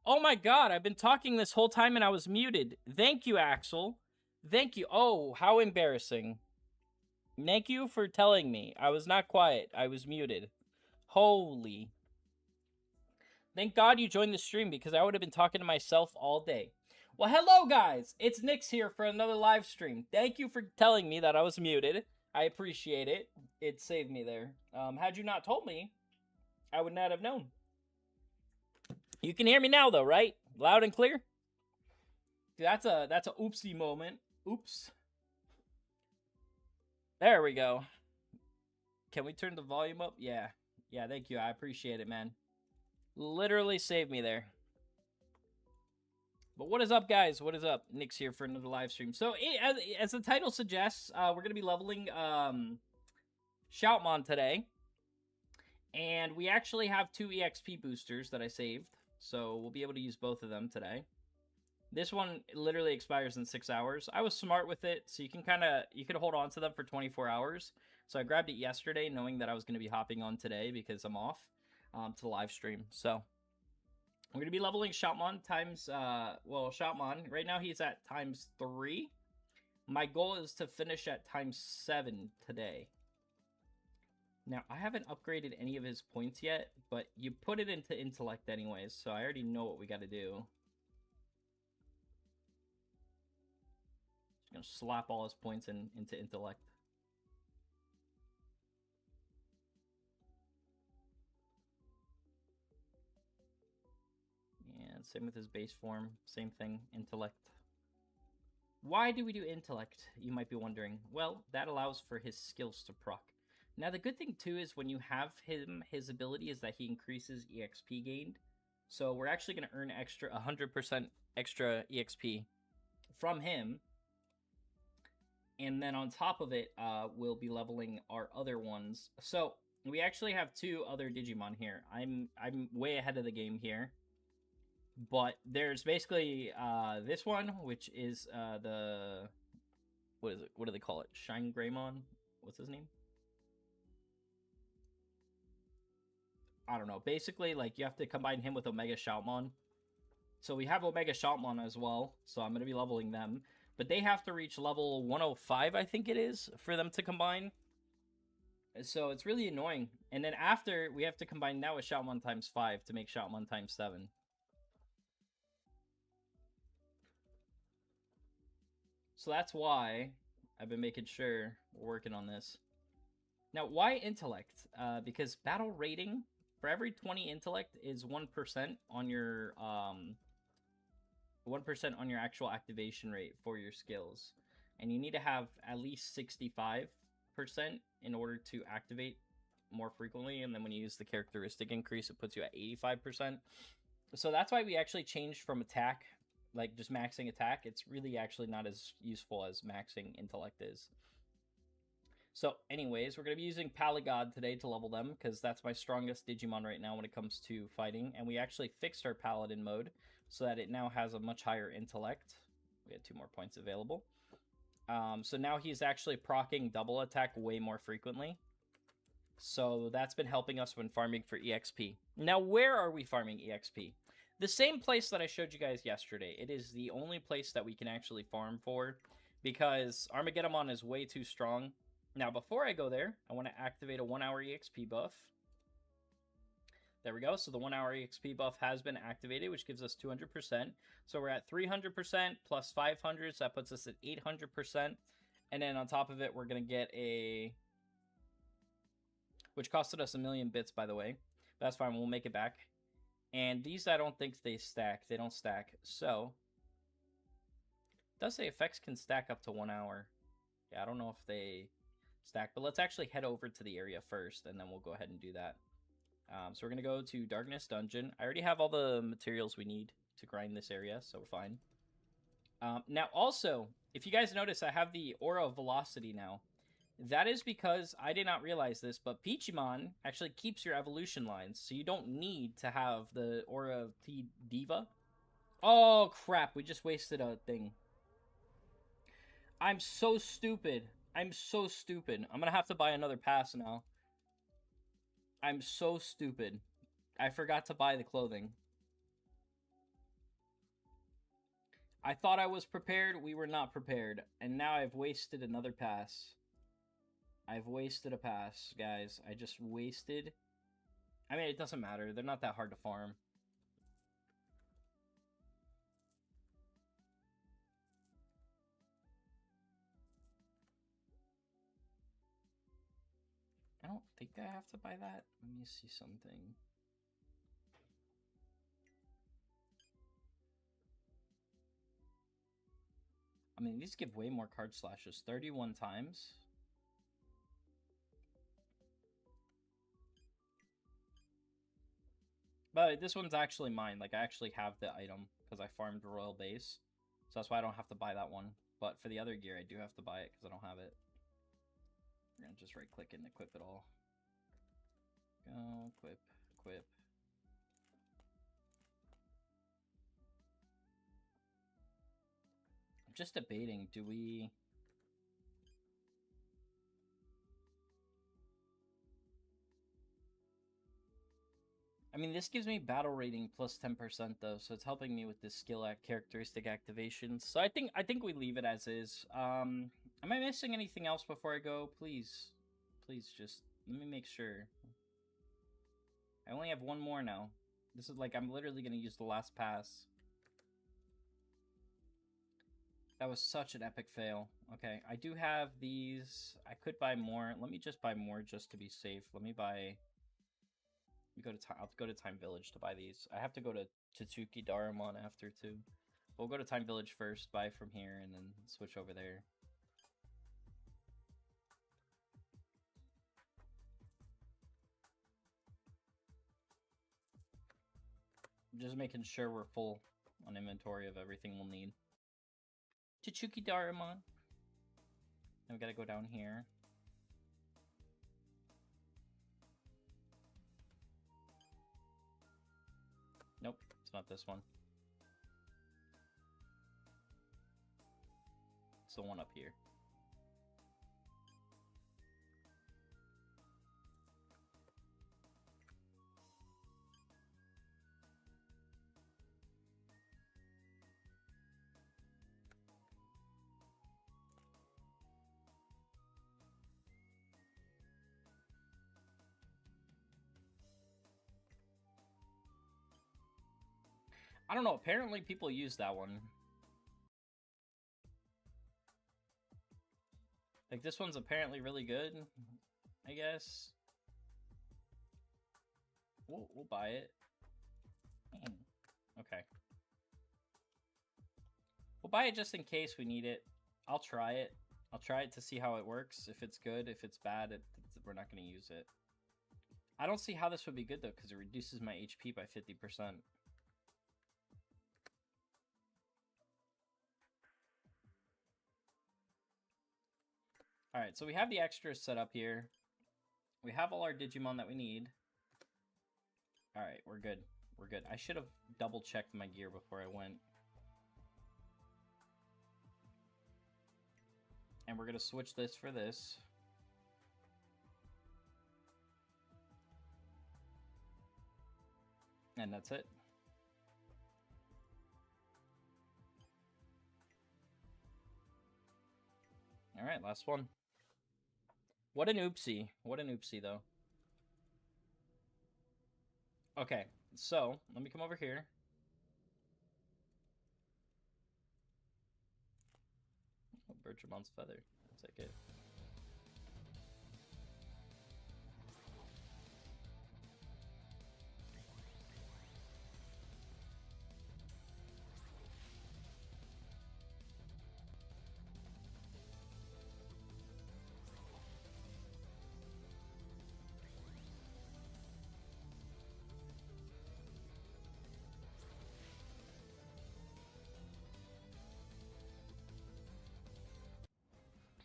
Oh my god, I've been talking this whole time and I was muted. Thank you, Axel. Thank you. Oh, how embarrassing. Thank you for telling me. I was not quiet. I was muted. Holy. Thank God you joined the stream because I would have been talking to myself all day. Well, hello, guys. It's Nyx here for another live stream. Thank you for telling me that I was muted. I appreciate it. It saved me there. Had you not told me, I would not have known. You can hear me now, though, right? Loud and clear? That's a oopsie moment. Oops. There we go. Can we turn the volume up? Yeah. Yeah, thank you. I appreciate it, man. Literally saved me there. But what is up, guys? What is up? Nyx here for another live stream. So, as the title suggests, we're going to be leveling Shoutmon today. And we actually have 2 EXP boosters that I saved. So, we'll be able to use both of them today. This one literally expires in 6 hours. I was smart with it, so you can hold on to them for 24 hours. So I grabbed it yesterday, knowing that I was going to be hopping on today because I'm off to the live stream. So we're going to be leveling Shoutmon times, Shoutmon, right now he's at times 3. My goal is to finish at times 7 today. Now, I haven't upgraded any of his points yet, but you put it into intellect anyways, so I already know what we got to do. Just going to slap all his points into intellect. And same with his base form, same thing, intellect. Why do we do intellect, you might be wondering? Well, that allows for his skills to proc. Now, the good thing, too, is when you have him, his ability is that he increases EXP gained. So we're actually going to earn 100% extra EXP from him. And then on top of it, we'll be leveling our other ones. So we actually have 2 other Digimon here. I'm way ahead of the game here. But there's basically this one, which is the... What is it? What do they call it? Shine Greymon? What's his name? I don't know. Basically, like, you have to combine him with Omega Shoutmon. So we have Omega Shoutmon as well. So I'm going to be leveling them. But they have to reach level 105, I think it is, for them to combine. So it's really annoying. And then after, we have to combine now with Shoutmon times 5 to make Shoutmon times 7. So that's why I've been making sure we're working on this. Now, why intellect? Because battle rating, for every 20 intellect is 1% on your 1% on your actual activation rate for your skills. And you need to have at least 65% in order to activate more frequently. And then when you use the characteristic increase, it puts you at 85%. So that's why we actually changed from attack, like just maxing attack. It's really actually not as useful as maxing intellect is. So anyways, we're going to be using Palagod today to level them, because that's my strongest Digimon right now when it comes to fighting. And we actually fixed our Paladin mode so that it now has a much higher intellect. We had 2 more points available. So now he's actually proccing double attack way more frequently. So that's been helping us when farming for EXP. Now, where are we farming EXP? The same place that I showed you guys yesterday. It is the only place that we can actually farm for, because Armageddon is way too strong. Now, before I go there, I want to activate a 1-hour EXP buff. There we go. So the 1-hour EXP buff has been activated, which gives us 200%. So we're at 300% plus 500, so that puts us at 800%. And then on top of it, we're going to get a... which costed us 1,000,000 bits, by the way. But that's fine. We'll make it back. And these, I don't think they stack. They don't stack. So, it does say effects can stack up to 1 hour. Yeah, I don't know if they stack. But let's actually head over to the area first, and then we'll go ahead and do that. So we're going to go to Darkness Dungeon. I already have all the materials we need to grind this area, so we're fine. Now, also, if you guys notice, I have the Aura of Velocity now. That is because I did not realize this, but Peachimon actually keeps your evolution lines, so you don't need to have the Aura of Diva. Oh, crap. We just wasted a thing. I'm so stupid. I'm so stupid. I'm going to have to buy another pass now. I'm so stupid. I forgot to buy the clothing. I thought I was prepared. We were not prepared. And now I've wasted another pass. I've wasted a pass, guys. I just wasted... I mean, it doesn't matter. They're not that hard to farm. I don't think I have to buy that. Let me see something. I mean, these give way more card slashes. 31 times. But this one's actually mine. Like, I actually have the item because I farmed Royal Base. So that's why I don't have to buy that one. But for the other gear, I do have to buy it because I don't have it. We're going to just right-click and equip it all. Go, equip, equip. I'm just debating, do we... I mean, this gives me battle rating plus 10% though, so it's helping me with this skill characteristic activation. So I think we leave it as is. Am I missing anything else before I go? Please, just let me make sure. I only have one more now. This is like I'm literally gonna use the last pass. That was such an epic fail. Okay, I do have these. I could buy more. Let me just buy more just to be safe. Let me buy. I'll go to Time Village to buy these. I have to go to Tatsuki Daramon after too. We'll go to Time Village first, buy from here, and then switch over there. I'm just making sure we're full on inventory of everything we'll need. Tatsuki Daramon. Then we gotta go down here. Nope, it's not this one. It's the one up here. I don't know, apparently people use that one. Like, this one's apparently really good, I guess. We'll buy it. Okay. We'll buy it just in case we need it. I'll try it. I'll try it to see how it works. If it's good, if it's bad, we're not going to use it. I don't see how this would be good, though, because it reduces my HP by 50%. Alright, so we have the extras set up here. We have all our Digimon that we need. Alright, we're good. We're good. I should have double-checked my gear before I went. And we're going to switch this for this. And that's it. Alright, last one. What an oopsie. What an oopsie, though. Okay, so, let me come over here. Oh, Bertramon's feather. I'll take it.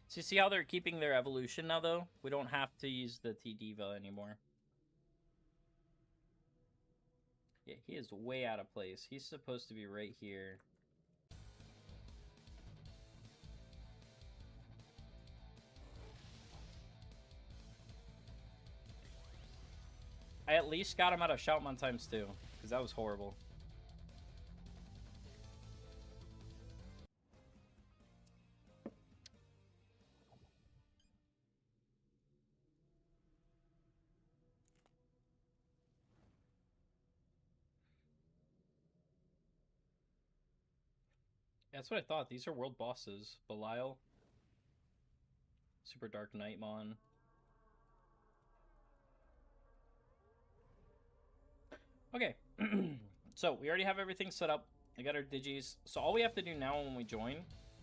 So you see how they're keeping their evolution now, though? We don't have to use the T-Diva anymore. Yeah, he is way out of place. He's supposed to be right here. I at least got him out of Shoutmon ×2, because that was horrible. That's what I thought. These are world bosses. Belial. Super Dark Nightmon. Okay. So, we already have everything set up. I got our digis. So, all we have to do now when we join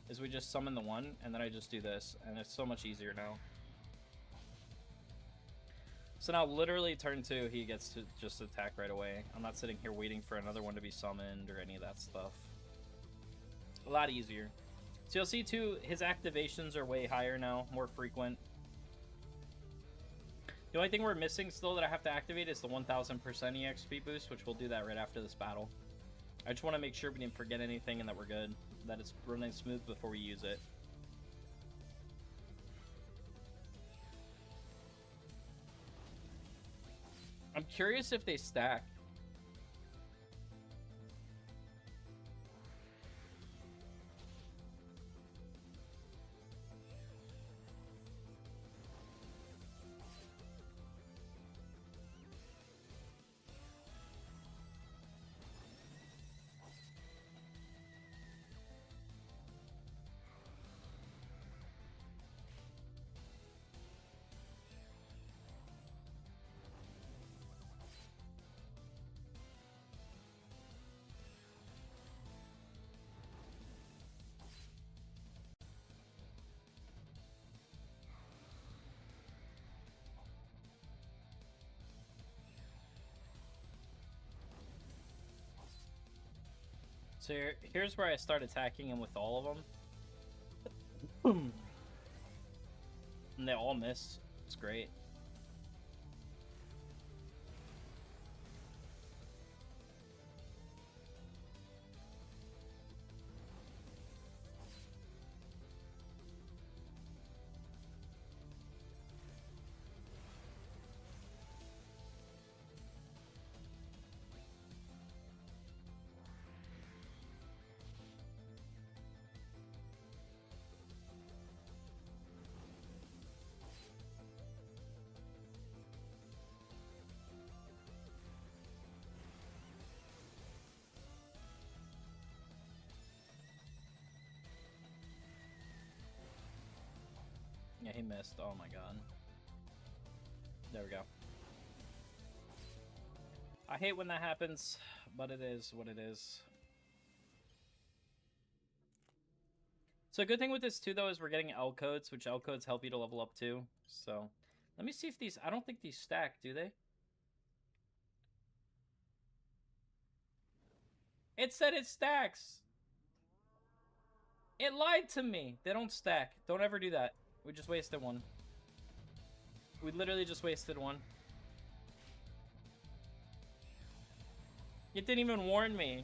is we just summon the one, and then I just do this. And it's so much easier now. So now, literally, turn 2, he gets to just attack right away. I'm not sitting here waiting for another one to be summoned or any of that stuff. A lot easier. So you'll see, too, his activations are way higher now, more frequent. The only thing we're missing still that I have to activate is the 1000% EXP boost, which we'll do that right after this battle. I just want to make sure we didn't forget anything and that we're good. That it's running smooth before we use it. I'm curious if they stack. So here's where I start attacking him with all of them. And they all miss. It's great. Yeah, he missed. Oh my god. There we go. I hate when that happens, but it is what it is. So a good thing with this too, though, is we're getting L codes, which L codes help you to level up too. So let me see if these. I don't think these stack, do they? It said it stacks. It lied to me. They don't stack. Don't ever do that. We just wasted one. We literally just wasted one. It didn't even warn me.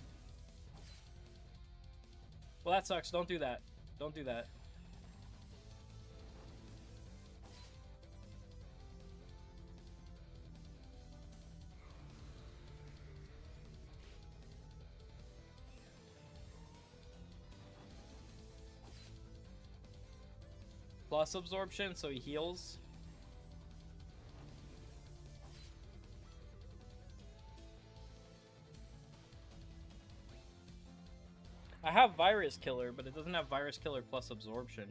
Well, that sucks. Don't do that. Don't do that. Plus absorption, so he heals. I have Virus Killer, but it doesn't have Virus Killer plus absorption.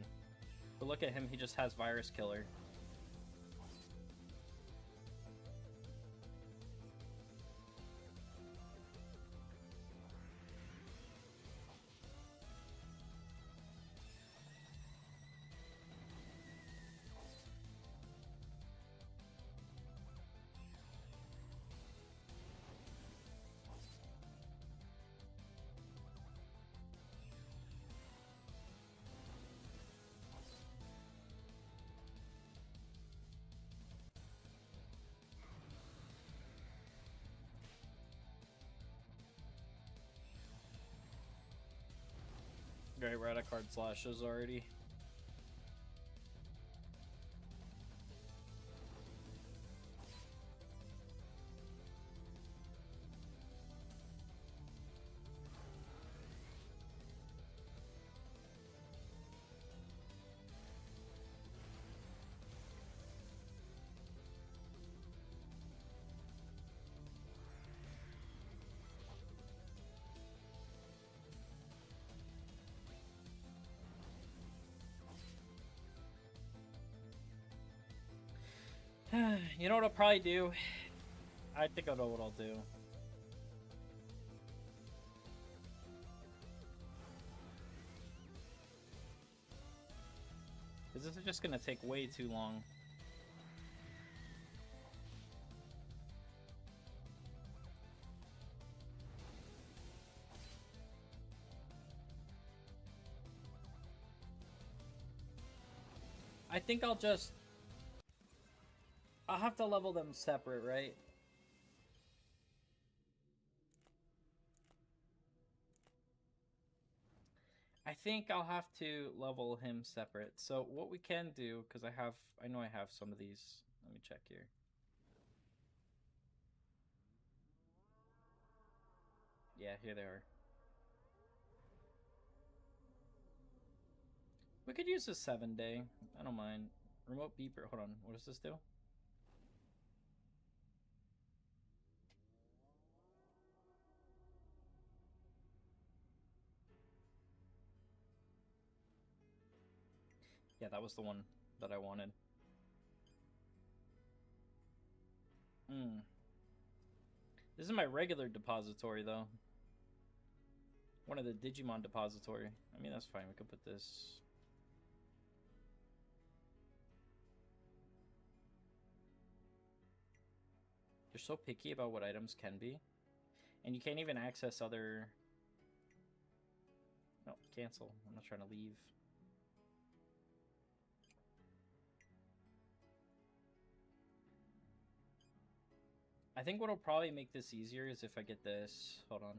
But look at him, he just has Virus Killer. Great, we're out of card slashes already. You know what I'll probably do? I think I know what I'll do. Because this is just gonna take way too long. I think I'll have to level them separate, right? I think I'll have to level him separate. So what we can do, because I know I have some of these. Let me check here. Yeah, here they are. We could use a 7-day. I don't mind. Remote beeper. Hold on. What does this do? Yeah, that was the one that I wanted. This is my regular depository, though. One of the Digimon depository. I mean, that's fine. We could put this... You're so picky about what items can be. And you can't even access other... No, cancel. I'm not trying to leave. I think what'll probably make this easier is if I get this. Hold on.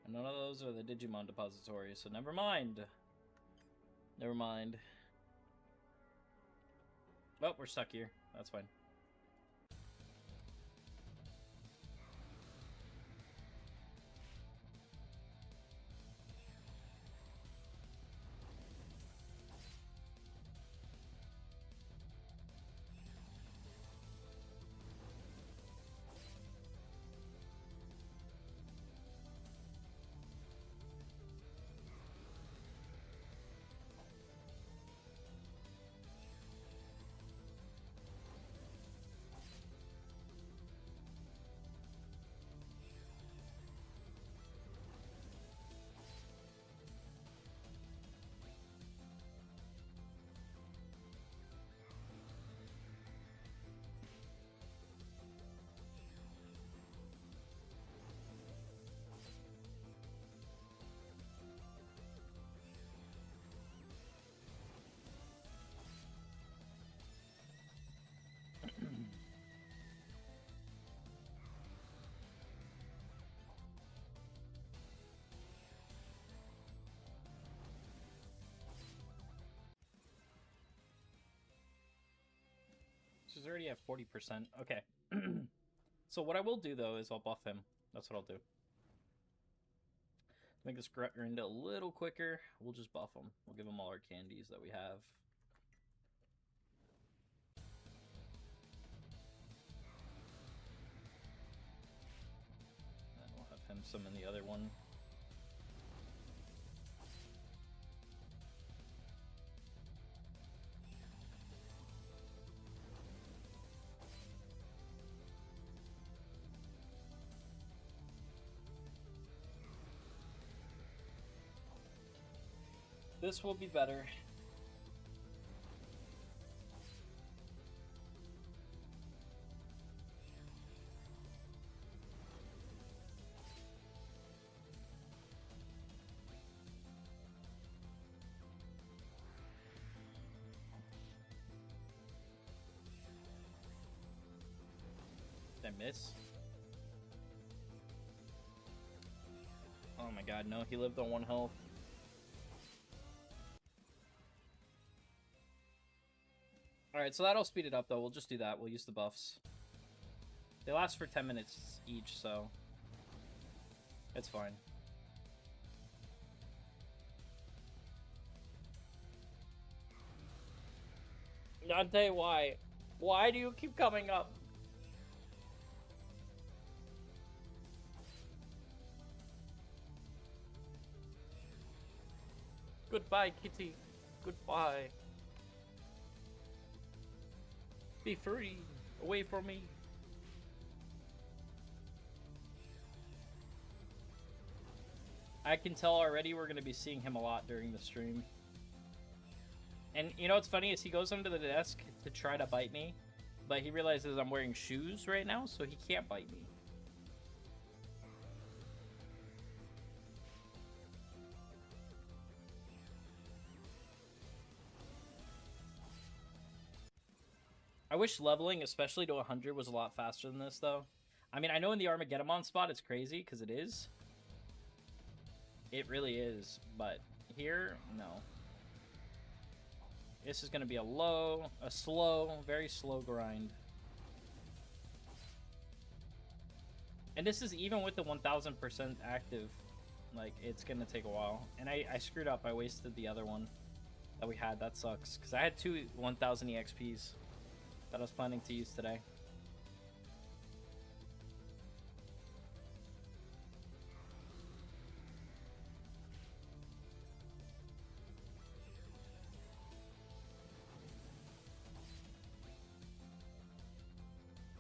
And none of those are the Digimon depositories, so never mind. Never mind. Oh, we're stuck here. That's fine. She's already at 40%. Okay. So what I will do, though, is I'll buff him. That's what I'll do. To make this grind a little quicker, we'll just buff him. We'll give him all our candies that we have. And we'll have him summon the other one. This will be better. Did I miss? Oh my god, no, he lived on 1 health. Alright, so that'll speed it up, though. We'll just do that. We'll use the buffs. They last for 10 minutes each, so... it's fine. I'll tell you why. Why do you keep coming up? Goodbye, kitty. Goodbye. Be free. Away from me. I can tell already we're going to be seeing him a lot during the stream. And you know what's funny is he goes under the desk to try to bite me, but he realizes I'm wearing shoes right now, so he can't bite me. I wish leveling, especially to 100, was a lot faster than this, though. I mean, I know in the Armageddon spot it's crazy, because it is. It really is, but here, no. This is going to be a slow, very slow grind. And this is even with the 1000% active. Like, it's going to take a while. And I screwed up. I wasted the other one that we had. That sucks. Because I had 2 1000 EXPs that I was planning to use today.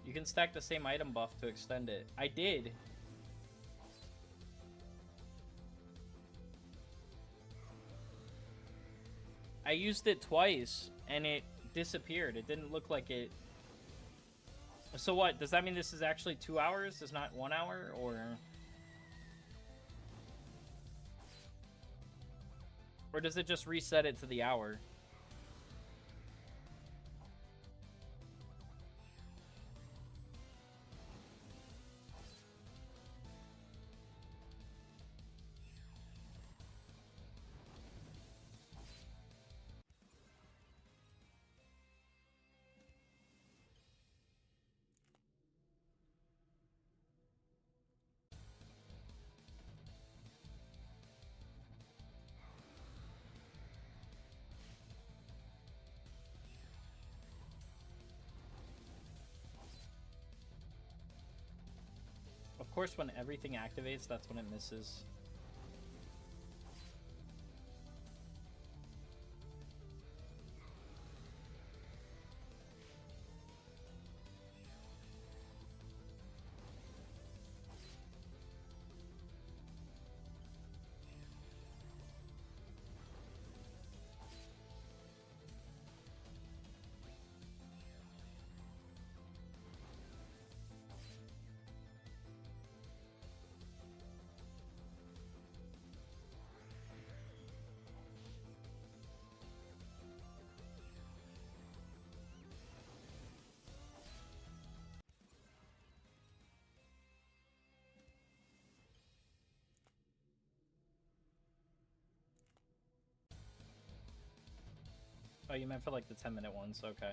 You can stack the same item buff to extend it. I did. I used it twice, and it disappeared. It didn't look like it... So what? Does that mean this is actually 2 hours? It's not 1 hour? Or does it just reset it to the hour? Of course, when everything activates, that's when it misses. Oh, you meant for like the 10-minute ones, okay.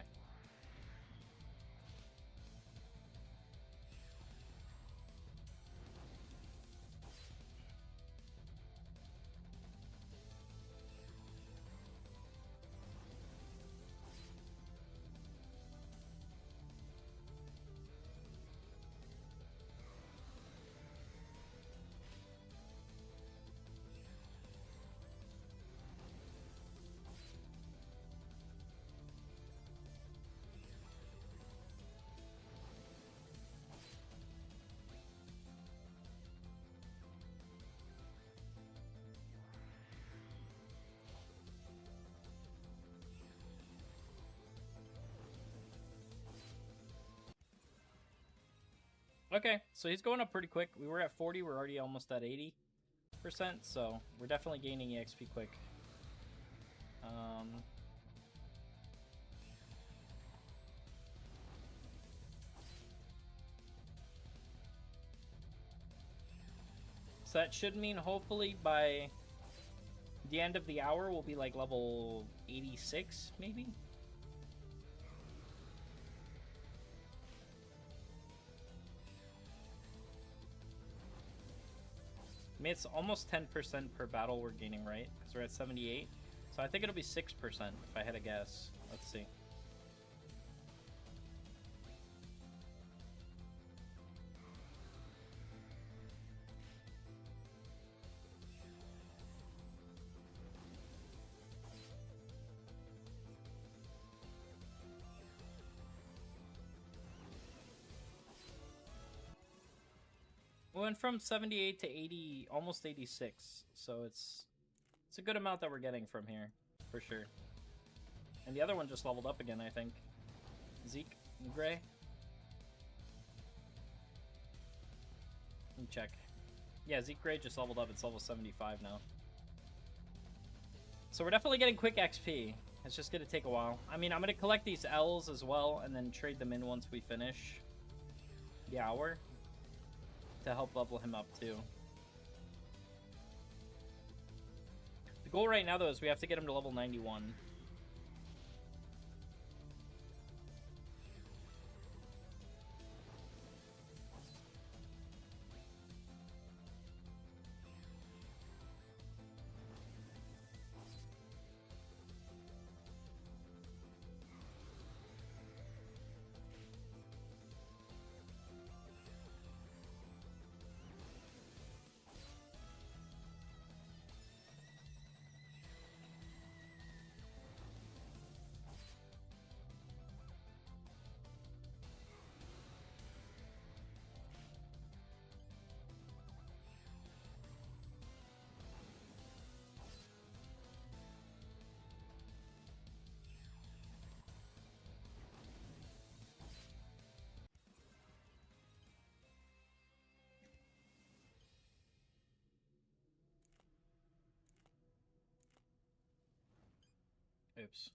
Okay, so he's going up pretty quick. We were at 40, we're already almost at 80%, so we're definitely gaining EXP quick. So that should mean hopefully by the end of the hour we'll be like level 86, maybe? I mean, it's almost 10% per battle we're gaining, right? Because we're at 78. So I think it'll be 6% if I had a guess. Let's see. We went from 78 to 80, almost 86. So it's a good amount that we're getting from here, for sure. And the other one just leveled up again, I think. Zeke Gray. Let me check. Yeah, Zeke Gray just leveled up. It's level 75 now. So we're definitely getting quick XP. It's just going to take a while. I mean, I'm going to collect these L's as well and then trade them in once we finish the hour to help level him up too. The goal right now, though, is we have to get him to level 91. Oops.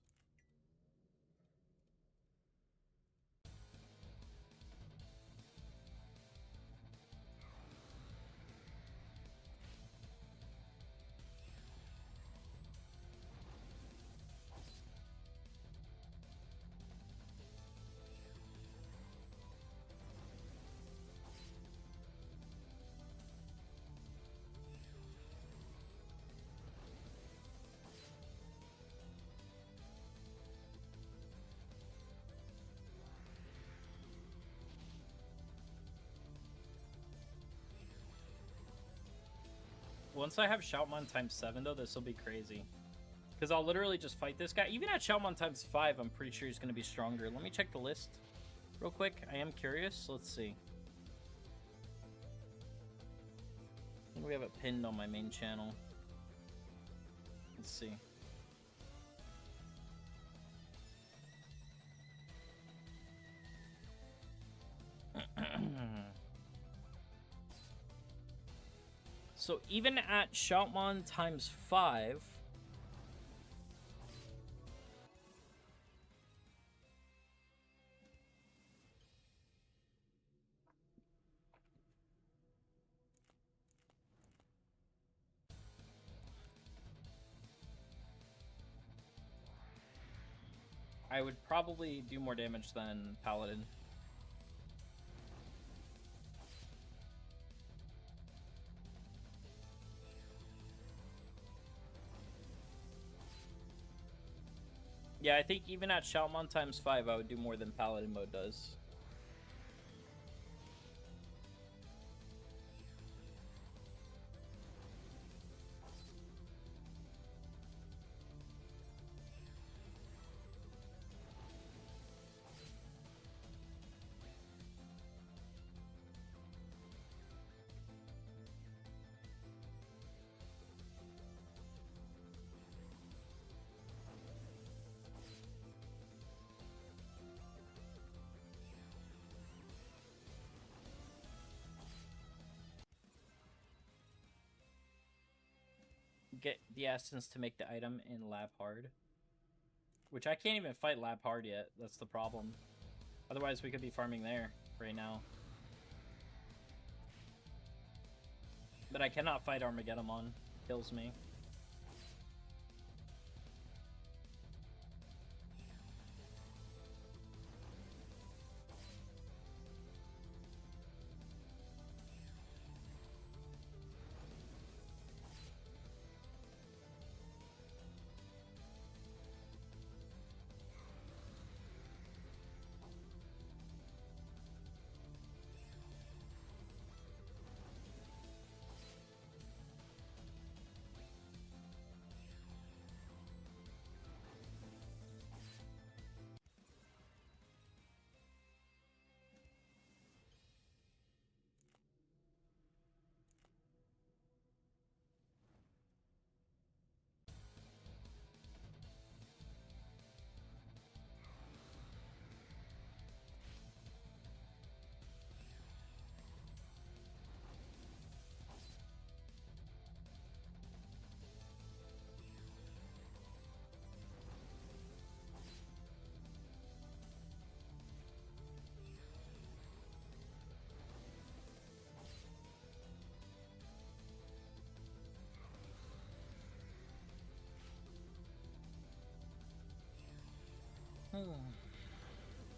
Once I have Shoutmon times 7, though, this will be crazy. Because I'll literally just fight this guy. Even at Shoutmon times 5, I'm pretty sure he's going to be stronger. Let me check the list real quick. I am curious. Let's see. I think we have it pinned on my main channel. Let's see. So even at Shoutmon times 5, I would probably do more damage than Paladin. Yeah, I think even at Shoutmon times 5, I would do more than Paladin mode does. Get the essence to make the item in lab hard, which I can't even fight lab hard yet. That's the problem. Otherwise we could be farming there right now, but I cannot fight Armageddon. Kills me.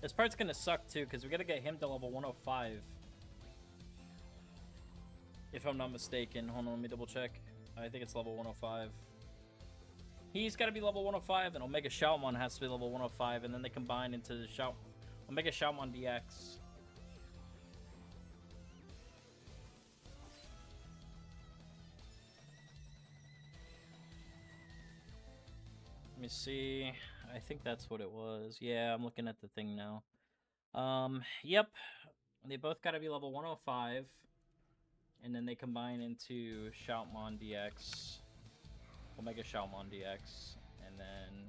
This part's gonna suck too, because we gotta get him to level 105. If I'm not mistaken. Hold on, let me double check. I think it's level 105. He's gotta be level 105, and Omega Shoutmon has to be level 105, and then they combine into the Omega Shoutmon DX. Let me see. I think that's what it was. Yeah, I'm looking at the thing now. Yep. They both gotta be level 105. And then they combine into Shoutmon DX. Omega Shoutmon DX. And then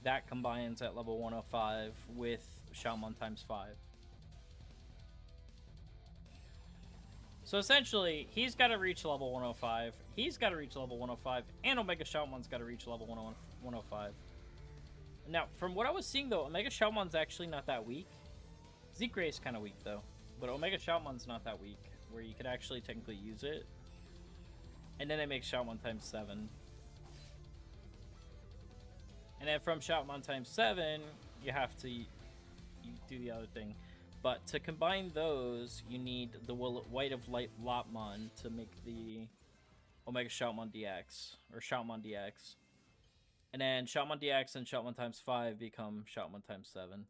that combines at level 105 with Shoutmon times 5. So essentially, he's got to reach level 105. He's got to reach level 105. And Omega Shoutmon's got to reach level 105. Now, from what I was seeing, though, Omega Shoutmon's actually not that weak. Zeke is kind of weak, though. But Omega Shoutmon's not that weak, where you could actually technically use it. And then it makes Shoutmon times 7. And then from Shoutmon times 7, you have to do the other thing. But to combine those, you need the White of Light Lotmon to make the Omega Shoutmon DX, or Shoutmon DX. And then Shoutmon DX and Shoutmon times 5 become Shoutmon times 7,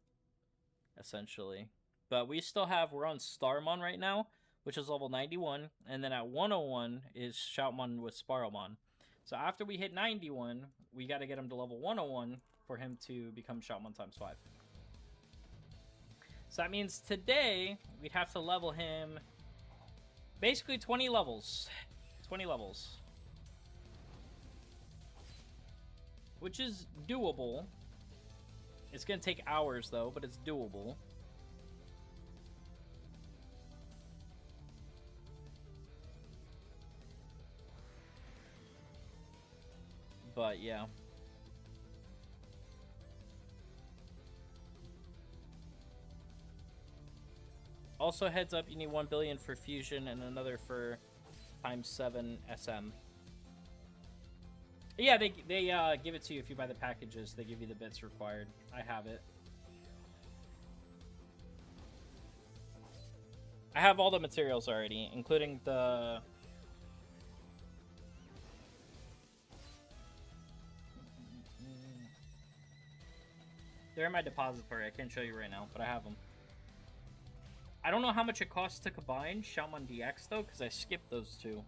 essentially. But we still have, we're on Starmon right now, which is level 91. And then at 101 is Shoutmon with Sparrowmon. So after we hit 91, we got to get him to level 101 for him to become Shoutmon times 5. So that means today, we'd have to level him basically 20 levels. 20 levels. Which is doable. It's going to take hours, though, but it's doable. But, yeah. Also, heads up, you need 1 billion for fusion and another for times 7 SM. Yeah, they give it to you if you buy the packages. They give you the bits required. I have it. I have all the materials already, including the... They're in my depository. I can't show you right now, but I have them. I don't know how much it costs to combine Shoutmon DX, though, because I skipped those two.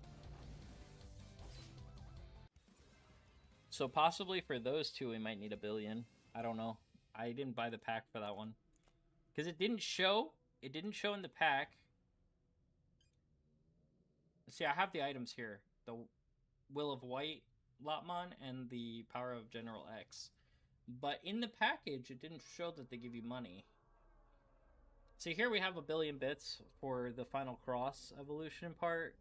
So possibly for those two, we might need 1 billion. I don't know. I didn't buy the pack for that one. Because it didn't show. It didn't show in the pack. See, I have the items here. The Will of White Lotmon and the Power of General X. But in the package, it didn't show that they give you money. See, here we have 1 billion bits for the Final Cross evolution part.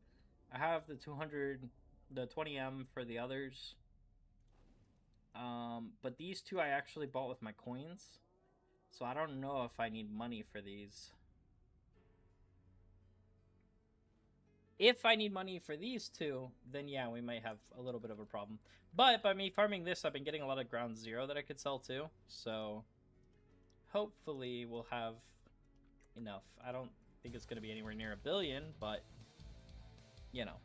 I have the 20M for the others. But these two I actually bought with my coins. So I don't know if I need money for these. If I need money for these two, then yeah, we might have a little bit of a problem. But by me farming this, I've been getting a lot of ground zero that I could sell too. So hopefully we'll have enough. I don't think it's going to be anywhere near 1 billion, but you know.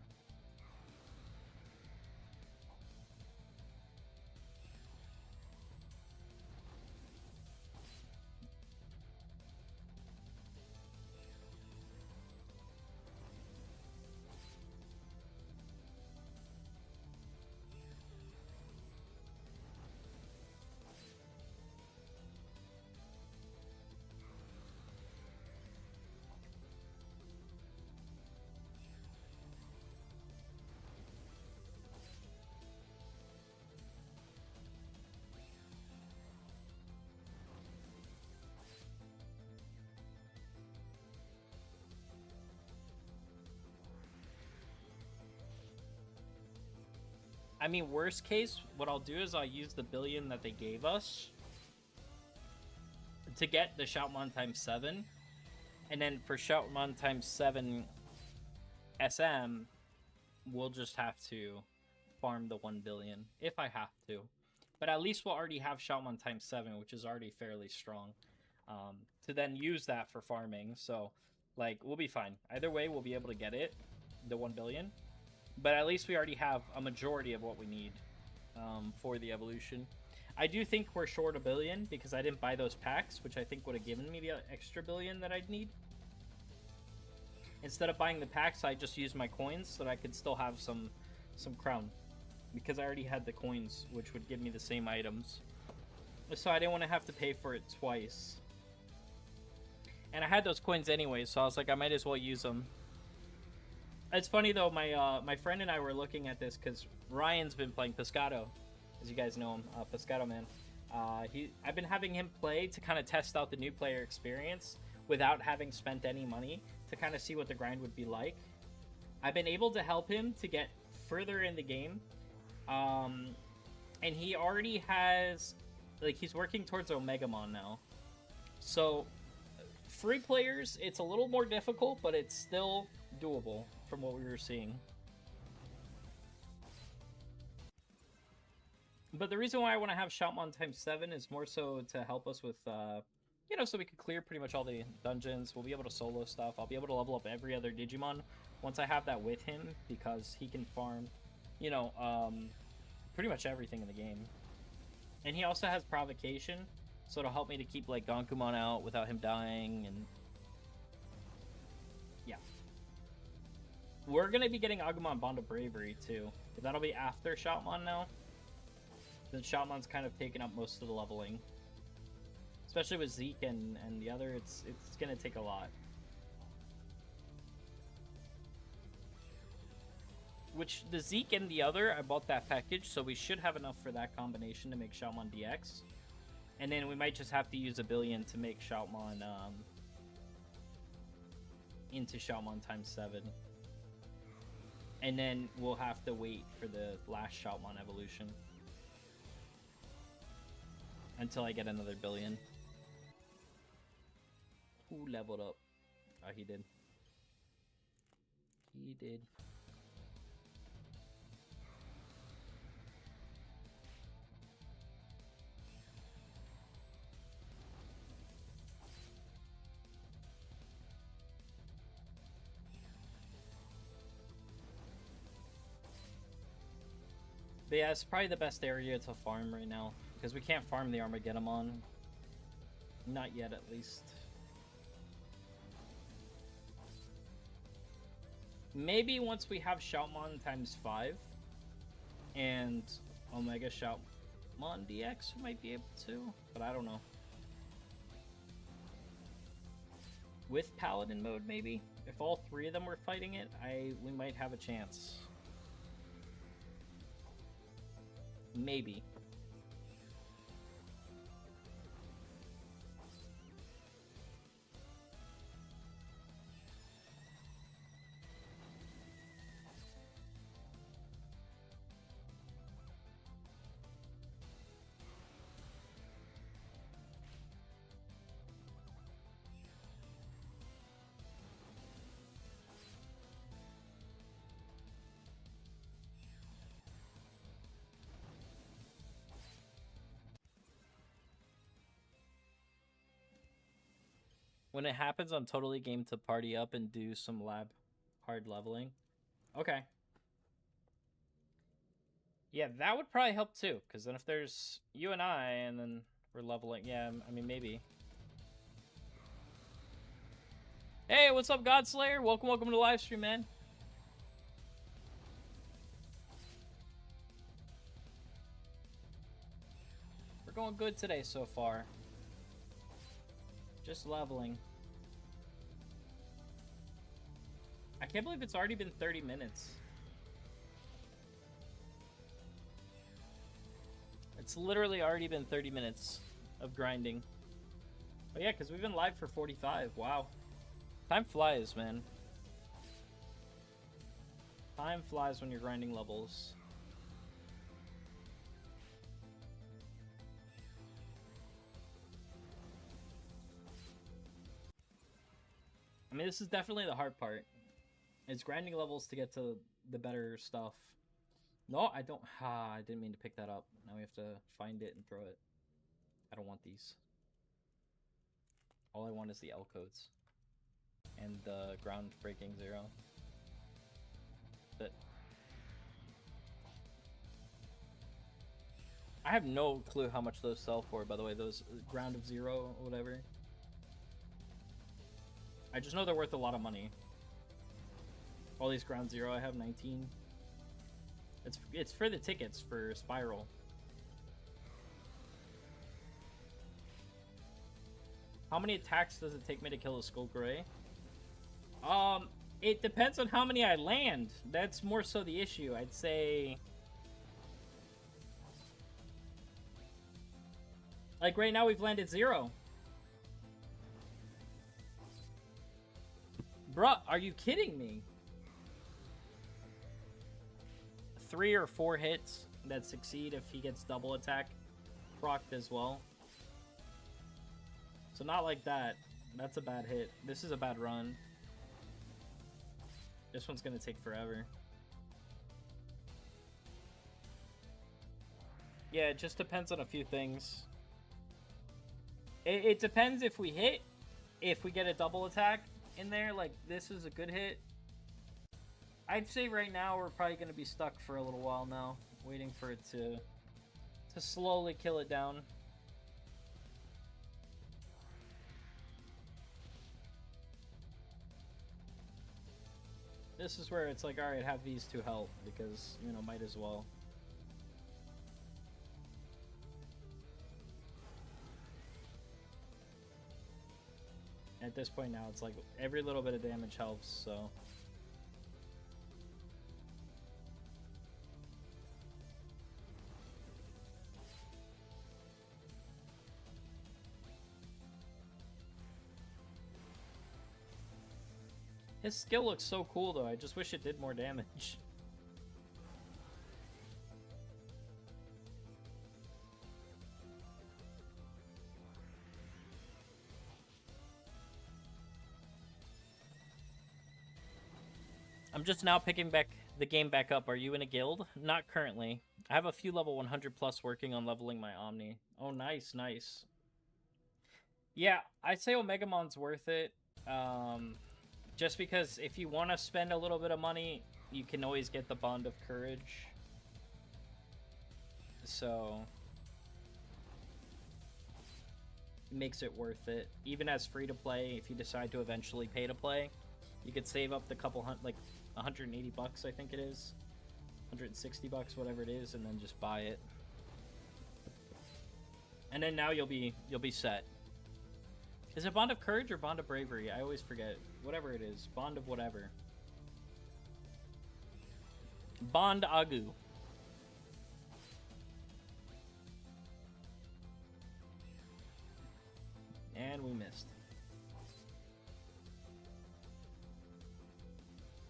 I mean, worst case, what I'll do is I'll use the 1 billion that they gave us to get the Shoutmon times 7. And then for Shoutmon times 7 SM, we'll just have to farm the 1 billion, if I have to. But at least we'll already have Shoutmon times 7, which is already fairly strong, to then use that for farming. So, like, we'll be fine. Either way, we'll be able to get it, the 1 billion. But at least we already have a majority of what we need for the evolution. I do think we're short a billion because I didn't buy those packs, which I think would have given me the extra billion that I'd need. Instead of buying the packs, I just used my coins so that I could still have some crown. Because I already had the coins, which would give me the same items. So I didn't want to have to pay for it twice. And I had those coins anyway, so I was like, I might as well use them. It's funny though, my friend and I were looking at this because Ryan's been playing Pescado, as you guys know him, Pescado Man. I've been having him play to kind of test out the new player experience without having spent any money to kind of see what the grind would be like. I've been able to help him to get further in the game, and he already has, like, he's working towards Omegamon now. So free players, it's a little more difficult, but it's still doable from what we were seeing. But the reason why I want to have Shoutmon times 7 is more so to help us with, you know, so we can clear pretty much all the dungeons. We'll be able to solo stuff. I'll be able to level up every other Digimon once I have that with him, because he can farm, you know, pretty much everything in the game. And he also has Provocation, so it'll help me to keep, like, Gonkumon out without him dying, and yeah. We're going to be getting Agumon Bond of Bravery, too. That'll be after Shoutmon now. Then Shoutmon's kind of taken up most of the leveling. Especially with Zeke and the other, it's going to take a lot. Which, the Zeke and the other, I bought that package, so we should have enough for that combination to make Shoutmon DX. And then we might just have to use a billion to make Shoutmon into Shoutmon times 7. And then we'll have to wait for the last Shoutmon evolution until I get another billion. Who leveled up? Oh, he did. He did. But yeah, it's probably the best area to farm right now, because we can't farm the Armageddon. Not yet, at least. Maybe once we have Shoutmon times 5 and Omega Shoutmon DX, we might be able to, but I don't know. With Paladin mode, maybe? If all 3 of them were fighting it, we might have a chance. Maybe. When it happens, I'm totally game to party up and do some hard leveling. Okay. Yeah, that would probably help too, because then if there's you and I, and then we're leveling, yeah, I mean, maybe. Hey, what's up, Godslayer? Welcome to the live stream, man. We're going good today so far. Just leveling. I can't believe it's already been 30 minutes. It's literally already been 30 minutes of grinding. Oh yeah, because we've been live for 45. Wow. Time flies, man. Time flies when you're grinding levels. I mean, this is definitely the hard part. It's grinding levels to get to the better stuff. No, I don't. I didn't mean to pick that up. Now we have to find it and throw it. I don't want these. All I want is the L codes. And the ground breaking 0. But I have no clue how much those sell for, by the way, those ground of 0 or whatever. I just know they're worth a lot of money. All these ground 0, I have 19. It's for the tickets for Spiral. How many attacks does it take me to kill a Skull Gray? It depends on how many I land. That's more so the issue. I'd say... Like right now we've landed 0. Bruh, are you kidding me? 3 or 4 hits that succeed if he gets double attack procced as well. So not like that. That's a bad hit. This is a bad run. This one's gonna take forever. Yeah, it just depends on a few things. It depends if we hit. If we get a double attack in there, like this is a good hit. I'd say right now we're probably going to be stuck for a little while now, waiting for it to slowly kill it down. This is where it's like, alright, have these two help, because, you know, might as well. At this point now, it's like every little bit of damage helps, so... His skill looks so cool, though. I just wish it did more damage. I'm just now picking back the game back up. Are you in a guild? Not currently. I have a few level 100 plus working on leveling my Omni. Oh, nice, nice. Yeah, I'd say Omegamon's worth it. Just because if you want to spend a little bit of money, you can always get the Bond of Courage. So... it makes it worth it. Even as free-to-play, if you decide to eventually pay to play, you could save up the couple like 180 bucks, I think it is. 160 bucks, whatever it is, and then just buy it. And then now you'll be set. Is it Bond of Courage or Bond of Bravery? I always forget. Whatever it is. Bond of whatever. Bond Agu. And we missed.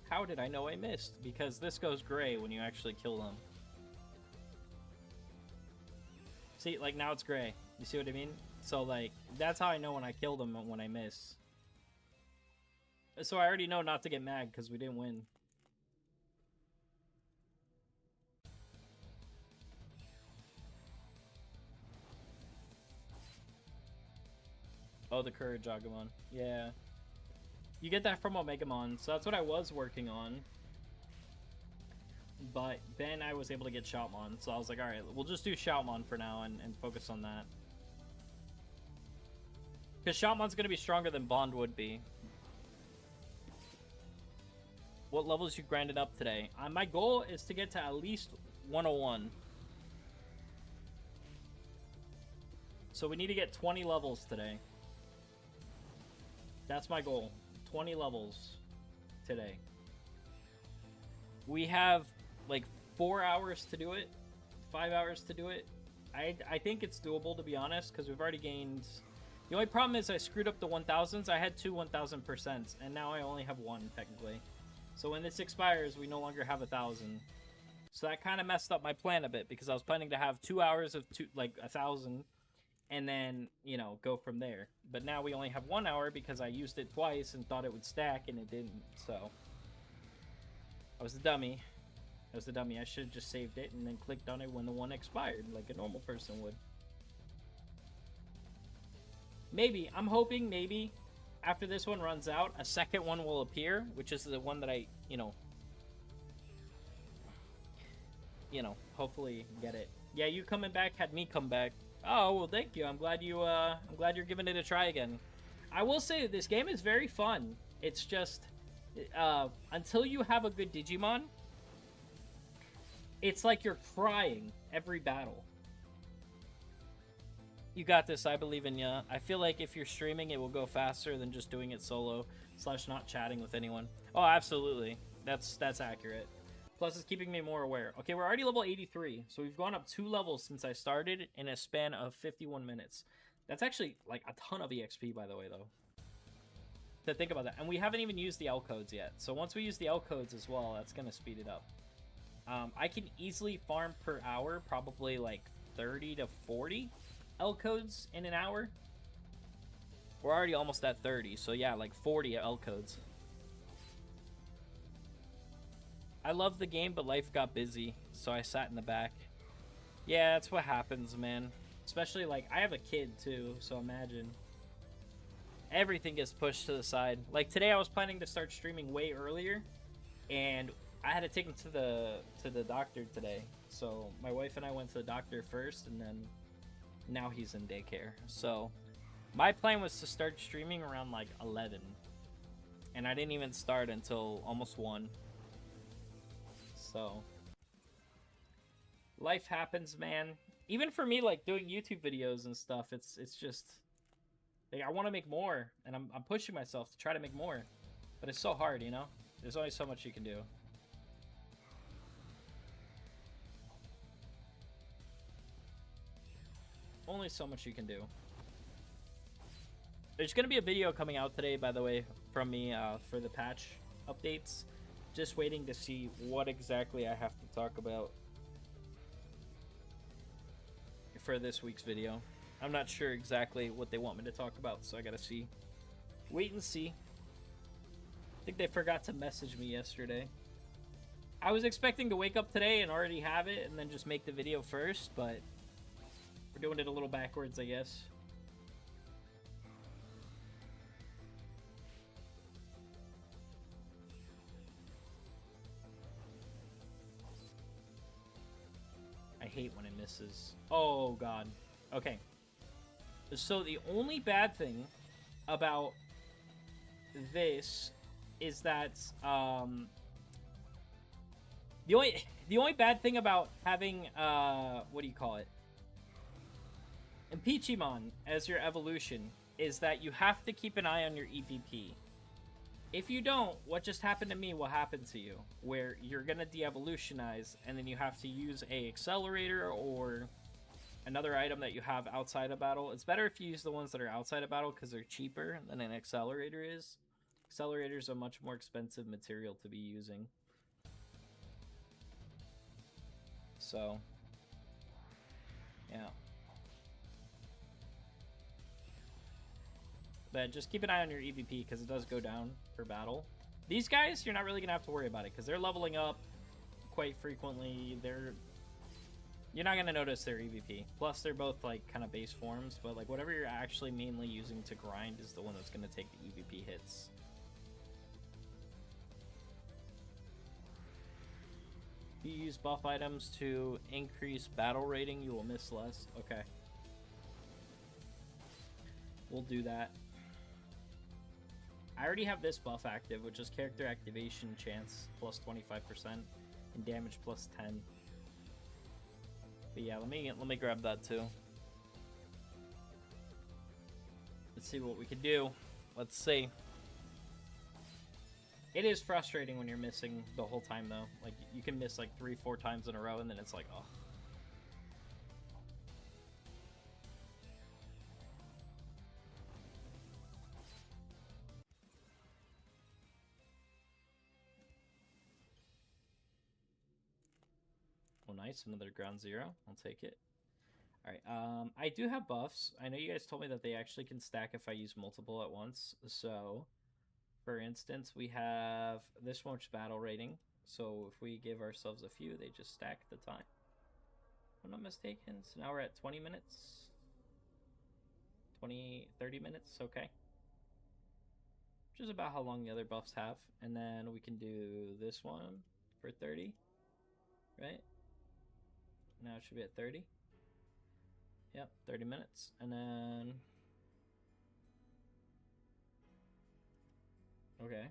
How did I know I missed? Because this goes gray when you actually kill them. See, like now it's gray. You see what I mean? So like, that's how I know when I kill them when I miss. So I already know not to get mad because we didn't win. Oh, the Courage Agumon. Yeah. You get that from Omegamon, so that's what I was working on. But then I was able to get Shoutmon, so I was like, alright, we'll just do Shoutmon for now and focus on that. Because Shoutmon's going to be stronger than Bond would be. What levels you grinded up today? My goal is to get to at least 101. So we need to get 20 levels today. That's my goal. 20 levels today. We have like 4 hours to do it. 5 hours to do it. I think it's doable, to be honest, because we've already gained... The only problem is I screwed up the 1000s. I had 2 1000%, and now I only have 1, technically. So when this expires, we no longer have 1000. So that kind of messed up my plan a bit, because I was planning to have 2 hours of 1000, and then, you know, go from there. But now we only have 1 hour because I used it twice and thought it would stack, and it didn't. So I was a dummy. I was the dummy. I should have just saved it and then clicked on it when the one expired, like a normal person would. Maybe. I'm hoping maybe after this one runs out, a second one will appear, which is the one that I, hopefully get it. Yeah, you coming back had me come back. Oh, well, thank you. I'm glad you're giving it a try again. I will say this game is very fun. It's just, until you have a good Digimon, it's like you're crying every battle. You got this. I believe in ya. I feel like if you're streaming, it will go faster than just doing it solo / not chatting with anyone. Oh, absolutely. That's accurate. Plus, it's keeping me more aware. Okay, we're already level 83, so we've gone up 2 levels since I started in a span of 51 minutes. That's actually, like, a ton of EXP, by the way, though. To think about that. And we haven't even used the L codes yet. So once we use the L codes as well, that's going to speed it up. I can easily farm per hour, probably, like, 30 to 40 L codes in an hour. We're already almost at 30, so yeah, like 40 L codes. I love the game, but life got busy, so I sat in the back. Yeah, that's what happens, man. Especially, like, I have a kid, too, so imagine. Everything gets pushed to the side. Like, today I was planning to start streaming way earlier, and I had to take him to the doctor today. So, my wife and I went to the doctor first, and then now he's in daycare. So, my plan was to start streaming around, like, 11. And I didn't even start until almost 1. So, life happens, man. Even for me, like, doing YouTube videos and stuff, it's just, like, I want to make more, and I'm pushing myself to try to make more. But it's so hard, you know? There's only so much you can do. Only so much you can do. There's going to be a video coming out today, by the way, from me for the patch updates. Just waiting to see what exactly I have to talk about for this week's video. I'm not sure exactly what they want me to talk about, so I gotta see. Wait and see. I think they forgot to message me yesterday. I was expecting to wake up today and already have it and then just make the video first, but we're doing it a little backwards, I guess. I hate when it misses. Oh, God. Okay. So the only bad thing about this is that, the only bad thing about having, what do you call it? DIGIMON as your evolution is that you have to keep an eye on your EVP. If you don't, what just happened to me will happen to you, where you're gonna de-evolutionize, and then you have to use a accelerator or another item that you have outside of battle. It's better if you use the ones that are outside of battle because they're cheaper than an accelerator is. Accelerators are much more expensive material to be using. So, yeah. But just keep an eye on your EVP because it does go down per battle. These guys, you're not really going to have to worry about it because they're leveling up quite frequently. You're not going to notice their EVP. Plus, they're both like kind of base forms, but like whatever you're actually mainly using to grind is the one that's going to take the EVP hits. If you use buff items to increase battle rating, you will miss less. Okay. We'll do that. I already have this buff active, which is character activation chance plus 25% and damage plus 10. But yeah, let me grab that too. Let's see what we can do. Let's see. It is frustrating when you're missing the whole time though. Like you can miss like 3-4 times in a row and then it's like, oh. Oh, nice. Another ground zero. I'll take it. Alright, I do have buffs. I know you guys told me that they actually can stack if I use multiple at once. So, for instance, we have this much battle rating. So if we give ourselves a few, they just stack the time. If I'm not mistaken. So now we're at 20 minutes. 30 minutes, okay. Which is about how long the other buffs have. And then we can do this one for 30, right? Now it should be at 30. Yep, 30 minutes. And then... Okay.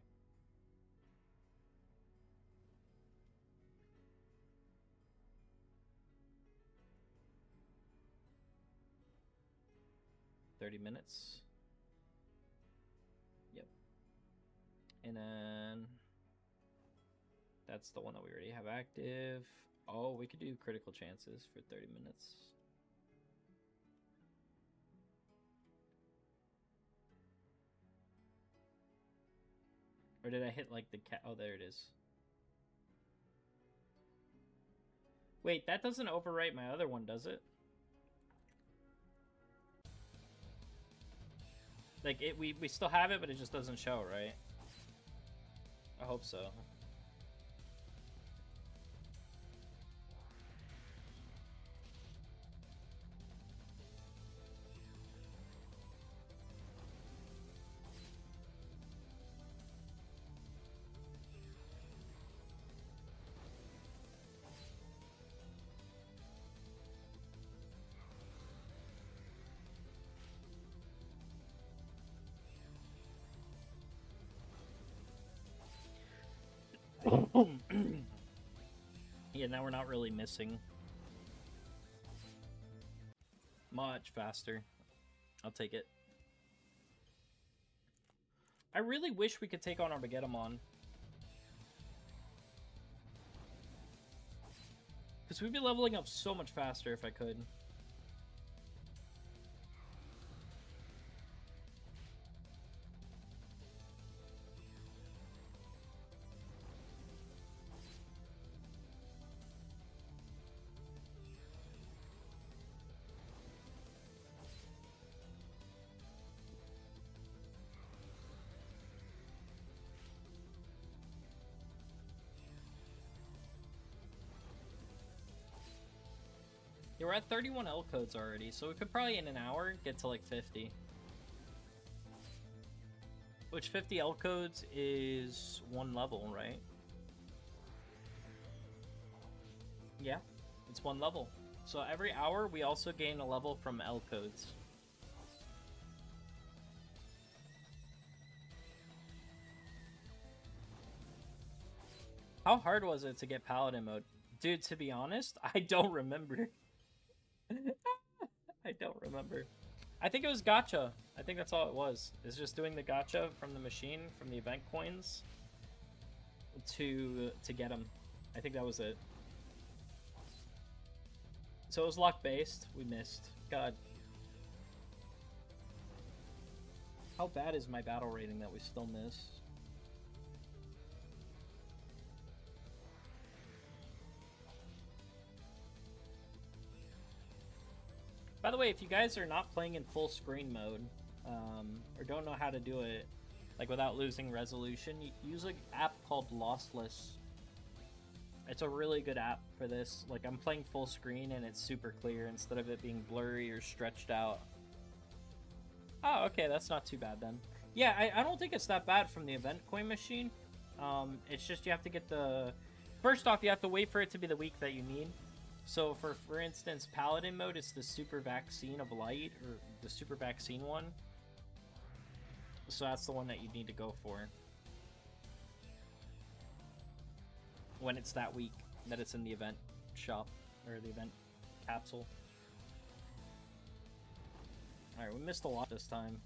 $30. Yep. And then... That's the one that we already have active. Oh, we could do critical chances for 30 minutes. Or did I hit like the cat? Oh, there it is. Wait, that doesn't overwrite my other one, does it? Like, we still have it, but it just doesn't show, right? I hope so. Yeah, now we're not really missing. Much faster. I'll take it. I really wish we could take on Armageddon. Because we'd be leveling up so much faster if I could. Yeah, we're at 31 L codes already, so we could probably in an hour get to like 50. Which 50 L codes is one level, right? Yeah, it's one level. So every hour we also gain a level from L codes. How hard was it to get Paladin mode? Dude, to be honest, I don't remember. I don't remember. I think it was gacha. I think that's all it was. It's just doing the gacha from the machine, from the event coins, to get them. I think that was it. So it was luck-based. We missed. God. How bad is my battle rating that we still missed? By the way, if you guys are not playing in full screen mode, or don't know how to do it, like without losing resolution, use an app called Lossless. It's a really good app for this. Like, I'm playing full screen and it's super clear instead of it being blurry or stretched out. Oh, okay, that's not too bad then. Yeah, I don't think it's that bad from the event coin machine. It's just you have to get the... First off, you have to wait for it to be the week that you need. So for instance, Paladin mode is the Super Vaccine of Light, or the Super Vaccine one. So that's the one that you need to go for. When it's that week that it's in the event shop, or the event capsule. Alright, we missed a lot this time.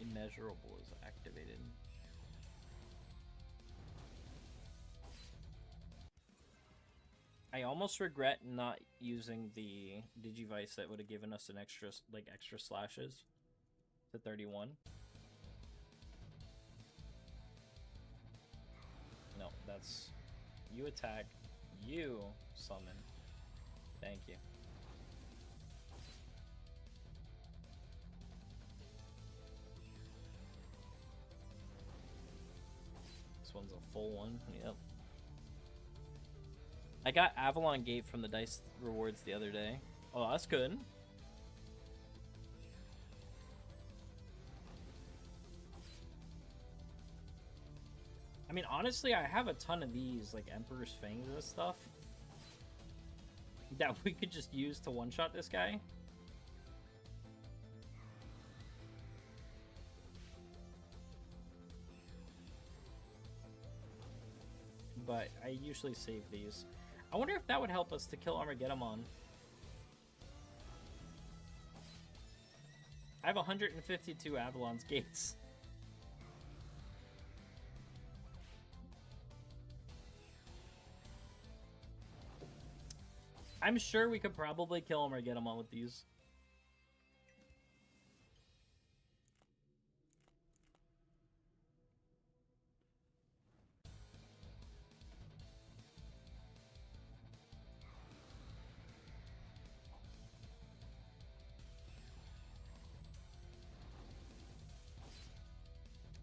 Immeasurable is activated. I almost regret not using the Digivice that would have given us an extra slashes to 31. No, that's you attack, you summon. Thank you. This one's a full one. Yep. I got Avalon Gate from the Dice Rewards the other day. Oh, that's good. I mean, honestly, I have a ton of these, like Emperor's Fangs and stuff, that we could just use to one-shot this guy. But I usually save these. I wonder if that would help us to kill Armageddon. I have 152 Avalon's Gates. I'm sure we could probably kill Armageddon with these.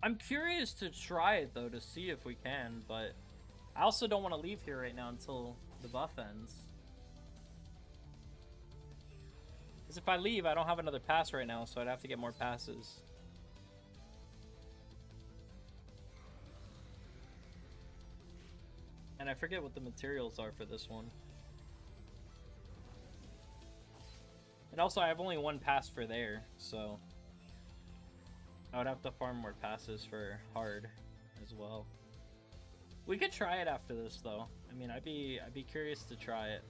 I'm curious to try it, though, to see if we can, but I also don't want to leave here right now until the buff ends. Because if I leave, I don't have another pass right now, so I'd have to get more passes. And I forget what the materials are for this one. And also, I have only one pass for there, so I would have to farm more passes for hard as well. We could try it after this, though. I mean, I'd be curious to try it.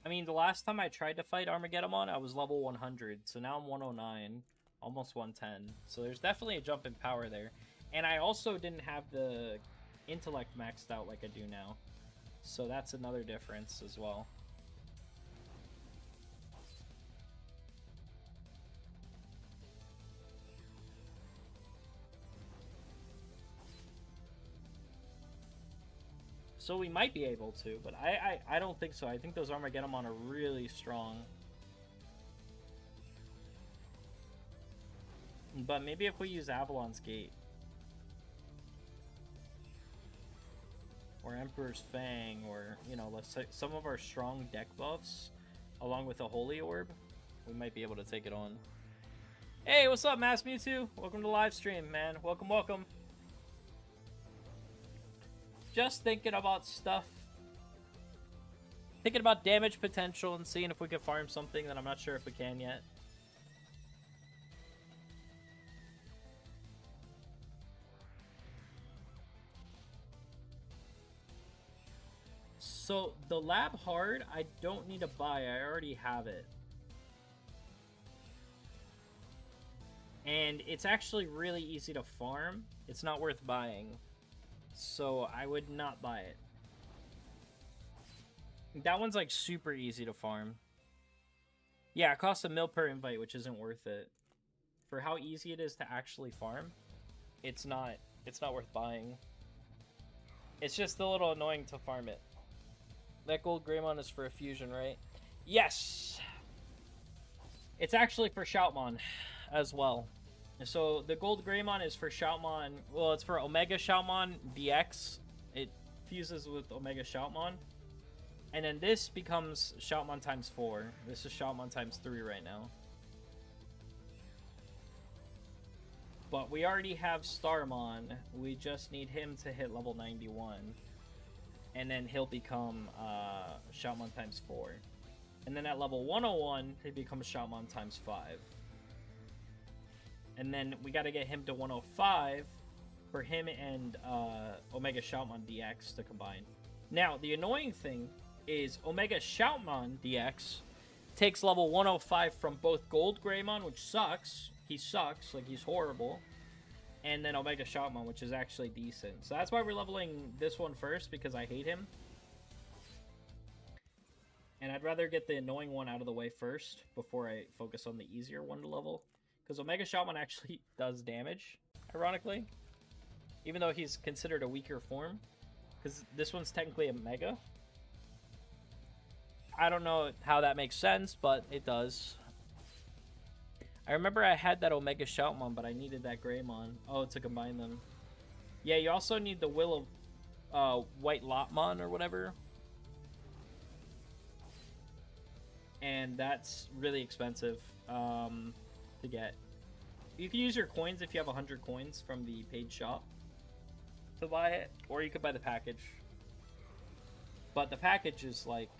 I mean, the last time I tried to fight Armageddon, I was level 100, so now I'm 109, almost 110. So there's definitely a jump in power there. And I also didn't have the intellect maxed out like I do now. So that's another difference as well. So we might be able to, but I don't think so. I think those Armageddon are really strong. But maybe if we use Avalon's Gate. Or Emperor's Fang, or, you know, let's say some of our strong deck buffs, along with a Holy Orb, we might be able to take it on. Hey, what's up, Mass Mewtwo? Welcome to the live stream, man. Welcome, welcome. Just thinking about stuff. Thinking about damage potential and seeing if we can farm something that I'm not sure if we can yet. So, the lab hard, I don't need to buy. I already have it. And it's actually really easy to farm. It's not worth buying. So, I would not buy it. That one's like super easy to farm. Yeah, it costs $1 mil per invite, which isn't worth it. For how easy it is to actually farm, it's not worth buying. It's just a little annoying to farm it. That gold Greymon is for a fusion, right? Yes! It's actually for Shoutmon as well. So the gold Greymon is for Shoutmon. Well, it's for Omega Shoutmon DX. It fuses with Omega Shoutmon. And then this becomes Shoutmon times 4. This is Shoutmon times 3 right now. But we already have Starmon. We just need him to hit level 91. And then he'll become Shoutmon times 4. And then at level 101, he becomes Shoutmon times 5. And then we got to get him to 105 for him and Omega Shoutmon DX to combine. Now, the annoying thing is Omega Shoutmon DX takes level 105 from both Gold Greymon, which sucks. He sucks, like he's horrible. And then Omega Shoutmon, which is actually decent. So that's why we're leveling this one first, because I hate him. And I'd rather get the annoying one out of the way first before I focus on the easier one to level. Because Omega Shoutmon actually does damage, ironically. Even though he's considered a weaker form. Because this one's technically a Mega. I don't know how that makes sense, but it does. I remember I had that Omega Shoutmon, but I needed that Greymon. Oh, to combine them. Yeah, you also need the Will of White Lotmon or whatever. And that's really expensive to get. You can use your coins if you have 100 coins from the paid shop to buy it, or you could buy the package. But the package is like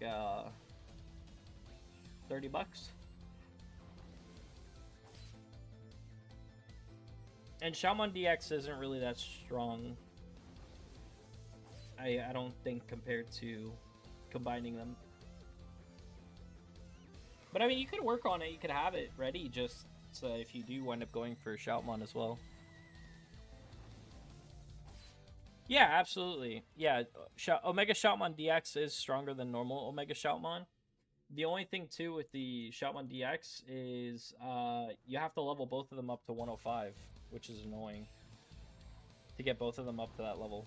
30 bucks. And Shoutmon DX isn't really that strong. I don't think compared to combining them. But I mean, you could work on it. You could have it ready just so if you do wind up going for Shoutmon as well. Yeah, absolutely. Yeah, Omega Shoutmon DX is stronger than normal Omega Shoutmon. The only thing too with the Shoutmon DX is you have to level both of them up to 105, which is annoying to get both of them up to that level.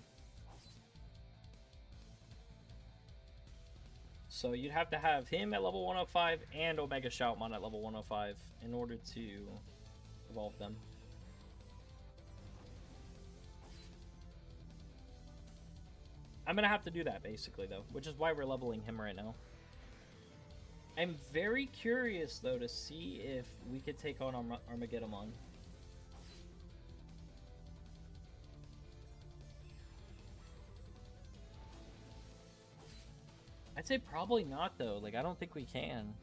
So you'd have to have him at level 105 and Omega Shoutmon at level 105 in order to evolve them. I'm going to have to do that basically though, which is why we're leveling him right now. I'm very curious though to see if we could take on Armageddon. I'd say probably not though. Like, I don't think we can.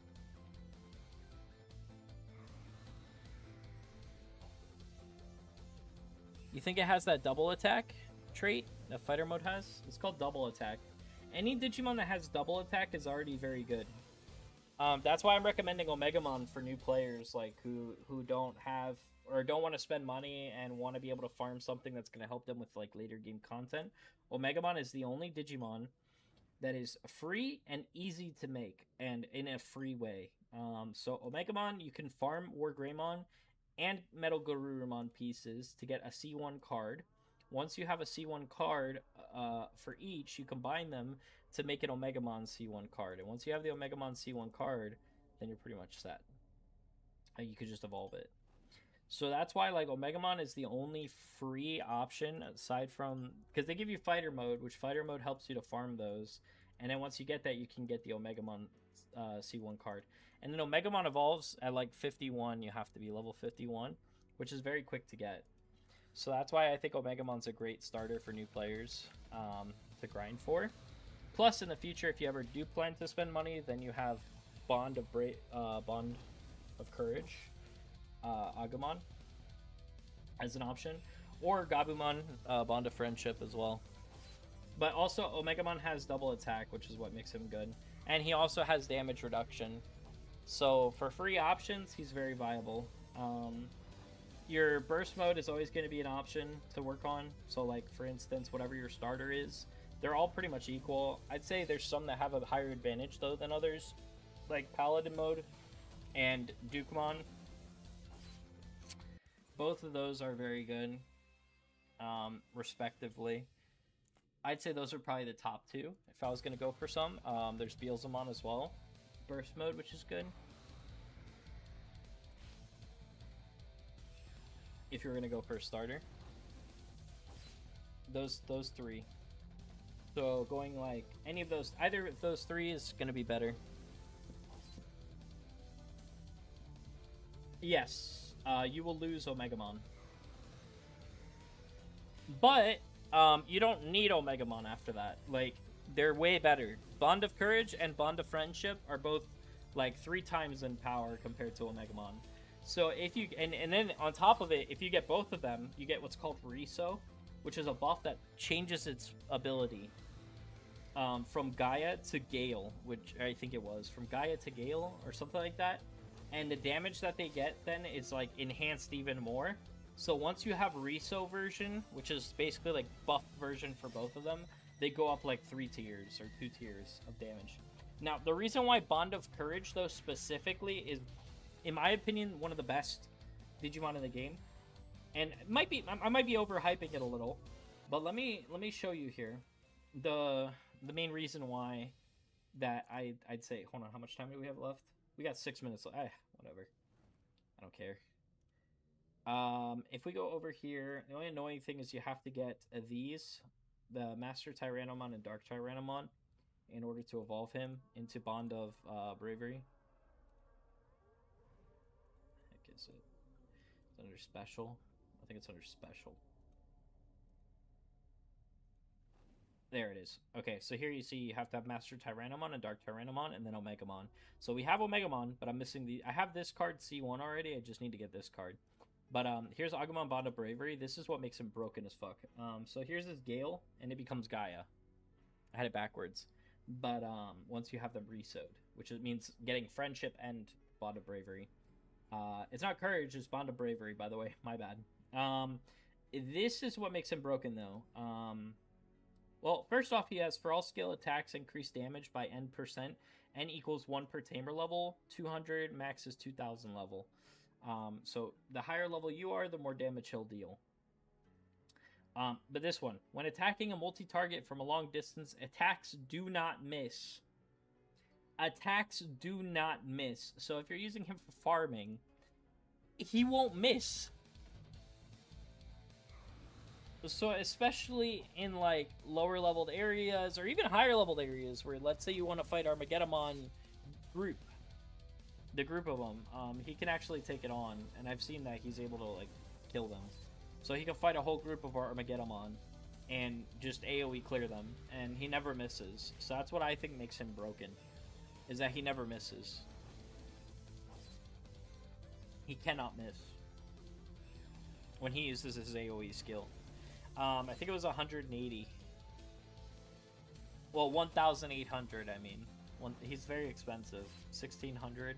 You think it has that double attack trait that fighter mode has? It's called double attack. Any Digimon that has double attack is already very good. That's why I'm recommending Omegamon for new players, like who don't have or don't want to spend money and want to be able to farm something that's going to help them with like later game content. Omegamon is the only Digimon that is free and easy to make, and in a free way. So Omegamon, you can farm War Greymon and Metal Garurumon pieces to get a C1 card. Once you have a C1 card for each, you combine them to make an Omegamon C1 card. And once you have the Omegamon C1 card, then you're pretty much set. And you could just evolve it. So that's why like Omegamon is the only free option aside from, because they give you fighter mode, which fighter mode helps you to farm those, and then once you get that, you can get the Omegamon C1 card. And then Omegamon evolves at like 51. You have to be level 51, which is very quick to get. So that's why I think Omegamon's a great starter for new players to grind for. Plus, in the future, if you ever do plan to spend money, then you have Bond of Courage, Agumon, as an option, or Gabumon, Bond of Friendship as well. But also, Omegamon has double attack, which is what makes him good, and he also has damage reduction. So for free options, he's very viable. Your burst mode is always going to be an option to work on. So like, for instance, whatever your starter is, they're all pretty much equal. I'd say there's some that have a higher advantage though than others, like Paladin mode and Dukemon. Both of those are very good, respectively. I'd say those are probably the top two if I was going to go for some. There's Beelzemon as well, burst mode, which is good. If you're going to go for a starter. Those three. So going like any of those, either of those three is going to be better. Yes, you will lose Omegamon. But you don't need Omegamon after that. Like, they're way better. Bond of Courage and Bond of Friendship are both like 3 times in power compared to Omegamon. So if you and then on top of it, if you get both of them, you get what's called Riso, which is a buff that changes its ability from Gaia to Gale, which I think it was from Gaia to Gale or something like that. And the damage that they get then is like enhanced even more. So once you have Riso version, which is basically like buff version for both of them, they go up like 3 tiers or 2 tiers of damage. Now, the reason why Bond of Courage though specifically is, in my opinion, one of the best Digimon in the game, and it might be I might be overhyping it a little, but let me show you here the main reason why that I'd say, hold on, how much time do we have left? We got 6 minutes left. Whatever. I don't care. If we go over here, the only annoying thing is you have to get these, the Master Tyrannomon and Dark Tyrannomon, in order to evolve him into Bond of Bravery. Heck is it? It's under special. I think it's under special. There it is. Okay, so here you see you have to have Master Tyrannomon and Dark Tyrannomon and then Omegamon. So we have Omegamon, but I'm missing the... I have this card, C1 already. I just need to get this card. But here's Agumon Bond of Bravery. This is what makes him broken as fuck. So here's his Gale, and it becomes Gaia. I had it backwards. But once you have them resewed, which means getting Friendship and Bond of Bravery. It's not Courage, it's Bond of Bravery, by the way. My bad. This is what makes him broken, though. Well, first off, he has for all skill attacks increased damage by N%. N equals 1 per tamer level. 200, max is 2000 level. So the higher level you are, the more damage he'll deal. But this one, when attacking a multi-target from a long distance, attacks do not miss. Attacks do not miss. So if you're using him for farming, he won't miss. So especially in like lower leveled areas or even higher leveled areas where, let's say you want to fight Armageddon group, the group of them, he can actually take it on, and I've seen that he's able to like kill them. So he can fight a whole group of Armageddon and just AoE clear them, and he never misses. So that's what I think makes him broken, is that he never misses. He cannot miss when he uses his AoE skill. I think it was 180. Well, 1,800, I mean. He's very expensive. 1,600.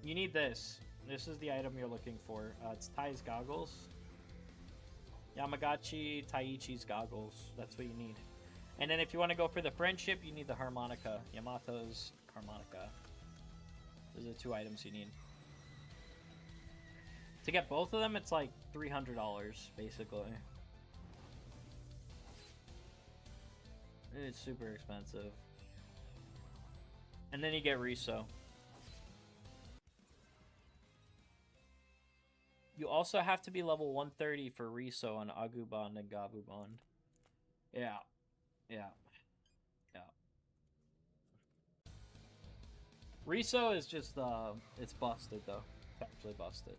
You need this. This is the item you're looking for. It's Tai's Goggles. Yamagachi Taiichi's Goggles. That's what you need. And then if you want to go for the Friendship, you need the Harmonica. Yamato's Harmonica. Those are the 2 items you need. To get both of them, it's like $300, basically. It's super expensive. And then you get Riso. You also have to be level 130 for Riso on Agubon and Gabubon. Yeah. Yeah. Yeah. Riso is just, it's busted, though. It's actually busted.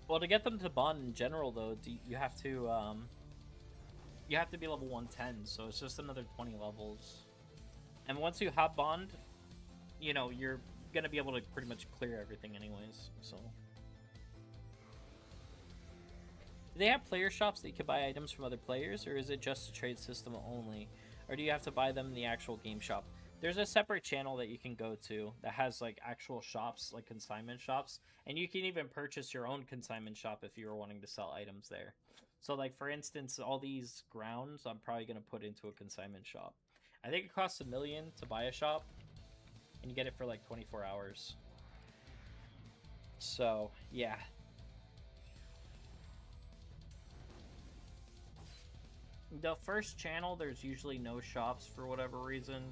Well, to get them to bond in general, though, you have to be level 110, so it's just another 20 levels. And once you have bond, you know, you're gonna be able to pretty much clear everything anyways, so. Do they have player shops that you can buy items from other players, or is it just a trade system only? Or do you have to buy them in the actual game shop? There's a separate channel that you can go to that has like actual shops, like consignment shops, and you can even purchase your own consignment shop if you were wanting to sell items there. So like for instance, all these grounds I'm probably going to put into a consignment shop. I think it costs $1 million to buy a shop, and you get it for like 24 hours. So yeah. The first channel, there's usually no shops for whatever reason.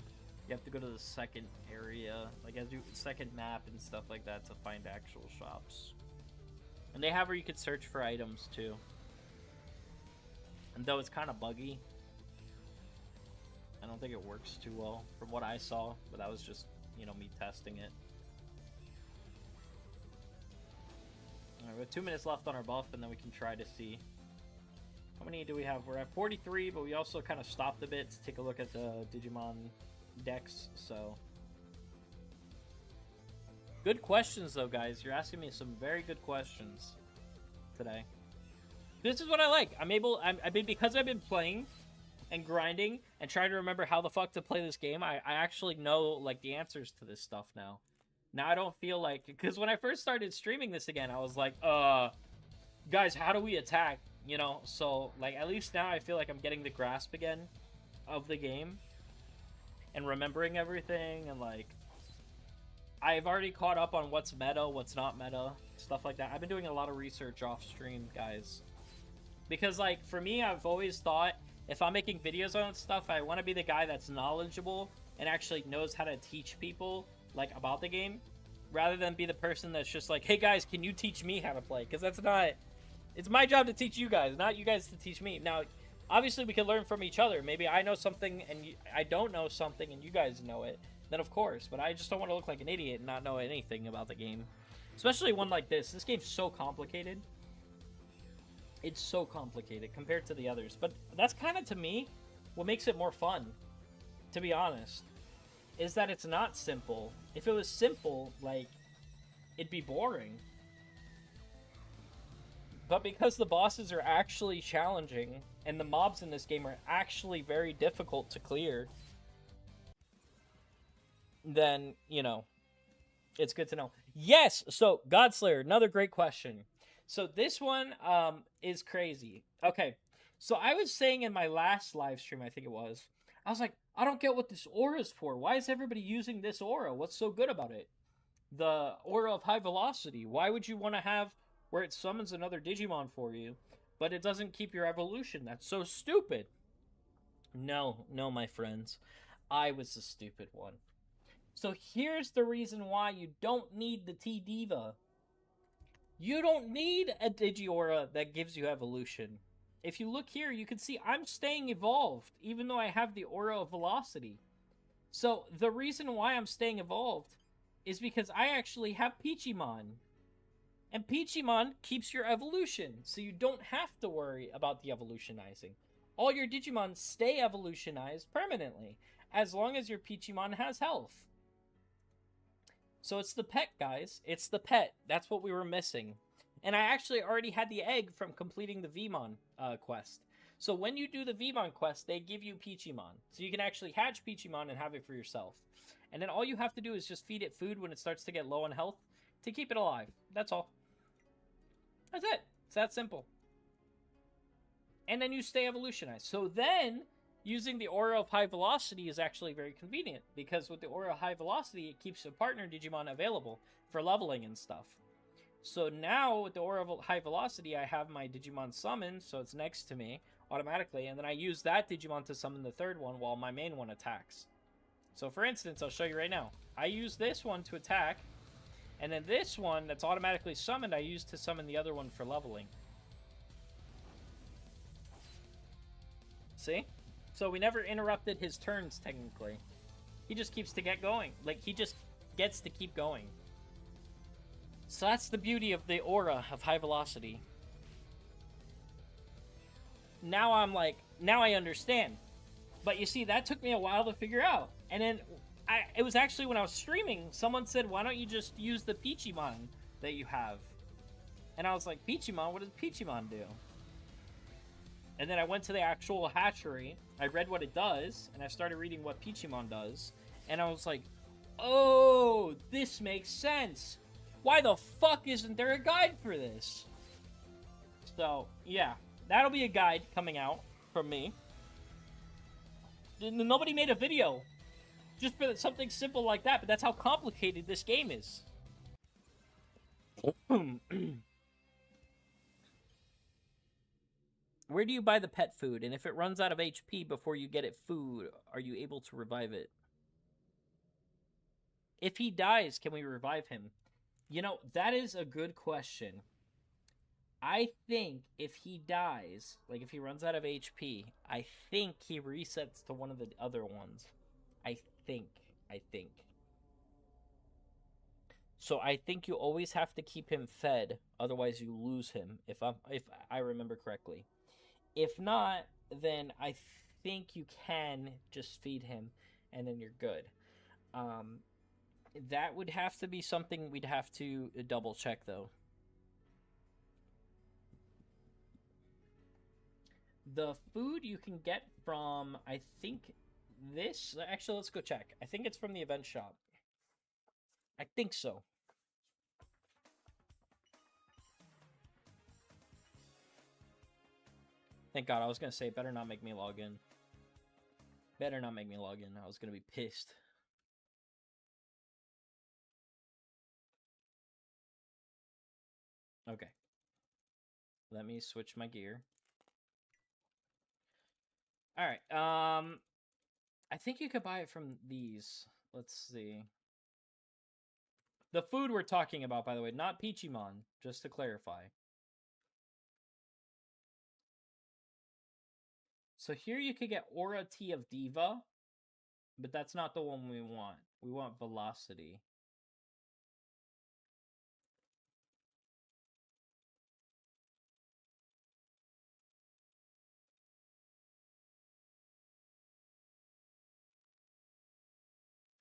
You have to go to the second area, like as you second map and stuff like that, to find actual shops. And they have where you could search for items too. And though it's kind of buggy, I don't think it works too well from what I saw, but that was just, you know, me testing it. Alright, we have 2 minutes left on our buff, and then we can try to see. How many do we have? We're at 43, but we also kind of stopped a bit to take a look at the Digimon decks, so. Good questions, though, guys. You're asking me some very good questions today. This is what I like. I mean, because I've been playing and grinding and trying to remember how the fuck to play this game, I actually know, like, the answers to this stuff now. Now I don't feel like, because when I first started streaming this again, I was like, guys, how do we attack? You know, so like at least now I feel like I'm getting the grasp again of the game and remembering everything, and like I've already caught up on what's meta, what's not meta, stuff like that. I've been doing a lot of research off stream, guys. Because like for me, I've always thought if I'm making videos on stuff, I want to be the guy that's knowledgeable and actually knows how to teach people like about the game, rather than be the person that's just like, hey guys, can you teach me how to play? Because that's not, it's my job to teach you guys, not you guys to teach me. Now obviously we can learn from each other. Maybe I know something and I don't know something and you guys know it, then of course, but I just don't want to look like an idiot and not know anything about the game, especially one like this. This game's so complicated. It's so complicated compared to the others, but that's kind of, to me, what makes it more fun, to be honest, is that it's not simple. If it was simple, like, it'd be boring. But because the bosses are actually challenging, and the mobs in this game are actually very difficult to clear, then, you know, it's good to know. Yes, so, Godslayer, another great question. So this one is crazy. Okay, so I was saying in my last live stream, I think it was, I was like, I don't get what this aura is for. Why is everybody using this aura? What's so good about it? The aura of high velocity. Why would you want to have where it summons another Digimon for you, but it doesn't keep your evolution? That's so stupid. No, my friends. I was the stupid one. So here's the reason why you don't need the T-Diva. You don't need a Digiaura that gives you evolution. If you look here, you can see I'm staying evolved, even though I have the aura of velocity. So the reason why I'm staying evolved is because I actually have Pichimon. And Pichimon keeps your evolution, so you don't have to worry about the evolutionizing. All your Digimon stay evolutionized permanently, as long as your Pichimon has health. So it's the pet, guys. It's the pet. That's what we were missing. And I actually already had the egg from completing the Vmon quest. So when you do the Vmon quest, they give you Pichimon. So you can actually hatch Pichimon and have it for yourself. And then all you have to do is just feed it food when it starts to get low on health to keep it alive. That's all. That's it. It's that simple. And then you stay evolutionized. So then, using the aura of high velocity is actually very convenient, because with the aura of high velocity, it keeps a partner Digimon available for leveling and stuff. So now with the aura of high velocity, I have my Digimon summoned, so it's next to me automatically, and then I use that Digimon to summon the third one while my main one attacks. So for instance, I'll show you right now. I use this one to attack, and then this one that's automatically summoned, I use to summon the other one for leveling. See? So we never interrupted his turns, technically. He just keeps to get going. Like, he just gets to keep going. So that's the beauty of the aura of high velocity. Now I'm like, now I understand. But you see, that took me a while to figure out. And then, it was actually when I was streaming, someone said, why don't you just use the Pichimon that you have? And I was like, Pichimon? What does Pichimon do? And then I went to the actual hatchery, I read what it does, and I started reading what Pichimon does, and I was like, oh, this makes sense. Why the fuck isn't there a guide for this? So, yeah, that'll be a guide coming out from me. Nobody made a video just for something simple like that, but that's how complicated this game is. Where do you buy the pet food? And if it runs out of HP before you get it food, are you able to revive it? If he dies, can we revive him? You know, that is a good question. I think if he dies, like if he runs out of HP, I think he resets to one of the other ones. I think. So I think you always have to keep him fed, otherwise you lose him, if I remember correctly. If not, then I think you can just feed him, and then you're good. That would have to be something we'd have to double check, though. The food you can get from, I think, this... Actually, let's go check. I think it's from the event shop. I think so. Thank God. I was going to say, better not make me log in. Better not make me log in. I was going to be pissed. Okay. Let me switch my gear. All right. I think you could buy it from these. Let's see. The food we're talking about, by the way, not Digimon, just to clarify. So here you could get Aura Tea of Diva, but that's not the one we want. We want Velocity.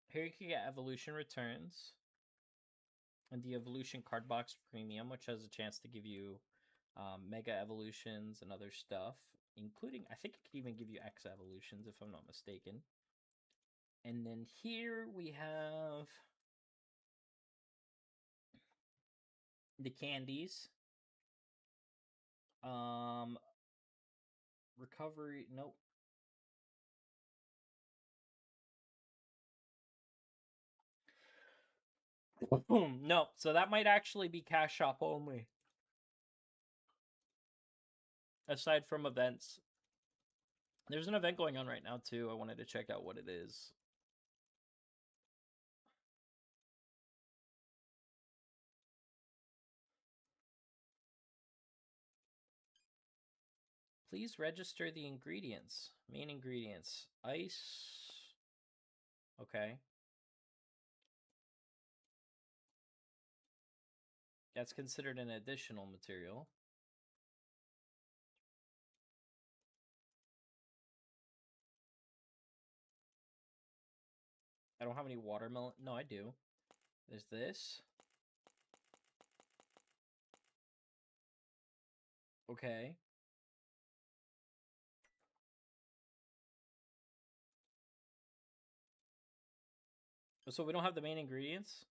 Here you can get Evolution Returns and the Evolution Card Box Premium, which has a chance to give you Mega Evolutions and other stuff, including, I think it could even give you X Evolutions, if I'm not mistaken. And then here we have the candies. Recovery, nope. No, so that might actually be cash shop only. Aside from events. There's an event going on right now too. I wanted to check out what it is. Please register the ingredients. Main ingredients. Ice. Okay. That's considered an additional material. I don't have any watermelon. No, I do. There's this. Okay. So we don't have the main ingredients?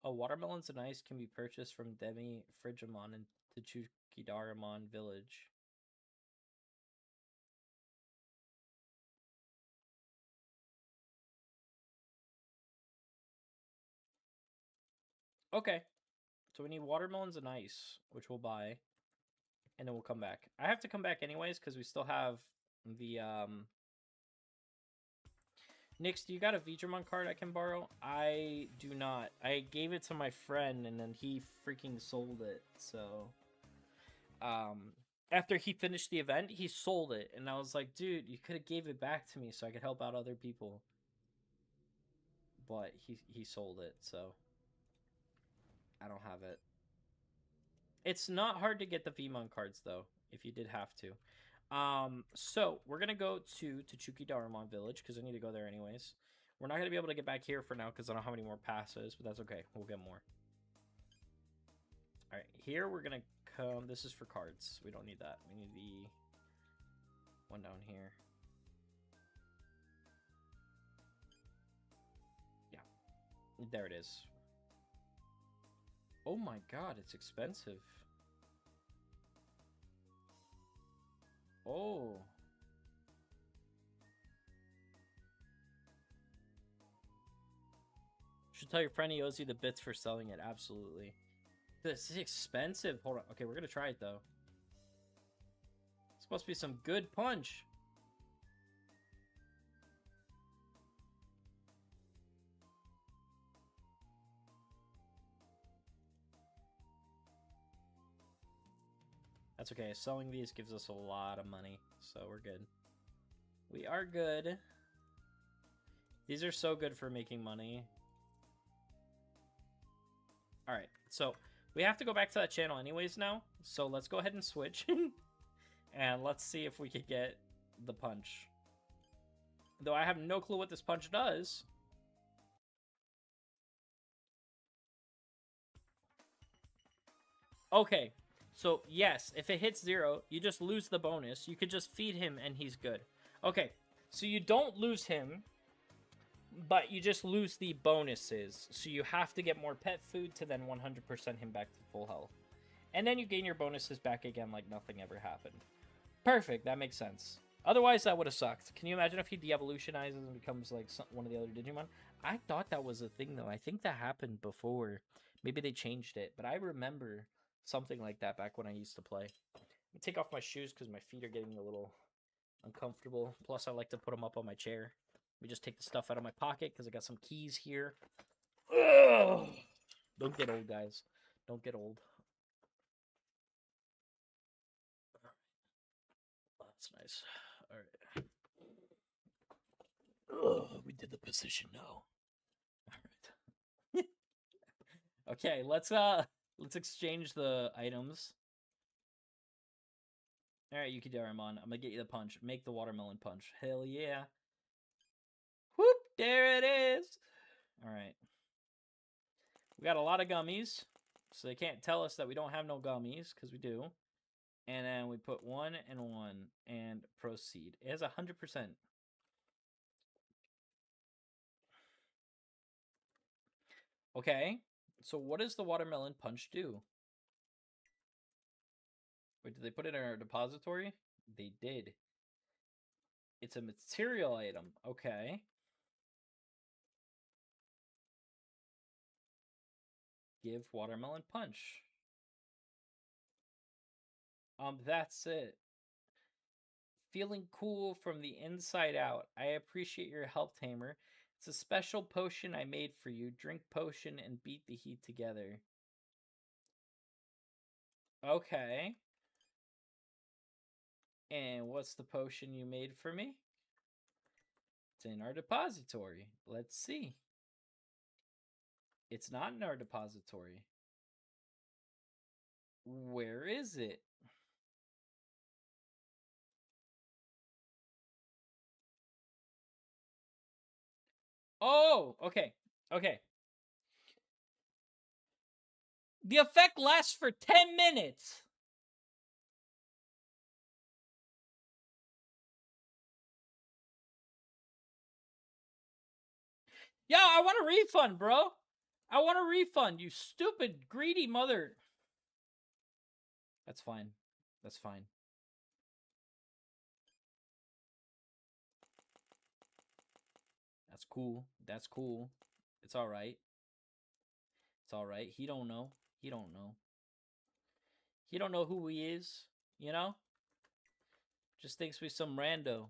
Watermelons and ice can be purchased from Demi Frigimon in Tachukidaramon village. Okay. So we need watermelons and ice, which we'll buy. And then we'll come back. I have to come back anyways, because we still have the, Nix, do you got a Digimon card I can borrow? I do not. I gave it to my friend, and then he freaking sold it, so... After he finished the event, he sold it, and I was like, dude, you could have gave it back to me so I could help out other people. But he sold it, so... I don't have it. It's not hard to get the Vmon cards, though, if you did have to. So we're gonna go to Tachukidaramon village because I need to go there anyways. We're not gonna be able to get back here for now because I don't have any more passes, but that's okay. We'll get more. All right, here we're gonna come. This is for cards. We don't need that. We need the one down here. Yeah, there it is. Oh my God, it's expensive. Oh. Should tell your friend he owes you the bits for selling it. Absolutely. This is expensive. Hold on. Okay, we're gonna try it though. It's supposed to be some good punch. That's okay. Selling these gives us a lot of money, so we're good. We are good. These are so good for making money. All right, so we have to go back to that channel anyways now. So let's go ahead and switch. And let's see if we could get the punch. Though I have no clue what this punch does. Okay, so yes, if it hits 0, you just lose the bonus. You could just feed him and he's good. Okay, so you don't lose him, but you just lose the bonuses. So you have to get more pet food to then 100% him back to full health. And then you gain your bonuses back again like nothing ever happened. Perfect, that makes sense. Otherwise, that would have sucked. Can you imagine if he de-evolutionizes and becomes like one of the other Digimon? I thought that was a thing, though. I think that happened before. Maybe they changed it, but I remember something like that back when I used to play. I'm gonna take off my shoes because my feet are getting a little uncomfortable. Plus, I like to put them up on my chair. Let me just take the stuff out of my pocket because I got some keys here. Ugh! Don't get old, guys. Don't get old. Oh, that's nice. All right. Oh, we did the position now. All right. Okay, let's exchange the items. All right, Yukidaramon, I'm gonna get you the punch. Make the watermelon punch. Hell yeah. Whoop! There it is. All right. We got a lot of gummies, so they can't tell us that we don't have no gummies because we do. And then we put 1 and 1 and proceed. It has 100%. Okay, so what does the watermelon punch do? Wait, did they put it in our depository? They did. It's a material item. Okay. Give watermelon punch. That's it. Feeling cool from the inside out. I appreciate your help, Tamer. It's a special potion I made for you. Drink potion and beat the heat together. Okay. And what's the potion you made for me? It's in our depository. Let's see. It's not in our depository. Where is it? Oh, okay. Okay. The effect lasts for 10 minutes. Yeah, I want a refund, bro. I want a refund, you stupid, greedy mother. That's fine. That's fine. That's cool. That's cool. It's all right. It's all right. He don't know. He don't know. He don't know who he is, you know? Just thinks we some rando.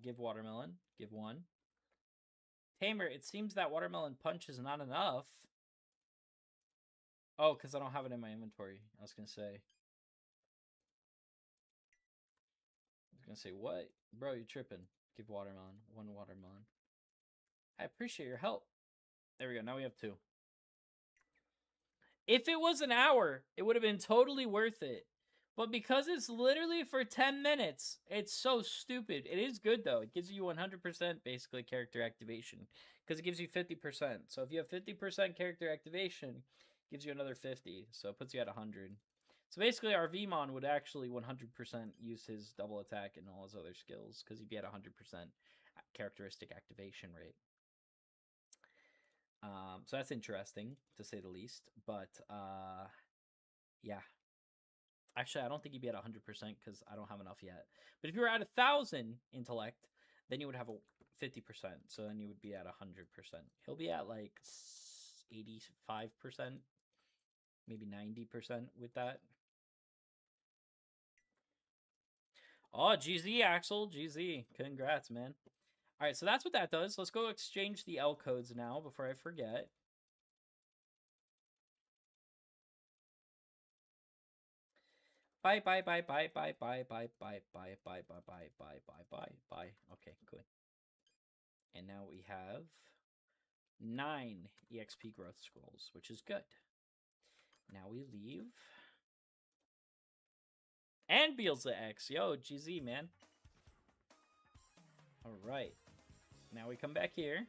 Give watermelon. Give 1. Tamer, it seems that watermelon punch is not enough. Oh, because I don't have it in my inventory. I was going to say. What? Bro, you tripping. Give watermelon. 1 watermelon. I appreciate your help. There we go. Now we have 2. If it was an hour, it would have been totally worth it. But because it's literally for 10 minutes, it's so stupid. It is good, though. It gives you 100% basically character activation. Because it gives you 50%. So if you have 50% character activation, it gives you another 50. So it puts you at 100. So basically, our Vmon would actually 100% use his double attack and all his other skills. Because he'd be at 100% characteristic activation rate. So that's interesting, to say the least. But, yeah. Actually, I don't think he'd be at 100% because I don't have enough yet. But if you were at 1,000 intellect, then you would have a 50%. So then you would be at 100%. He'll be at like 85%, maybe 90% with that. Oh, GZ, Axel. GZ. Congrats, man. All right, so that's what that does. Let's go exchange the L codes now before I forget. Bye, bye, bye, bye, bye, bye, bye, bye, bye, bye, bye, bye, bye, bye, bye, bye. Okay, good. And now we have 9 EXP growth scrolls, which is good. Now we leave. And Beelza X. Yo, GZ, man. All right. Now we come back here.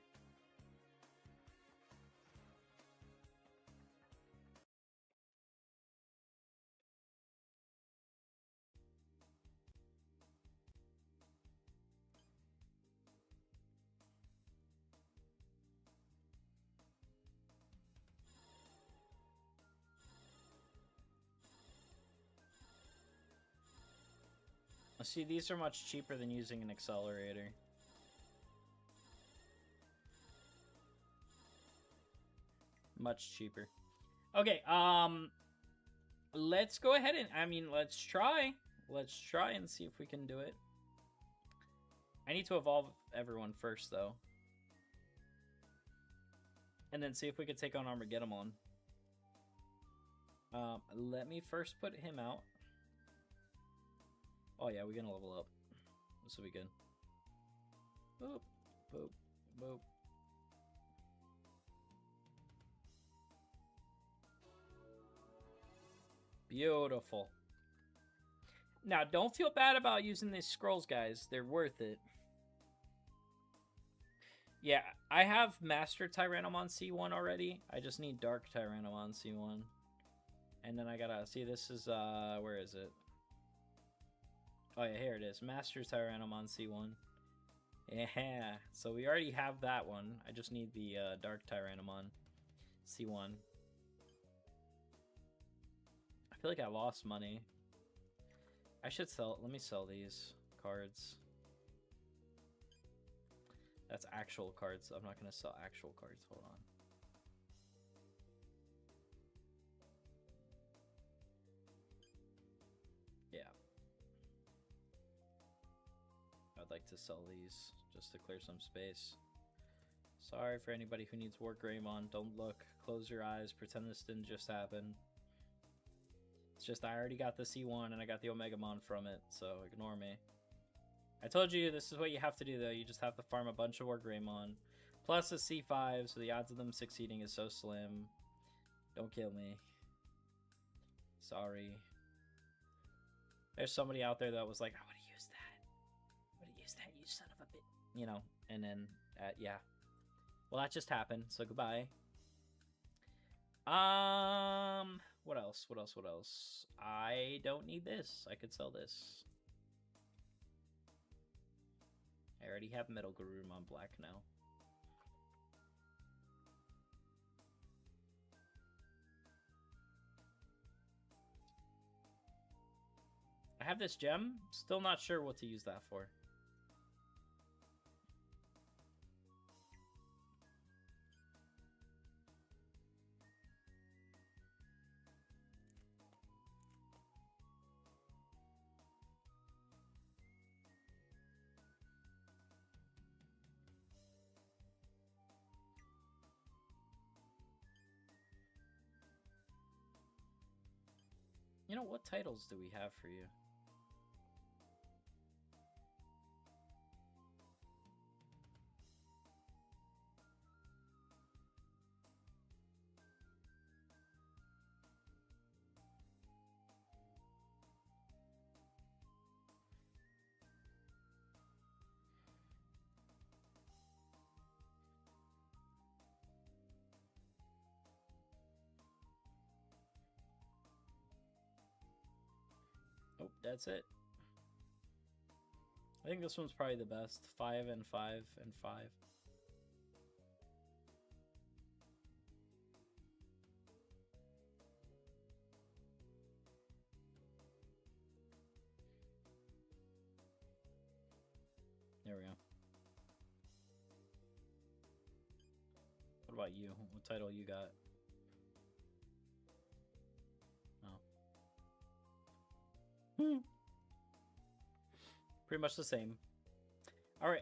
See, these are much cheaper than using an accelerator. Much cheaper. Okay, let's go ahead and, let's try. Let's try and see if we can do it. I need to evolve everyone first, though. And then see if we could take on Armageddon. Let me first put him out. Oh yeah, we're gonna level up. This will be good. Boop, boop, boop. Beautiful. Now, don't feel bad about using these scrolls, guys. They're worth it. Yeah, I have Master Tyrannomon C1 already. I just need Dark Tyrannomon C1. And then I gotta... See, this is... where is it? Oh, yeah, here it is. Master Tyrannomon C1. Yeah, so we already have that one. I just need the Dark Tyrannomon C1. I feel like I lost money. I should sell... Let me sell these cards. That's actual cards. I'm not going to sell actual cards. Hold on. Yeah. I'd like to sell these just to clear some space. Sorry for anybody who needs War Greymon. Don't look. Close your eyes. Pretend this didn't just happen. It's just I already got the C1 and I got the Omegamon from it, so ignore me. I told you this is what you have to do, though. You just have to farm a bunch of War Greymon. Plus a C5, so the odds of them succeeding is so slim. Don't kill me. Sorry. There's somebody out there that was like, I would have used that. I would have used that, you son of a bit. You know, and then, yeah. Well, that just happened, so goodbye. What else? What else? What else? I don't need this. I could sell this. I already have Metal Garurumon Black now. I have this gem. Still not sure what to use that for. You know, what titles do we have for you? Oh, that's it. I think this one's probably the best. 5 and 5 and 5. There we go. What about you? What title you got? Oh. Pretty much the same. All right.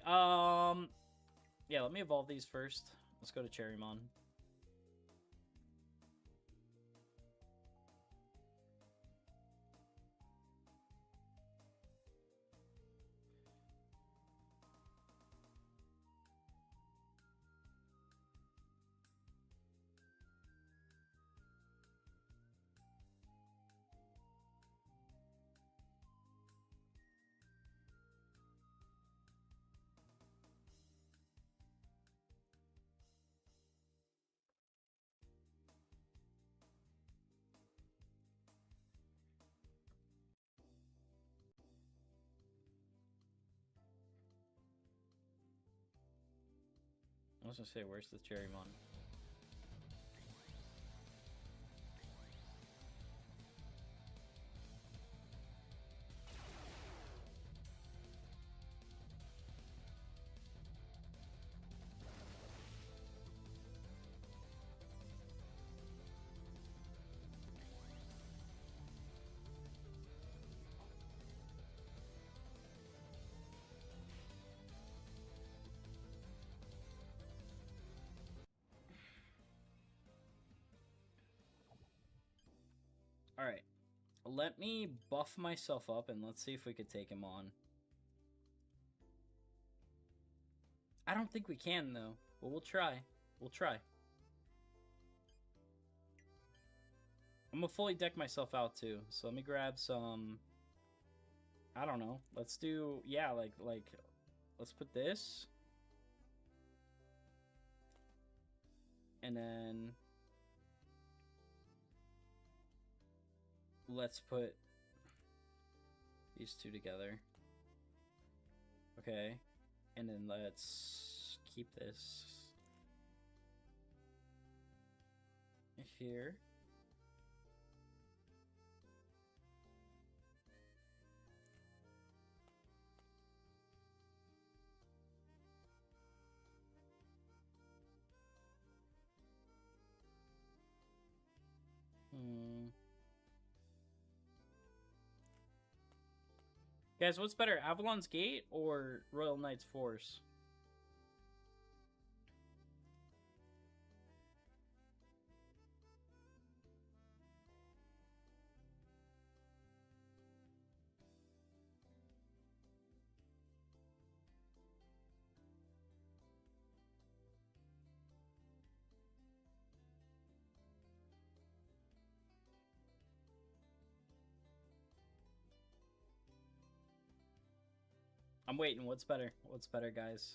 Yeah. Let me evolve these first. Let's go to Cherrymon. I was gonna say, where's the Cherrymon? All right. Let me buff myself up and let's see if we could take him on. I don't think we can though, but we'll try. We'll try. I'm gonna fully deck myself out too. So let me grab some. I don't know. Let's do, yeah, like let's put this. And then let's put these two together. Okay. And then let's keep this here. Guys, what's better, Avalon's Gate or Royal Knight's Force? I'm waiting. What's better? What's better, guys?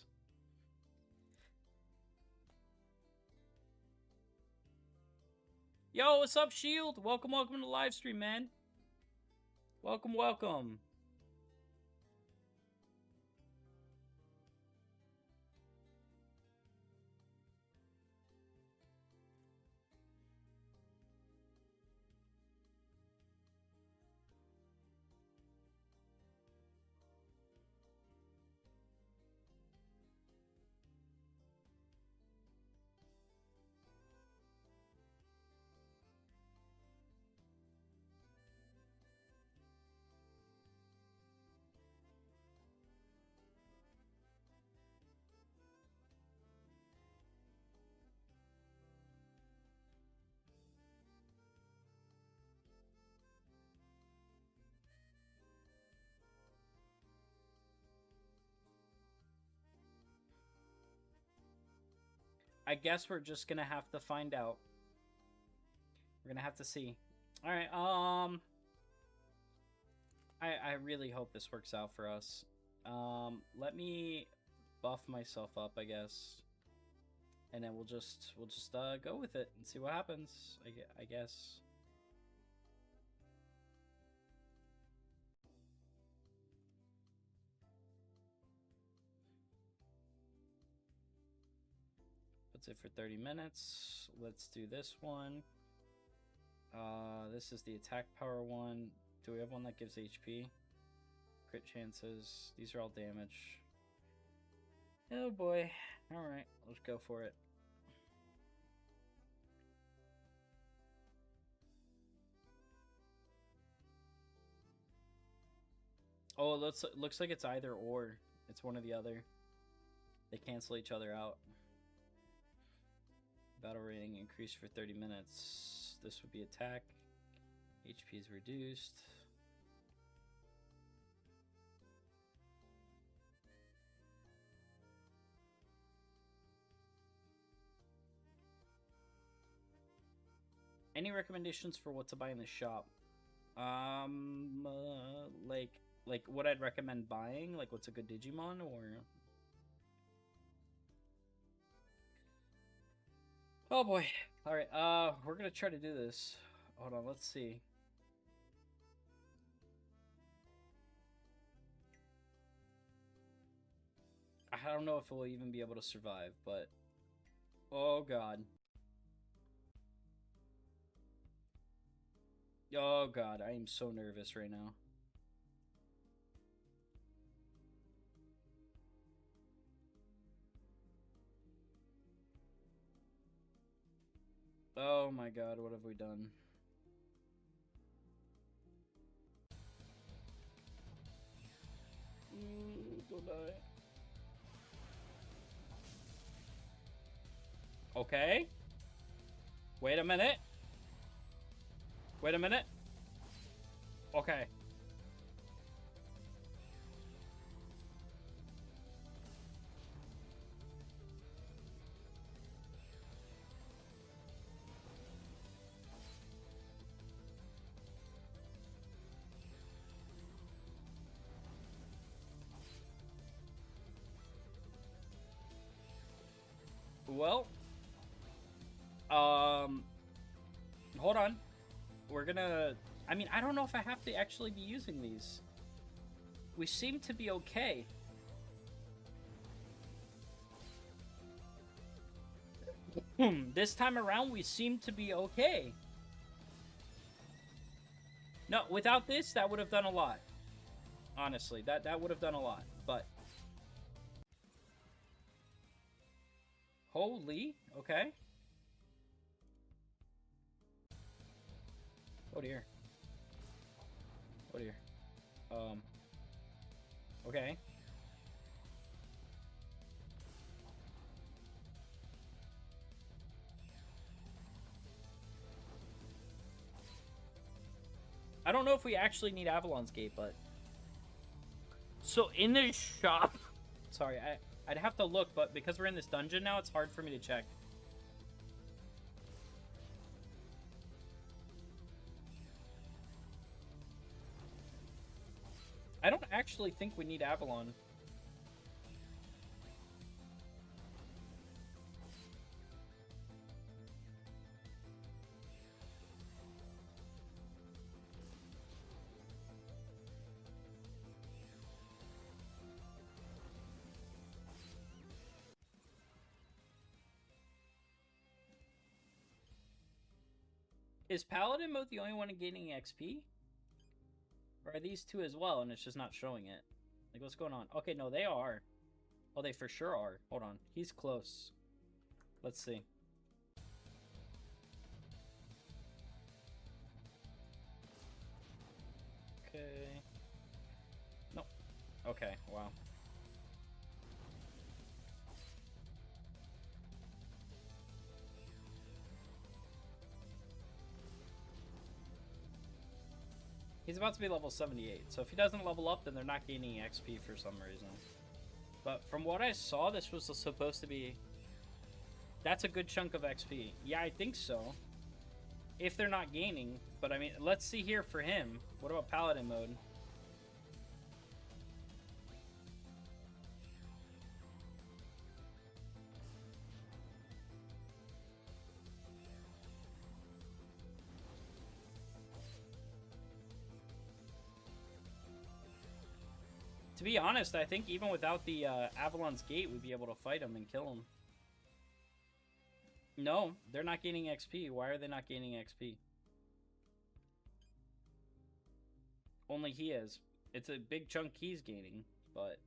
Yo, what's up, Shield? Welcome, welcome to the live stream, man. Welcome, welcome. I guess we're just gonna have to find out. We're gonna have to see. All right. I really hope this works out for us. Let me buff myself up, I guess, and then we'll just go with it and see what happens. I guess. Puts it for 30 minutes. Let's do this one. This is the attack power one. Do we have one that gives HP? Crit chances. These are all damage. Oh boy. Alright, let's go for it. Oh, it looks like it's either or. It's one or the other. They cancel each other out. Battle rating increased for 30 minutes. This would be attack. HP is reduced. Any recommendations for what to buy in the shop? Like what I'd recommend buying? Like what's a good Digimon or? Oh boy. All right. We're gonna try to do this. Hold on. Let's see. I don't know if we'll even be able to survive, but oh god. Oh god, I am so nervous right now. Oh my god, what have we done? Don't die. Okay. Wait a minute. Wait a minute. Okay. Well, hold on. We're gonna... I mean, I don't know if I have to actually be using these. We seem to be okay. This time around, we seem to be okay. No, without this, that would have done a lot. Honestly, that would have done a lot, but... Holy, okay. Oh dear. Oh dear. Okay. I don't know if we actually need Avalon's Gate, but... So, in the shop... Sorry, I'd have to look, but because we're in this dungeon now, it's hard for me to check. I don't actually think we need Avalon. Is Paladin mode the only one gaining XP? Or are these two as well, and it's just not showing it? Like, what's going on? Okay, no, they are. Oh, they for sure are. Hold on. He's close. Let's see. Okay. Nope. Okay, wow. He's about to be level 78, so if he doesn't level up, then they're not gaining XP for some reason. But from what I saw, this was supposed to be... That's a good chunk of XP. Yeah, I think so. If they're not gaining. But I mean, let's see here for him. What about Paladin mode? To be honest, I think even without the Avalon's Gate, we'd be able to fight him and kill him. No, they're not gaining XP. Why are they not gaining XP? Only he is. It's a big chunk he's gaining, but...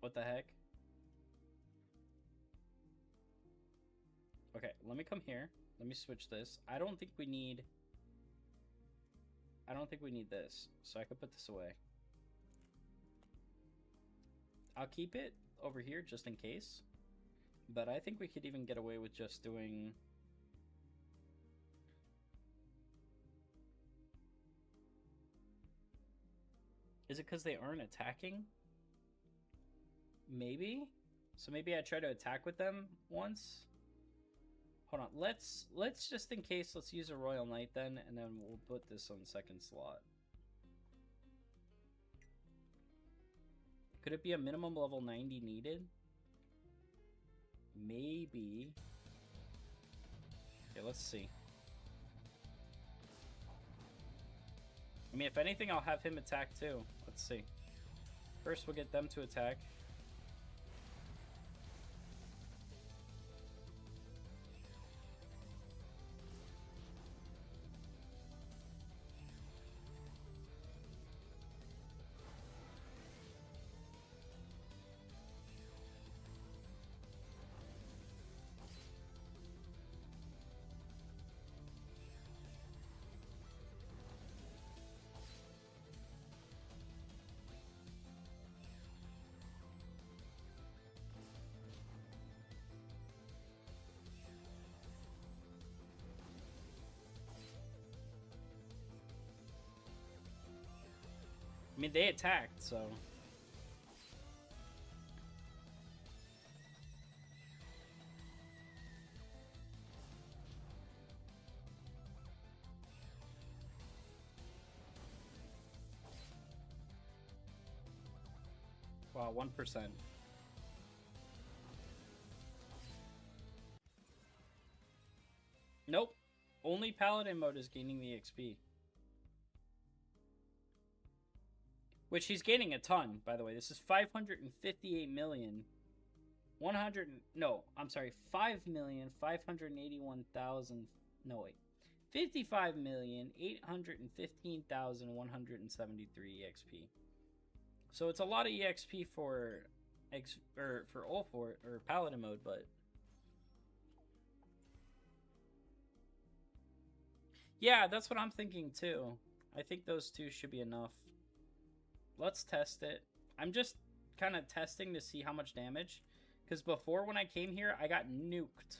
What the heck? Okay, let me come here. Let me switch this. I don't think we need this, so I could put this away. I'll keep it over here just in case, but I think we could even get away with just doing... Is it because they aren't attacking? Maybe? So maybe I try to attack with them once? Hold on, let's just in case, let's use a Royal Knight then, and then we'll put this on second slot. Could it be a minimum level 90 needed? Maybe. Okay, let's see. I mean, if anything, I'll have him attack too. Let's see. First, we'll get them to attack. I mean, they attacked, so... Wow, 1%. Nope. Only Paladin mode is gaining the XP. Which he's gaining a ton, by the way. This is 558 million. 5,581,000. No, wait. 55,815,173 EXP. So it's a lot of EXP for Ulfort or Paladin mode, but yeah, that's what I'm thinking too. I think those two should be enough. Let's test it. I'm just kind of testing to see how much damage, because before when I came here, I got nuked.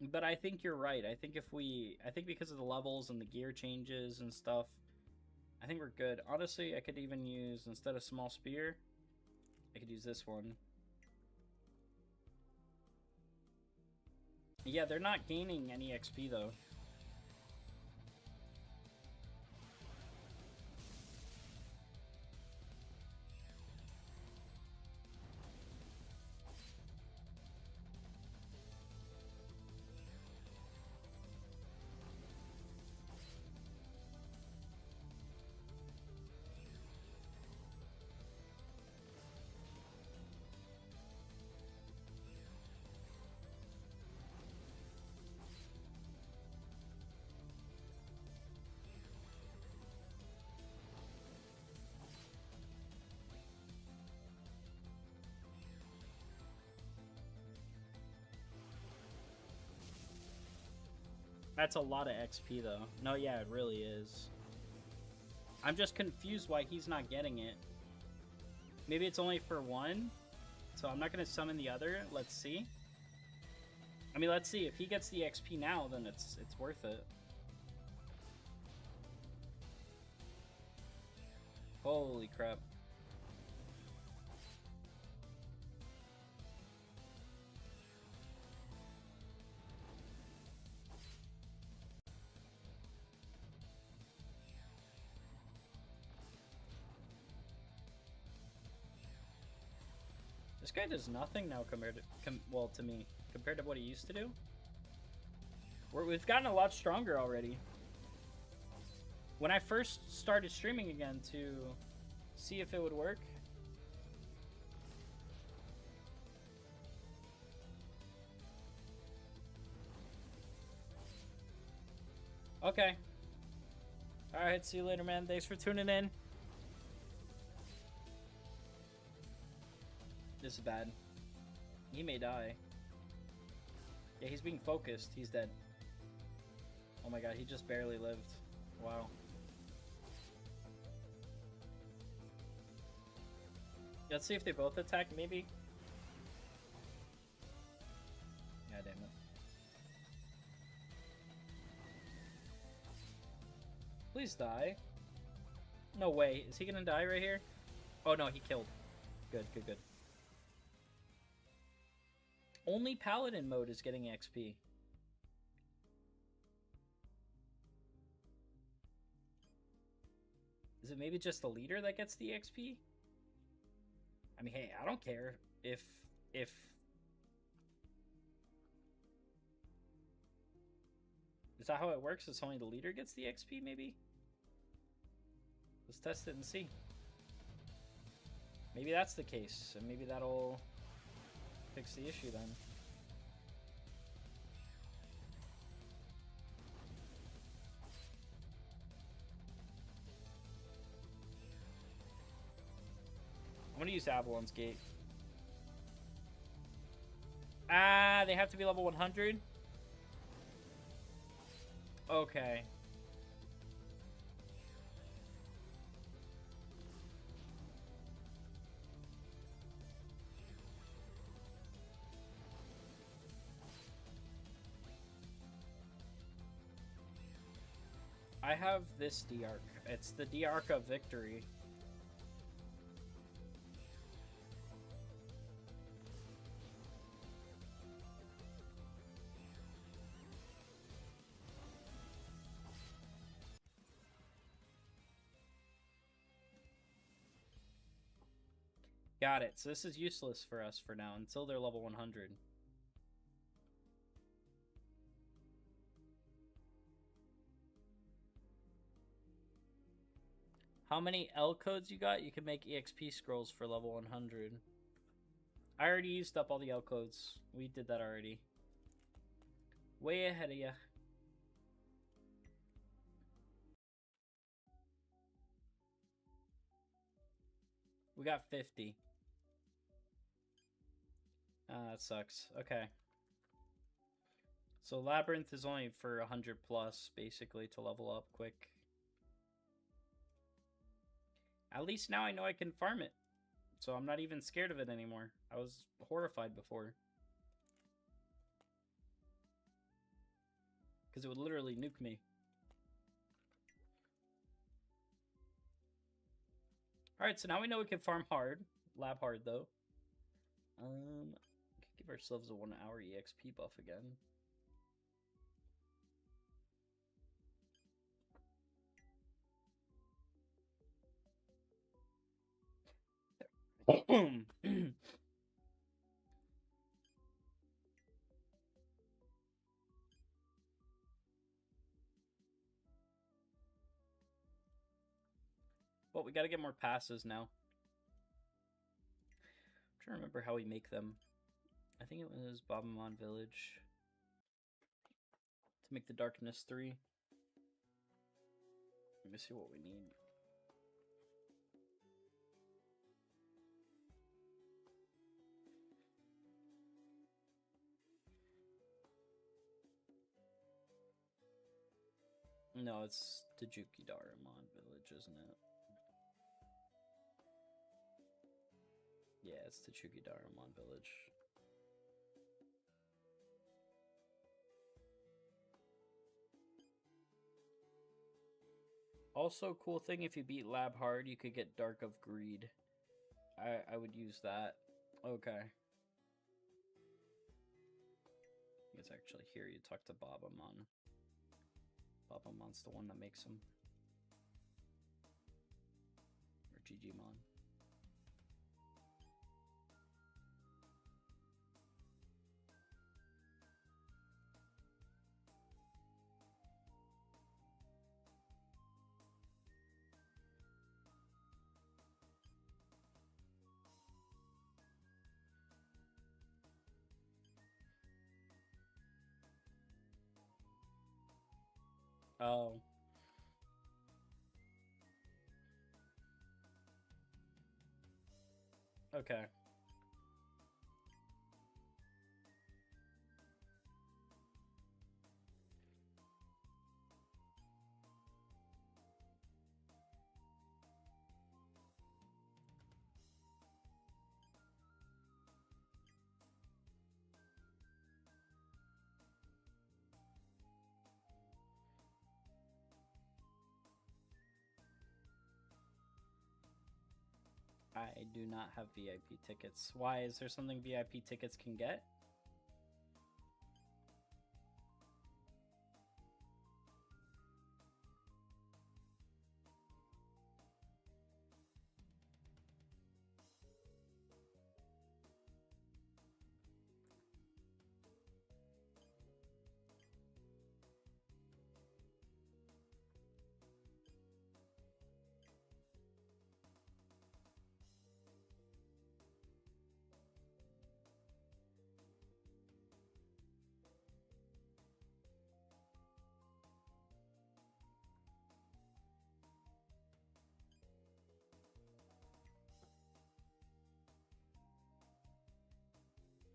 But I think you're right. I think because of the levels and the gear changes and stuff, I think we're good. Honestly, I could even use, instead of small spear, I could use this one. Yeah, they're not gaining any XP though. That's a lot of XP, though. No, yeah, it really is. I'm just confused why he's not getting it. Maybe it's only for one, so I'm not going to summon the other. Let's see. I mean, let's see. If he gets the XP now, then it's worth it. Holy crap. This guy does nothing now compared to, well, to me, compared to what he used to do. We've gotten a lot stronger already. When I first started streaming again to see if it would work, okay. Alright, see you later, man. Thanks for tuning in. This is bad. He may die. Yeah, he's being focused. He's dead. Oh my god, he just barely lived. Wow. Let's see if they both attack, maybe. God damn it. Please die. No way. Is he gonna die right here? Oh no, he killed. Good, good, good. Only Paladin mode is getting XP. Is it maybe just the leader that gets the XP? I mean, hey, I don't care if... Is that how it works? It's only the leader gets the XP, maybe? Let's test it and see. Maybe that's the case, and maybe that'll fix the issue then. I'm gonna use Avalon's Gate. Ah, they have to be level 100? Okay. I have this D-Arc. It's the D-Arc of Victory. Got it. So this is useless for us for now until they're level 100. How many L codes you got? You can make EXP scrolls for level 100. I already used up all the L codes. We did that already. Way ahead of ya. We got 50. That sucks. Okay. So Labyrinth is only for 100 plus, basically, to level up quick. At least now I know I can farm it. So I'm not even scared of it anymore. I was horrified before. Because it would literally nuke me. Alright, so now we know we can farm hard. Lab hard, though. We could give ourselves a 1 hour EXP buff again. Well, we gotta get more passes now. I'm trying to remember how we make them. I think it was Babamon Village. To make the Darkness 3. Let me see what we need. No, it's Digigidaramon Village, isn't it? Yeah, it's Digigidaramon Village. Also, cool thing, if you beat Lab hard, you could get Dark of Greed. I would use that. Okay. It's actually here you talk to Babamon. Babamon's the one that makes them. Or DIGIMON. Oh. Okay. I do not have VIP tickets. Why? Is there something VIP tickets can get?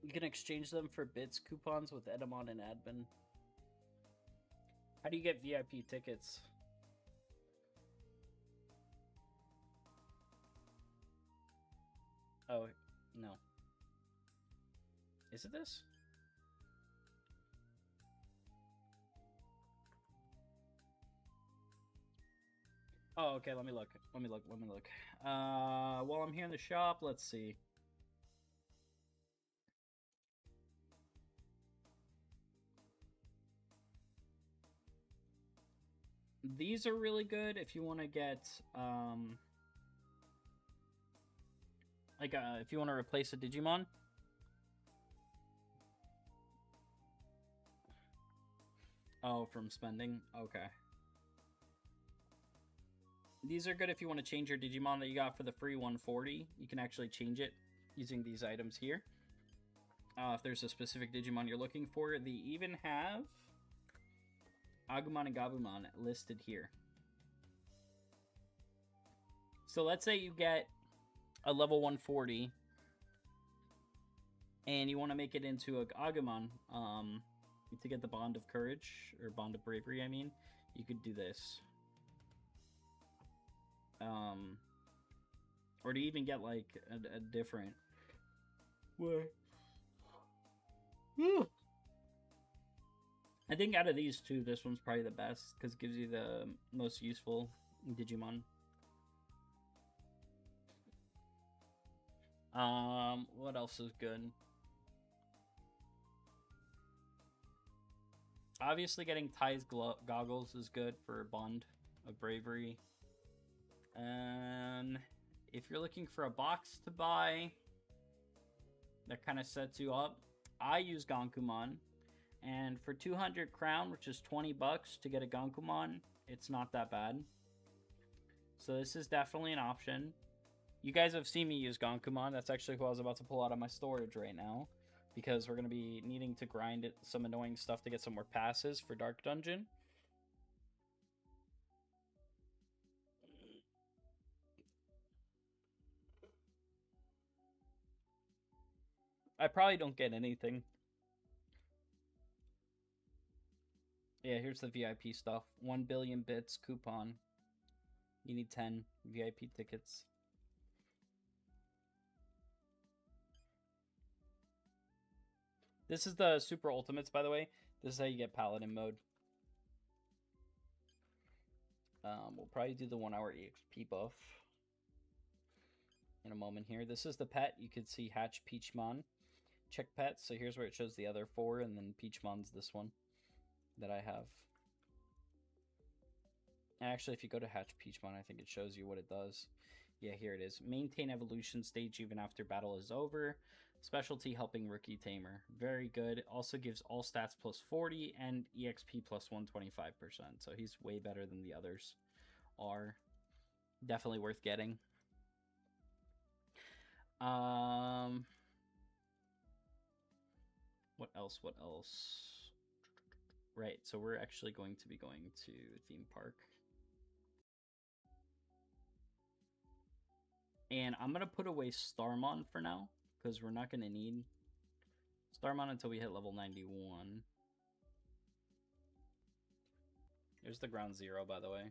You can exchange them for bits coupons with Edamon and admin. How do you get VIP tickets? Oh, no. Is it this? Oh, okay, let me look. Let me look. While I'm here in the shop, let's see. These are really good if you want to get, if you want to replace a Digimon. Oh, from spending? Okay. These are good if you want to change your Digimon that you got for the free 140. You can actually change it using these items here. If there's a specific Digimon you're looking for. They even have Agumon and Gabumon listed here. So let's say you get a level 140 and you want to make it into a Agumon to get the Bond of Courage, or Bond of Bravery, I mean, you could do this. Or to even get like a different way. I think out of these two, this one's probably the best because it gives you the most useful Digimon. What else is good? Obviously, getting Ty's goggles is good for Bond of Bravery. If you're looking for a box to buy that kind of sets you up, I use Gankumon. And for 200 crown, which is 20 bucks to get a Gankumon, it's not that bad. So this is definitely an option. You guys have seen me use Gankumon. That's actually who I was about to pull out of my storage right now, because we're going to be needing to grind some annoying stuff to get some more passes for Dark Dungeon. I probably don't get anything. Yeah, here's the VIP stuff. 1 billion bits coupon. You need 10 VIP tickets. This is the Super Ultimates, by the way. This is how you get Paladin mode. We'll probably do the 1 hour EXP buff in a moment here. This is the pet. You could see Hatch Peachmon. Check pets. So here's where it shows the other 4, and then Peachmon's this one that I have. And actually, if you go to Hatch Peachmon, I think it shows you what it does. Yeah, here it is. Maintain evolution stage even after battle is over. Specialty helping rookie tamer. Very good. Also gives all stats plus 40 and EXP plus 125%. So he's way better than the others are. Definitely worth getting. What else? What else? Right, so we're actually going to be going to theme park. And I'm going to put away Starmon for now, because we're not going to need Starmon until we hit level 91. There's the ground 0, by the way.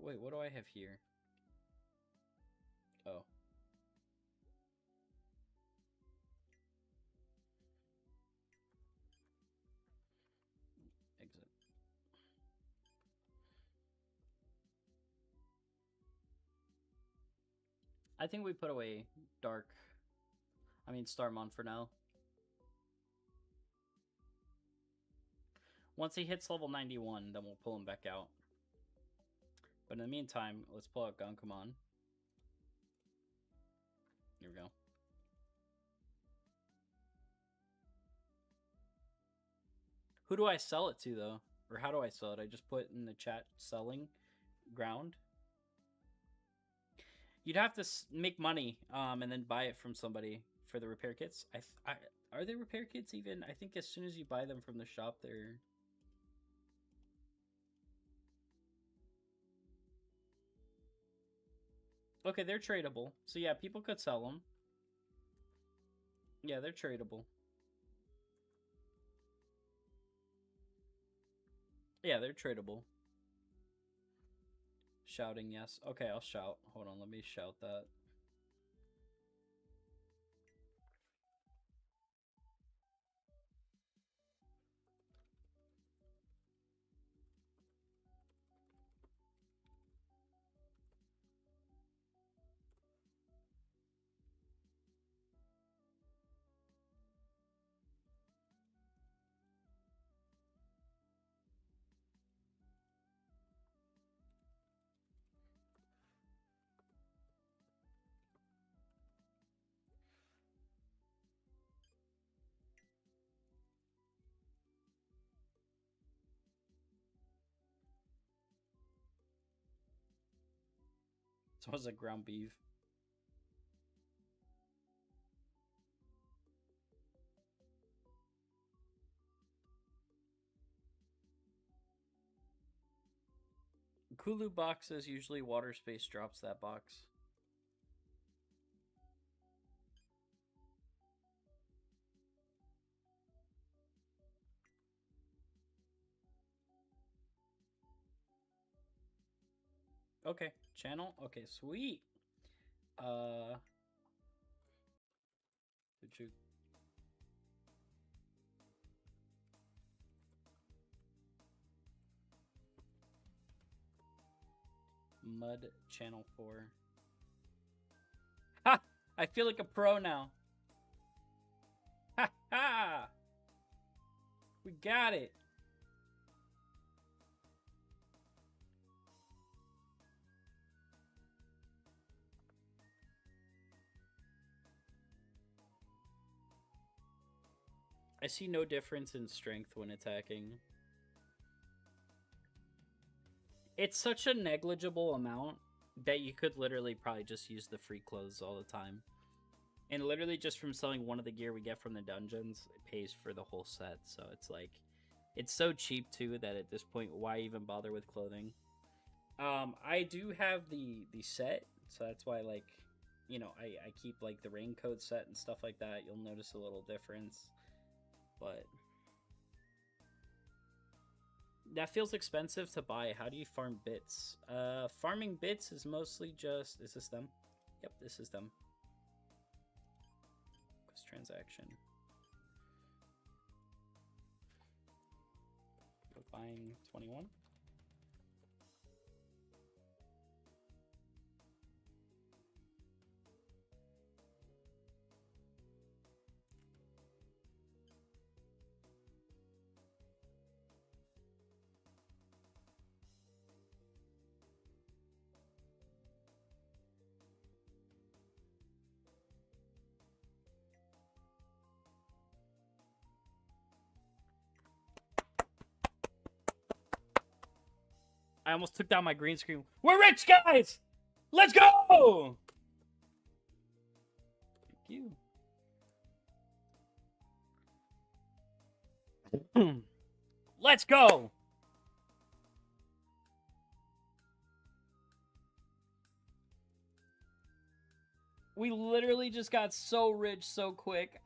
Wait, what do I have here? Oh. I think we put away Starmon for now. Once he hits level 91, then we'll pull him back out. But in the meantime, let's pull out Gankumon. Here we go. Who do I sell it to, though? Or how do I sell it? I just put in the chat selling ground. You'd have to make money and then buy it from somebody for the repair kits. Are they repair kits even? I think as soon as you buy them from the shop, they're... Okay, they're tradable. So yeah, people could sell them. Yeah, they're tradable. Yeah, they're tradable. Shouting, yes. Okay, I'll shout. Hold on, let me shout that. Someone's like ground beef. Kulu boxes, usually water space drops that box. Okay, channel. Okay, sweet. Did you? Mud channel 4. Ha! I feel like a pro now. Ha ha! We got it. I see no difference in strength when attacking. It's such a negligible amount that you could literally probably just use the free clothes all the time. And literally just from selling one of the gear we get from the dungeons, it pays for the whole set. So it's like, it's so cheap too that at this point, why even bother with clothing? I do have the set, so that's why, like, you know, I keep like the raincoat set and stuff like that. You'll notice a little difference. But that feels expensive to buy. How do you farm bits? Farming bits is mostly just... Is this them? Yep, this is them. Quest transaction. Go buying 21. I almost took down my green screen. We're rich, guys! Let's go! Thank you. Let's go! We literally just got so rich so quick.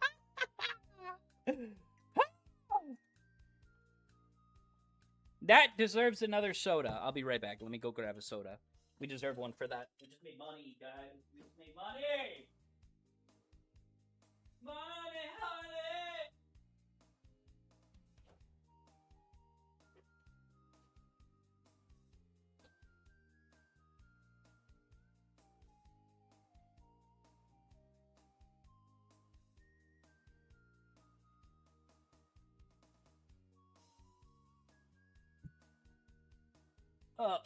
That deserves another soda. I'll be right back. Let me go grab a soda. We deserve one for that. We just made money, guys. We just made money! Money, honey! Uh,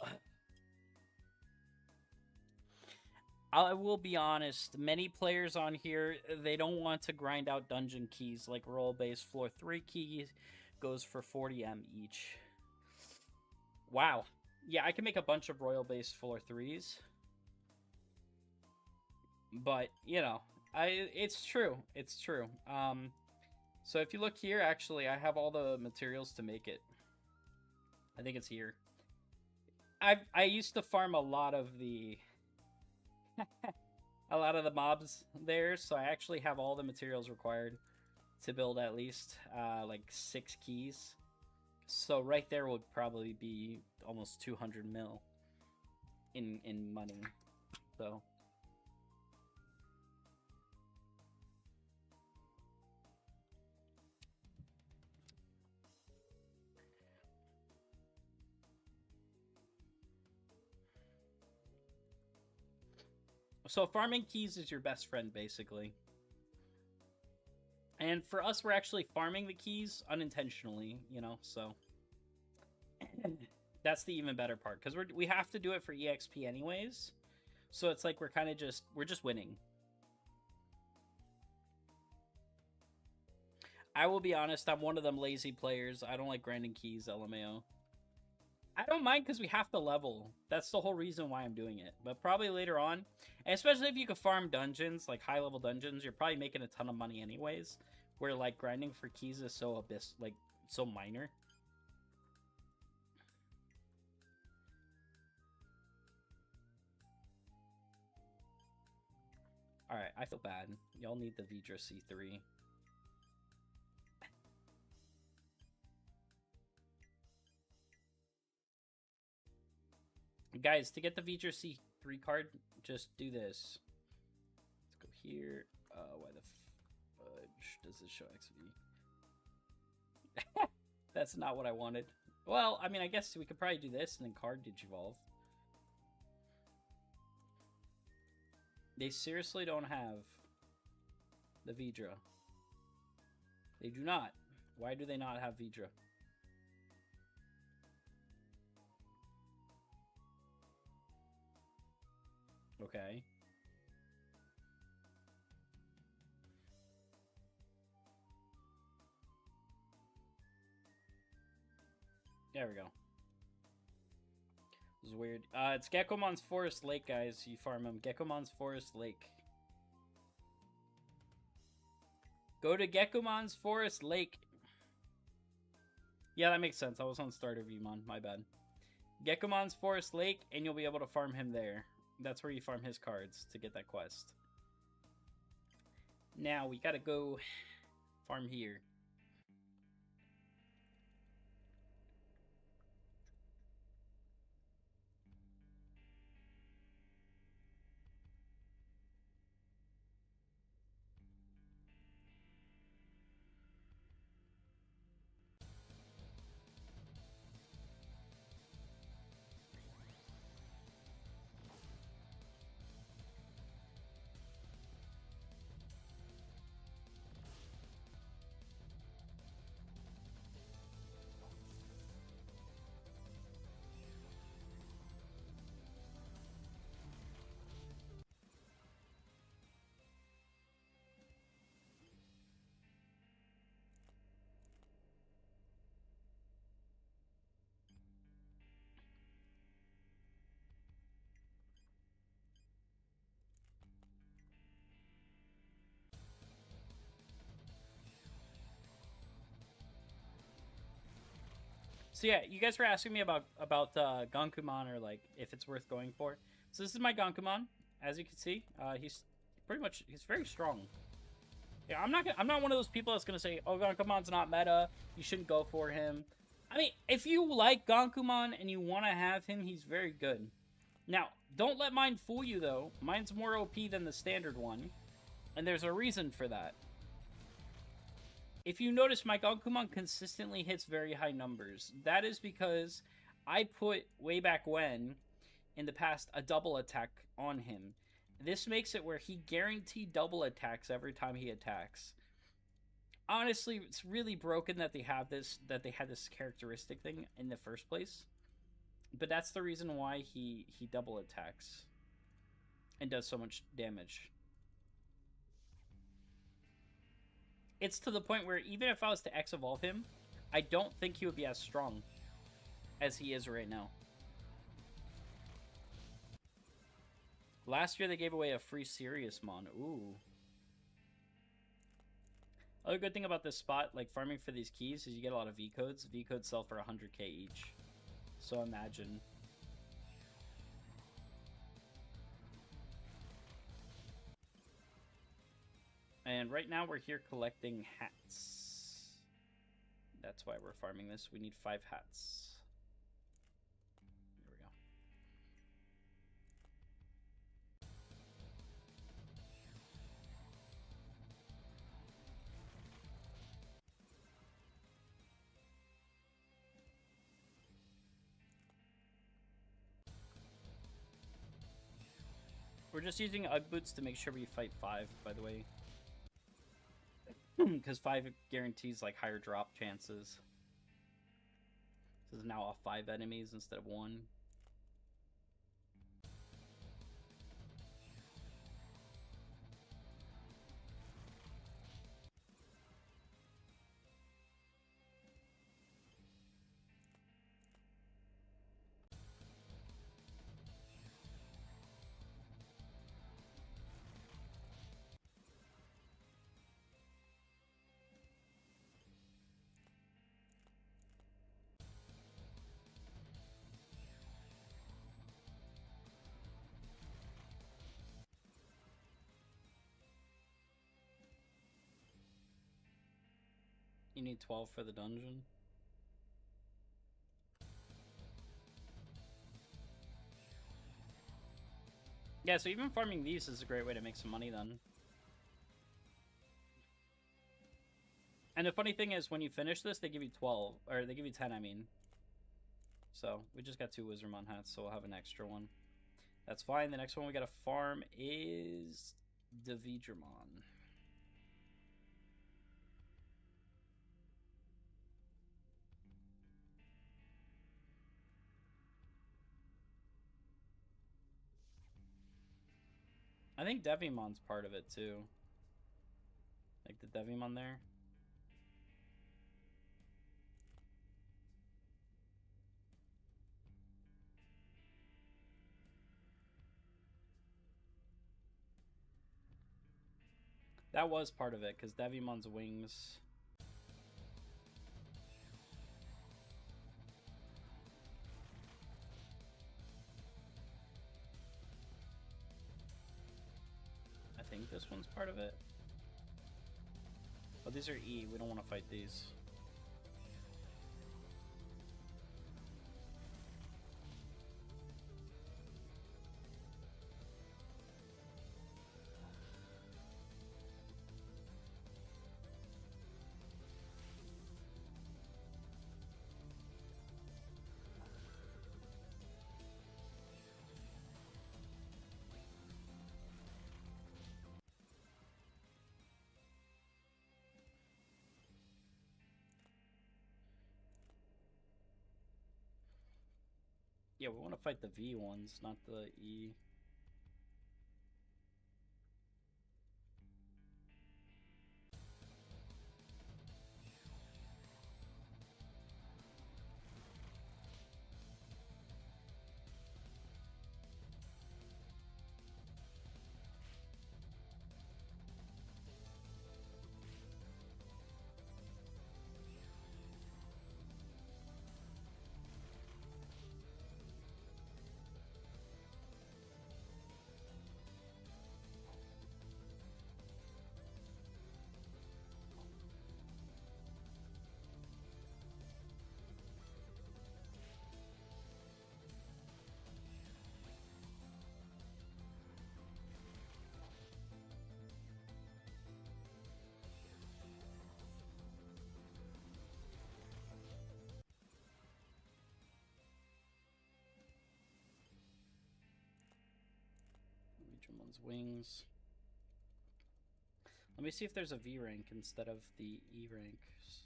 I will be honest, many players on here, they don't want to grind out dungeon keys like roll-based floor 3 keys goes for 40M each. Wow. Yeah, I can make a bunch of royal-based floor 3s. But, you know, it's true. It's true. So if you look here, actually, I have all the materials to make it. I think it's here. I used to farm a lot of the mobs there, so I actually have all the materials required to build at least like 6 keys. So right there would probably be almost 200 mil in money. So farming keys is your best friend, basically. And for us, we're actually farming the keys unintentionally, you know, so that's the even better part, because we have to do it for EXP anyways. So it's like we're just winning. I will be honest, I'm one of them lazy players. I don't like grinding keys, LMAO. I don't mind because we have to level. That's the whole reason why I'm doing it. But probably later on, and especially if you could farm dungeons, like high-level dungeons, you're probably making a ton of money anyways. Where, like, grinding for keys is so so minor. Alright, I feel bad. Y'all need the Vidra C3. Guys, to get the Vidra C3 card, just do this. Let's go here. Why the fudge does this show XV? That's not what I wanted. Well, I mean, I guess we could probably do this and then card Digivolve. They seriously don't have the Vidra. They do not. Why do they not have Vidra? Okay. There we go. This is weird. It's Gekkomon's Forest Lake, guys. You farm him. Gekkomon's Forest Lake. Go to Gekkomon's Forest Lake. Yeah, that makes sense. I was on Starter Viewmon. My bad. Gekkomon's Forest Lake, and you'll be able to farm him there. That's where you farm his cards to get that quest. Now, we gotta go farm here. So yeah, you guys were asking me about Gankumon, or like if it's worth going for. So this is my Gankumon. As you can see, he's very strong. Yeah, I'm not one of those people that's gonna say, oh, Gankumon's not meta, you shouldn't go for him. I mean, if you like Gankumon and you want to have him, he's very good. Now, don't let mine fool you though. Mine's more OP than the standard one, and there's a reason for that. If you notice, my Gankumon consistently hits very high numbers. That is because I put, way back when, in the past, a double attack on him. This makes it where he guaranteed double attacks every time he attacks. Honestly, it's really broken that they have this, that they had this characteristic thing in the first place. But that's the reason why he double attacks and does so much damage. It's to the point where even if I was to X evolve him, I don't think he would be as strong as he is right now. Last year they gave away a free Serious-mon. Ooh. Other good thing about this spot, like farming for these keys, is you get a lot of V-codes. V-codes sell for 100k each. So imagine. And right now we're here collecting hats. That's why we're farming this. We need 5 hats. There we go. We're just using Ugg boots to make sure we fight 5, by the way. Because 5 guarantees like higher drop chances. This is now off 5 enemies instead of 1. You need 12 for the dungeon. Yeah, so even farming these is a great way to make some money then. And the funny thing is, when you finish this, they give you 12, or they give you 10, I mean. So, we just got 2 Wizardmon hats, so we'll have an extra one. That's fine. The next one we gotta farm is the DIGIMON. I think Devimon's part of it too. Like the Devimon there. That was part of it, because Devimon's wings. I think this one's part of it. Oh, these are E. We don't want to fight these. Yeah, we want to fight the V ones, not the E. Someone's wings. Let me see if there's a V rank instead of the E ranks.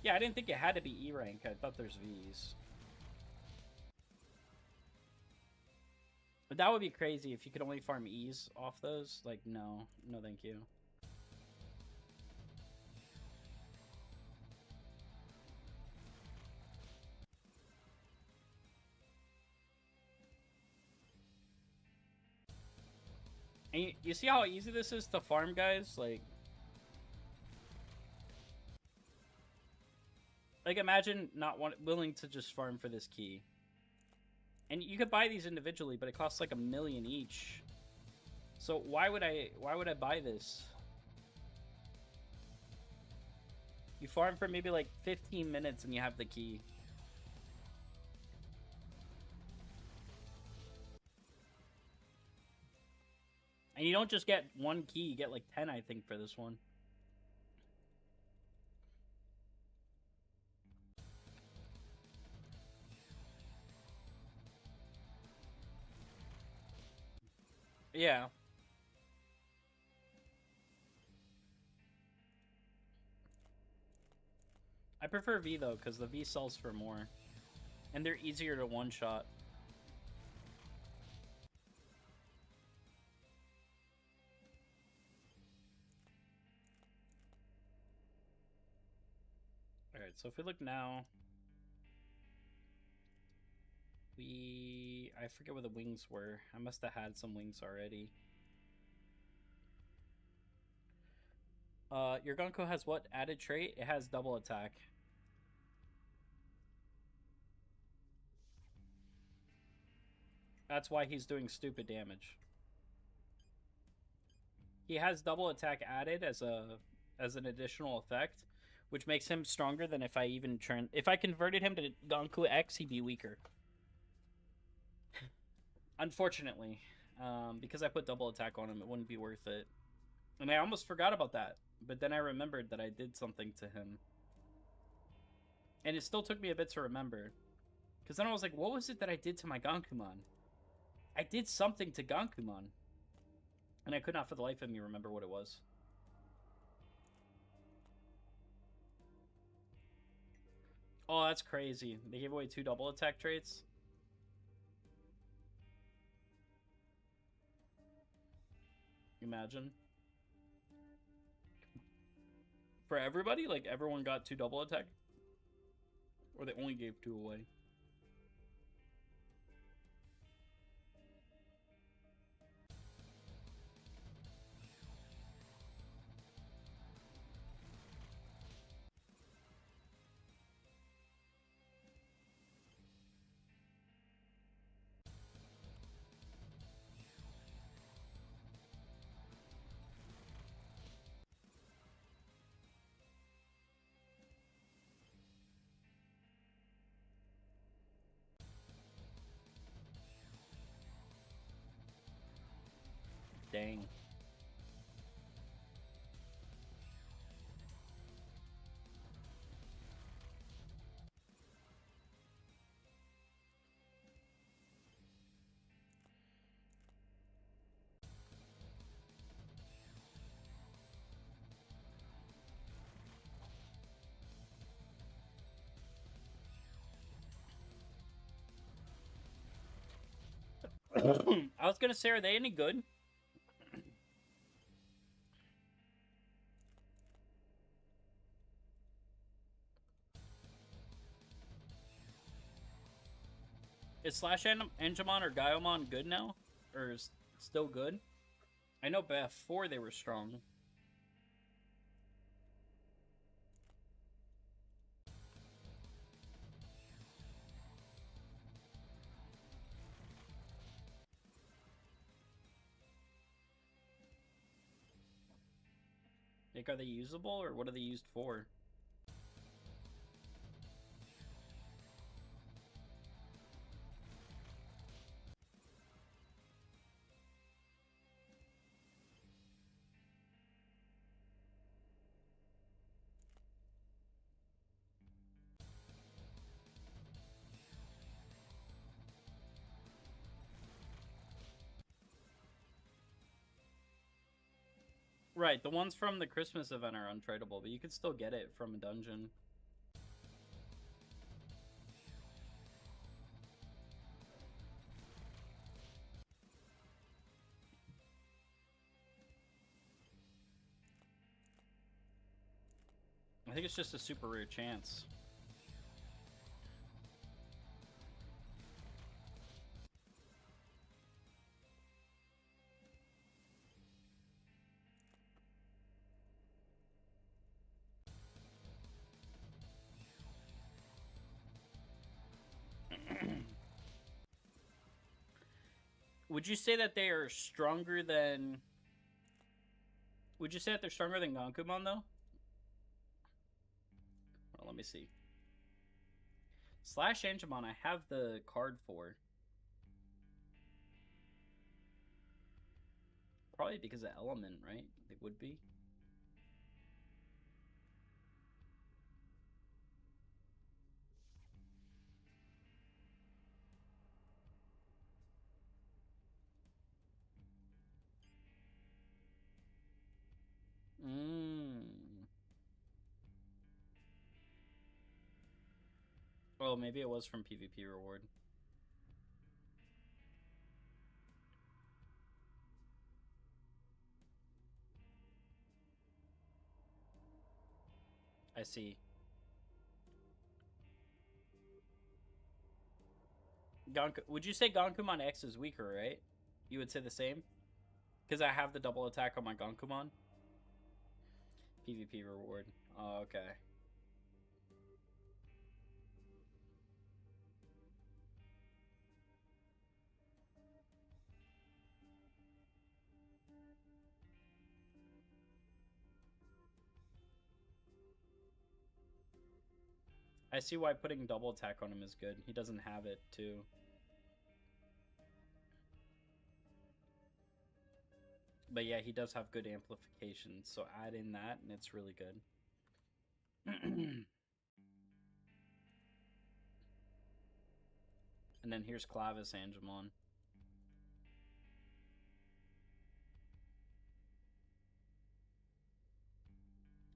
Yeah, I didn't think it had to be E rank. I thought there's Vs. But that would be crazy if you could only farm E's off those. Like, no. No, thank you. And you see how easy this is to farm, guys? Like imagine not willing to just farm for this key. And you could buy these individually, but it costs like 1 million each. So why would I buy this? You farm for maybe like 15 minutes and you have the key. And you don't just get 1 key, you get like 10, I think, for this one. Yeah. I prefer V though, because the V sells for more. And they're easier to one-shot. Alright, so if we look now... I forget where the wings were. I must have had some wings already. Your Gunko has what added trait? It has double attack. That's why he's doing stupid damage. He has double attack added as an additional effect, which makes him stronger than if I converted him to Gonku X, he'd be weaker. Unfortunately, because I put double attack on him, it wouldn't be worth it. And I almost forgot about that, but then I remembered that I did something to him. And it still took me a bit to remember. Because then I was like, what was it that I did to my Gankumon? I did something to Gankumon. And I could not for the life of me remember what it was. Oh, that's crazy. They gave away 2 double attack traits? Imagine. For everybody? Like, everyone got 2 double attack? Or they only gave 2 away? Dang. I was gonna say, are they any good? Is Slash Angemon or Gaiomon good now? Or is still good? I know before they were strong. Like, are they usable, or what are they used for? Right, the ones from the Christmas event are untradeable, but you could still get it from a dungeon. I think it's just a super rare chance. Would you say that they are stronger than... Would you say that they're stronger than Gankumon, though? Well, let me see. Slash Angemon, I have the card for. Probably because of Element, right? It would be. Oh, maybe it was from PvP reward. I see. Would you say Gankumon X is weaker, right? You would say the same? Because I have the double attack on my Gankumon. PvP reward. Oh, okay. I see why putting double attack on him is good. He doesn't have it, too. But yeah, he does have good amplification, so add in that, and it's really good. And then here's Clavis Angemon.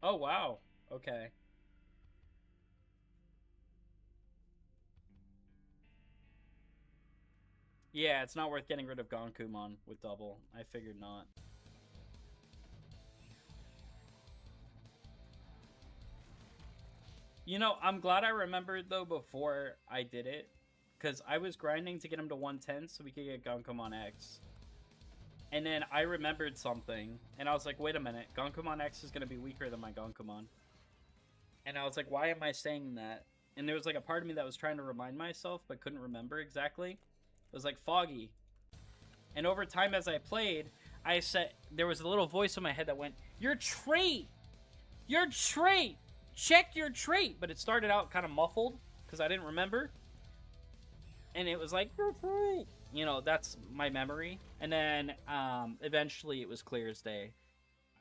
Oh, wow. Okay. Yeah, it's not worth getting rid of Gankumon with double. I figured not. You know, I'm glad I remembered, though, before I did it. Because I was grinding to get him to 110 so we could get Gankumon X. And then I remembered something. And I was like, wait a minute. Gankumon X is going to be weaker than my Gankumon. And I was like, why am I saying that? And there was like a part of me that was trying to remind myself, but couldn't remember exactly. It was like foggy. And over time as I played, I said, there was a little voice in my head that went, your trait! Your trait! Check your trait! But it started out kind of muffled, because I didn't remember. And it was like, you know, that's my memory. And then eventually it was clear as day.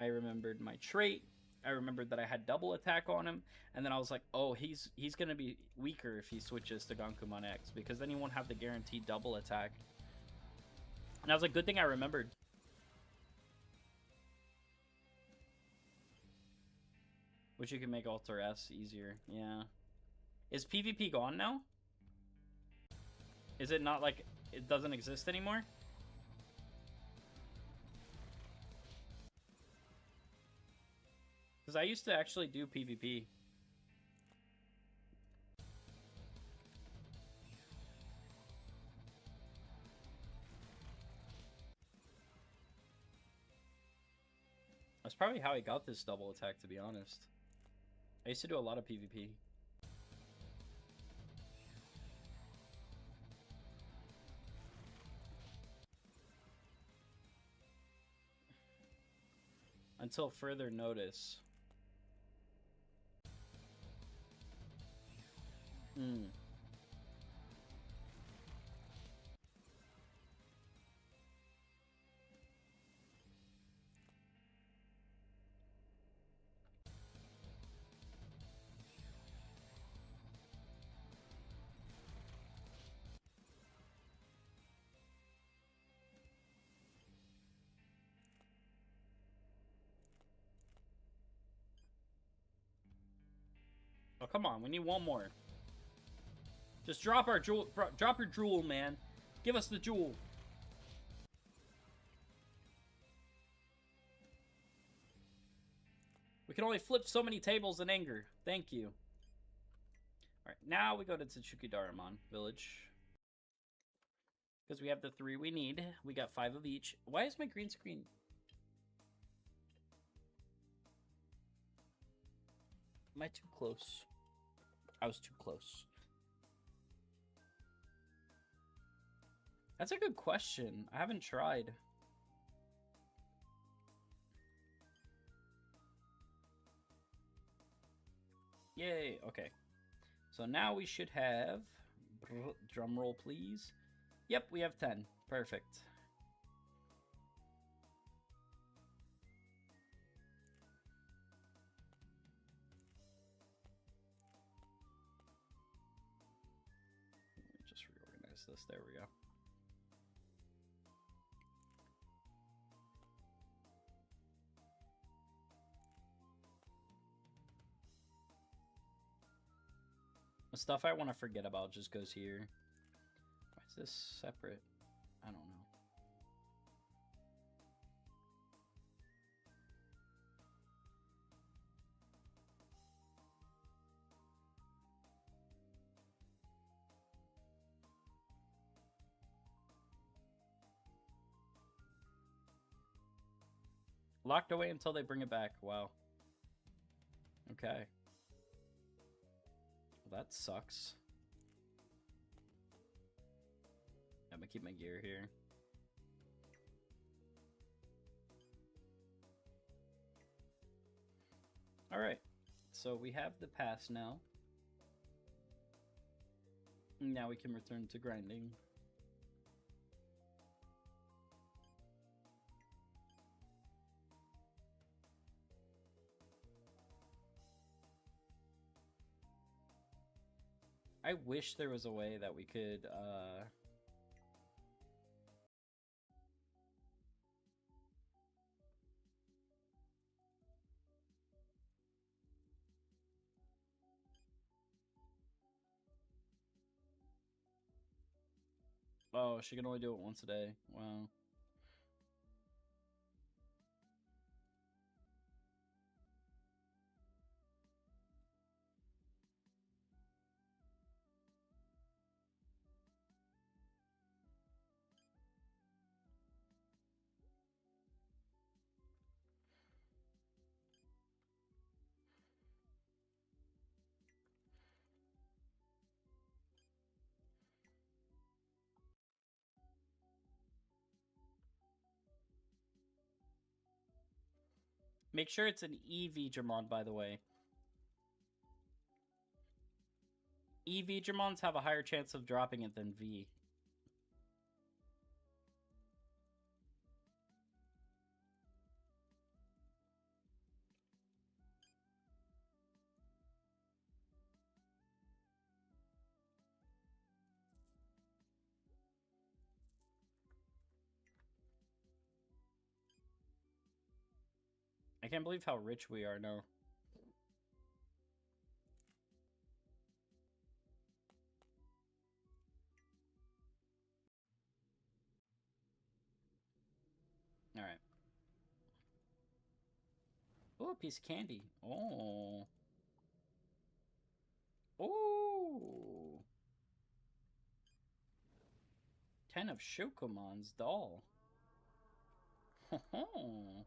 I remembered my trait. I remembered that I had double attack on him. And then I was like, oh, he's going to be weaker if he switches to Gankumon X. Because then he won't have the guaranteed double attack. And I was like, good thing I remembered. Which you can make Alter S easier. Yeah. Is PvP gone now? Is it not like it doesn't exist anymore? Because I used to actually do PvP. That's probably how I got this double attack, to be honest. I used to do a lot of PvP. Until further notice. Oh, come on. We need one more. Just drop our jewel. Drop your jewel, man. Give us the jewel. We can only flip so many tables in anger. Thank you. Alright, now we go to Tsuchukidaramon Village. Because we have the 3 we need. We got 5 of each. Why is my green screen... Am I too close? I was too close. That's a good question. I haven't tried. Yay, okay. So now we should have... Drum roll, please. Yep, we have 10. Perfect. Let me just reorganize this. There we go. The stuff I want to forget about just goes here. Why is this separate? I don't know. Locked away until they bring it back. Wow. Okay. Well, that sucks. I'm gonna keep my gear here. Alright. So we have the pass now. Now we can return to grinding. I wish there was a way that we could, Oh, she can only do it once a day. Wow. Make sure it's an DIGIMON, by the way. DIGIMONs have a higher chance of dropping it than V. I can't believe how rich we are now. Alright. Oh, a piece of candy. Oh. Oh. 10 of Shoutmon's doll. Ho ho.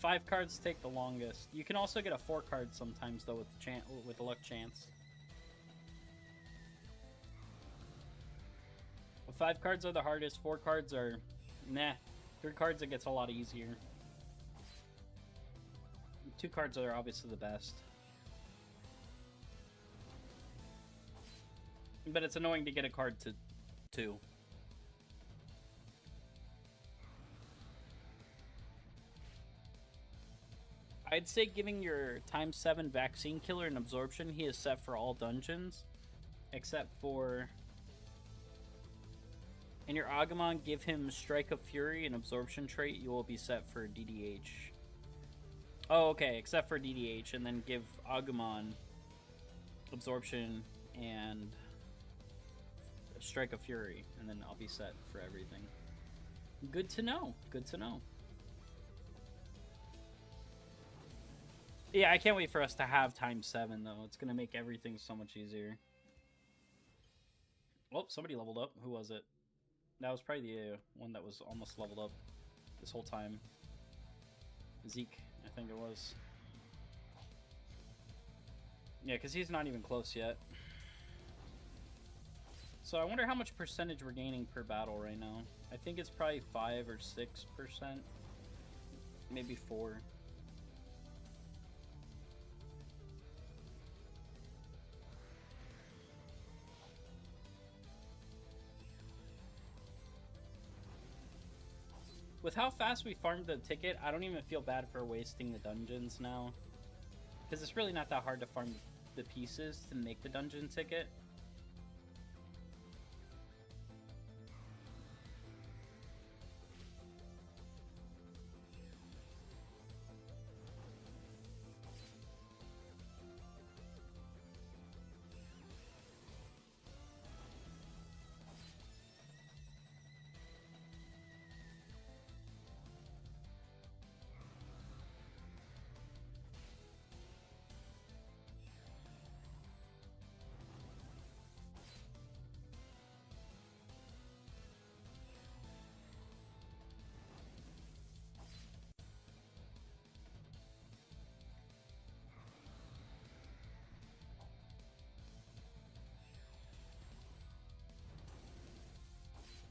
Five cards take the longest. You can also get a 4 card sometimes though with the luck chance. 5 cards are the hardest. 4 cards are, nah. 3 cards, it gets a lot easier. 2 cards are obviously the best. But it's annoying to get a card to 2. I'd say giving your times 7 vaccine killer an absorption. He is set for all dungeons. Except for... In your Agumon, give him Strike of Fury, an absorption trait. You will be set for DDH. Oh, okay. Except for DDH. And then give Agumon absorption and Strike of Fury. And then I'll be set for everything. Good to know. Good to know. Yeah, I can't wait for us to have times 7, though. It's going to make everything so much easier. Oh, somebody leveled up. Who was it? That was probably the one that was almost leveled up this whole time. Zeke, I think it was. Yeah, because he's not even close yet. So I wonder how much percentage we're gaining per battle right now. I think it's probably 5 or 6%. Maybe 4. With how fast we farmed the ticket, I don't even feel bad for wasting the dungeons now. Because it's really not that hard to farm the pieces to make the dungeon ticket.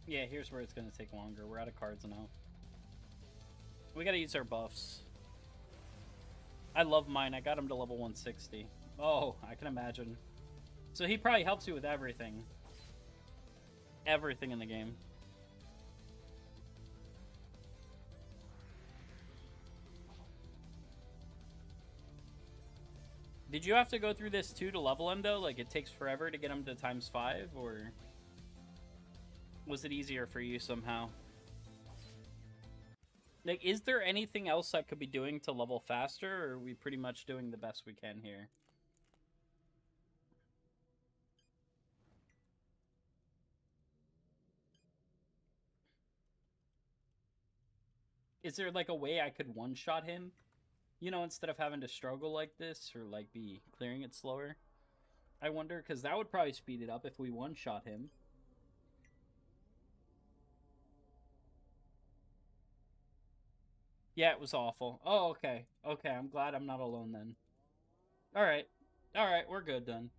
Yeah, here's where it's going to take longer. We're out of cards now. We got to use our buffs. I love mine. I got him to level 160. Oh, I can imagine. So he probably helps you with everything. Everything in the game. Did you have to go through this too to level him, though? Like, it takes forever to get him to times 5, or... was it easier for you somehow? Like, is there anything else I could be doing to level faster, or are we pretty much doing the best we can here? Is there, like, a way I could one-shot him? You know, instead of having to struggle like this, or, like, be clearing it slower? I wonder, because that would probably speed it up if we one-shot him. Yeah, it was awful. Oh, okay. Okay, I'm glad I'm not alone then. Alright. Alright, we're good then.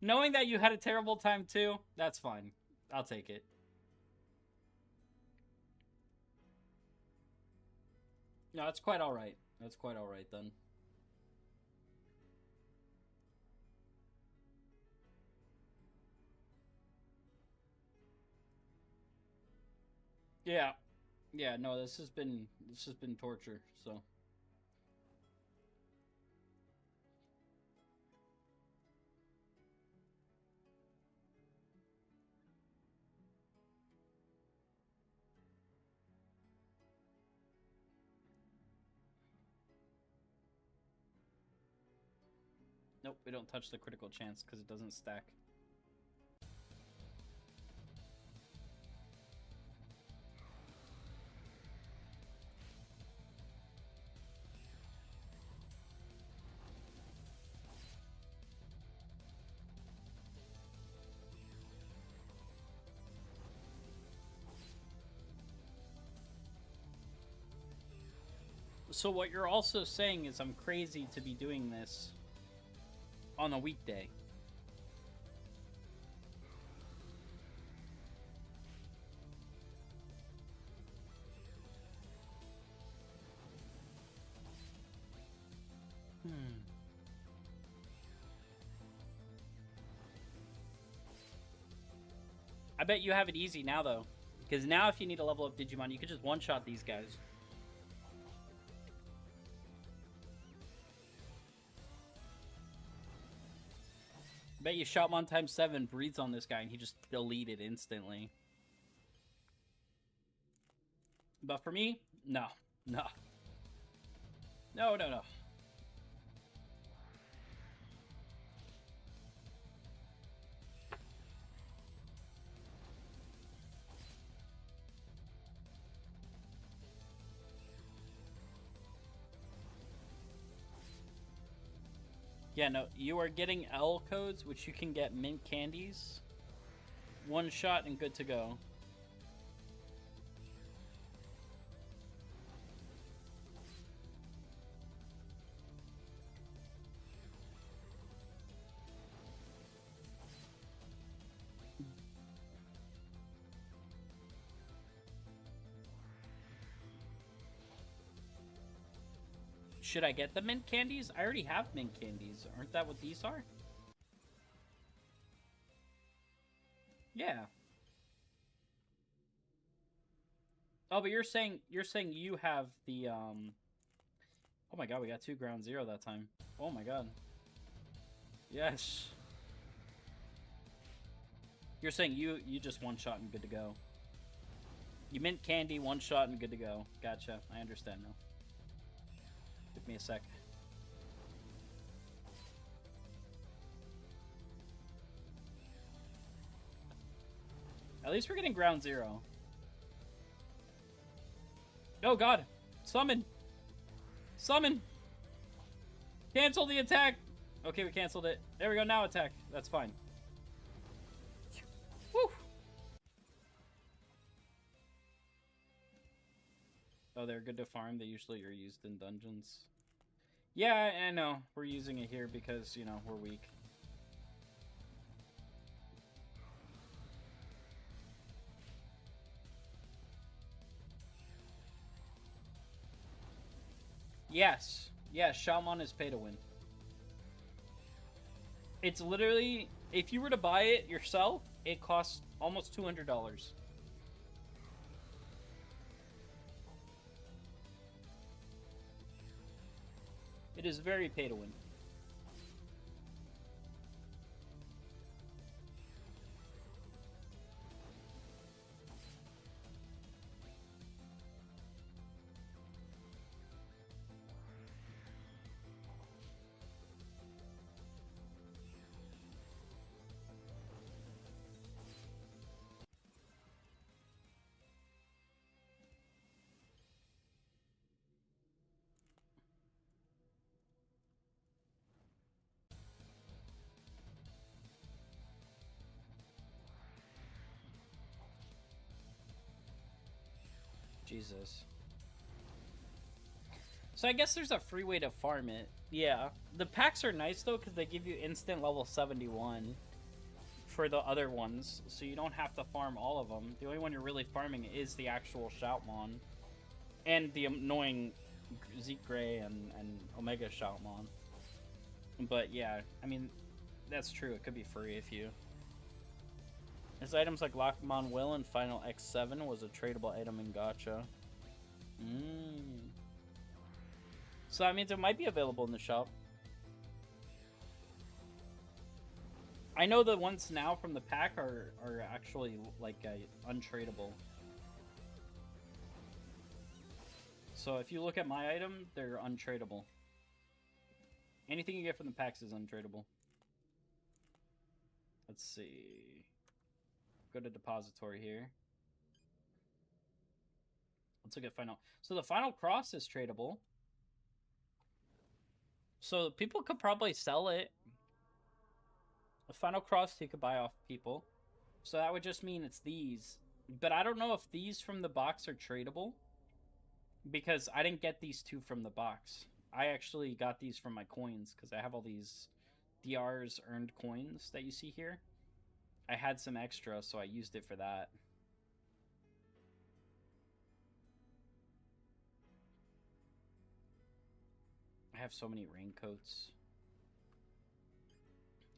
Knowing that you had a terrible time too, that's fine. I'll take it. No, it's quite alright. That's quite alright then. Yeah. Yeah, no, this has been torture, so. Nope, we don't touch the critical chance because it doesn't stack. So what you're also saying is I'm crazy to be doing this on a weekday. I bet you have it easy now, though. Because now if you need to level up Digimon, you could just one-shot these guys. I bet you Shoutmon times 7 breathes on this guy and he just deleted instantly. But for me, no. No. No, no, no. Yeah, no, you are getting L codes, which you can get mint candies. One shot and good to go. Should I get the mint candies? I already have mint candies. Aren't that what these are? Yeah. Oh, but you're saying you have the Oh my god, we got 2 ground 0 that time. Oh my god. Yes. You're saying you just one shot and good to go. You mint candy, one shot and good to go. Gotcha. I understand now. Give me a sec. At least we're getting ground 0. Oh god! Summon! Summon! Cancel the attack! Okay, we canceled it. There we go, now attack. That's fine. Woo! Oh, they're good to farm. They usually are used in dungeons. Yeah, I know. We're using it here because, you know, we're weak. Yes. Yeah, Shoutmon is pay to win. It's literally, if you were to buy it yourself, it costs almost $200. It is very pay to win. Jesus. So I guess there's a free way to farm it. Yeah. The packs are nice, though, because they give you instant level 71 for the other ones, so you don't have to farm all of them. The only one you're really farming is the actual Shoutmon. And the annoying Zeke Gray and Omega Shoutmon. But yeah, I mean, that's true. It could be free if you... His items like Lockmon Will and Final X7 was a tradable item in Gacha. So that means it might be available in the shop. I know the ones now from the pack are actually like untradable. So if you look at my item, they're untradable. Anything you get from the packs is untradable. Let's see. Go to depository here. Let's look at final. So the final cross is tradable. So people could probably sell it. The final cross you could buy off people. So that would just mean it's these. But I don't know if these from the box are tradable. Because I didn't get these 2 from the box. I actually got these from my coins. Because I have all these DR's earned coins that you see here. I had some extra, so I used it for that. I have so many raincoats.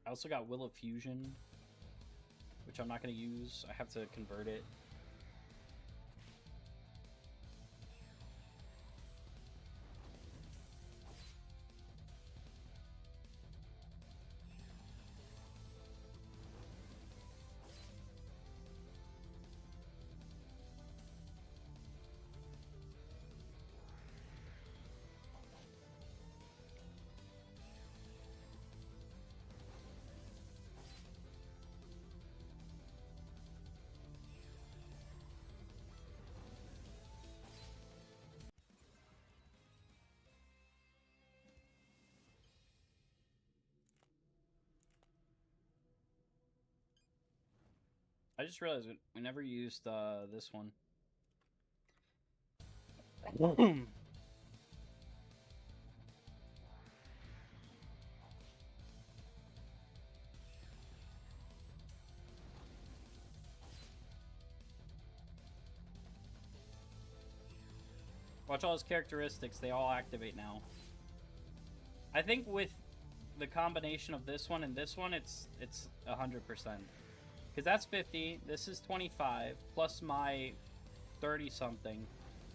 I also got Will of Fusion. which I'm not going to use. I have to convert it. I just realized we never used this one. Watch all his characteristics, they all activate now. I think with the combination of this one and this one, it's 100%. Because that's 50, this is 25, plus my 30-something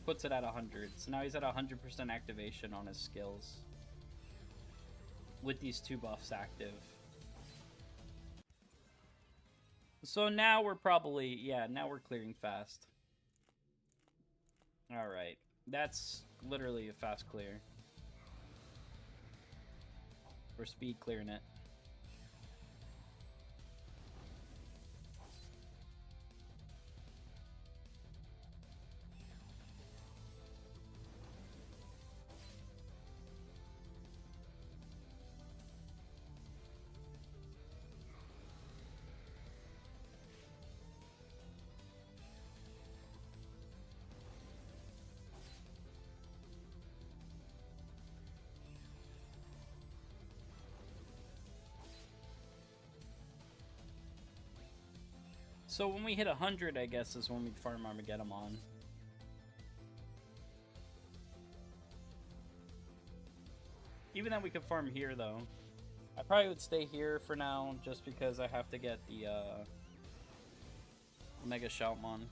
puts it at 100. So now he's at 100% activation on his skills. With these two buffs active. So now we're probably, yeah, now we're clearing fast. Alright, that's literally a fast clear. We're speed clearing it. So when we hit 100, I guess, is when we farm Armageddon on. Even then we could farm here, though. I probably would stay here for now, just because I have to get the Mega Shoutmon.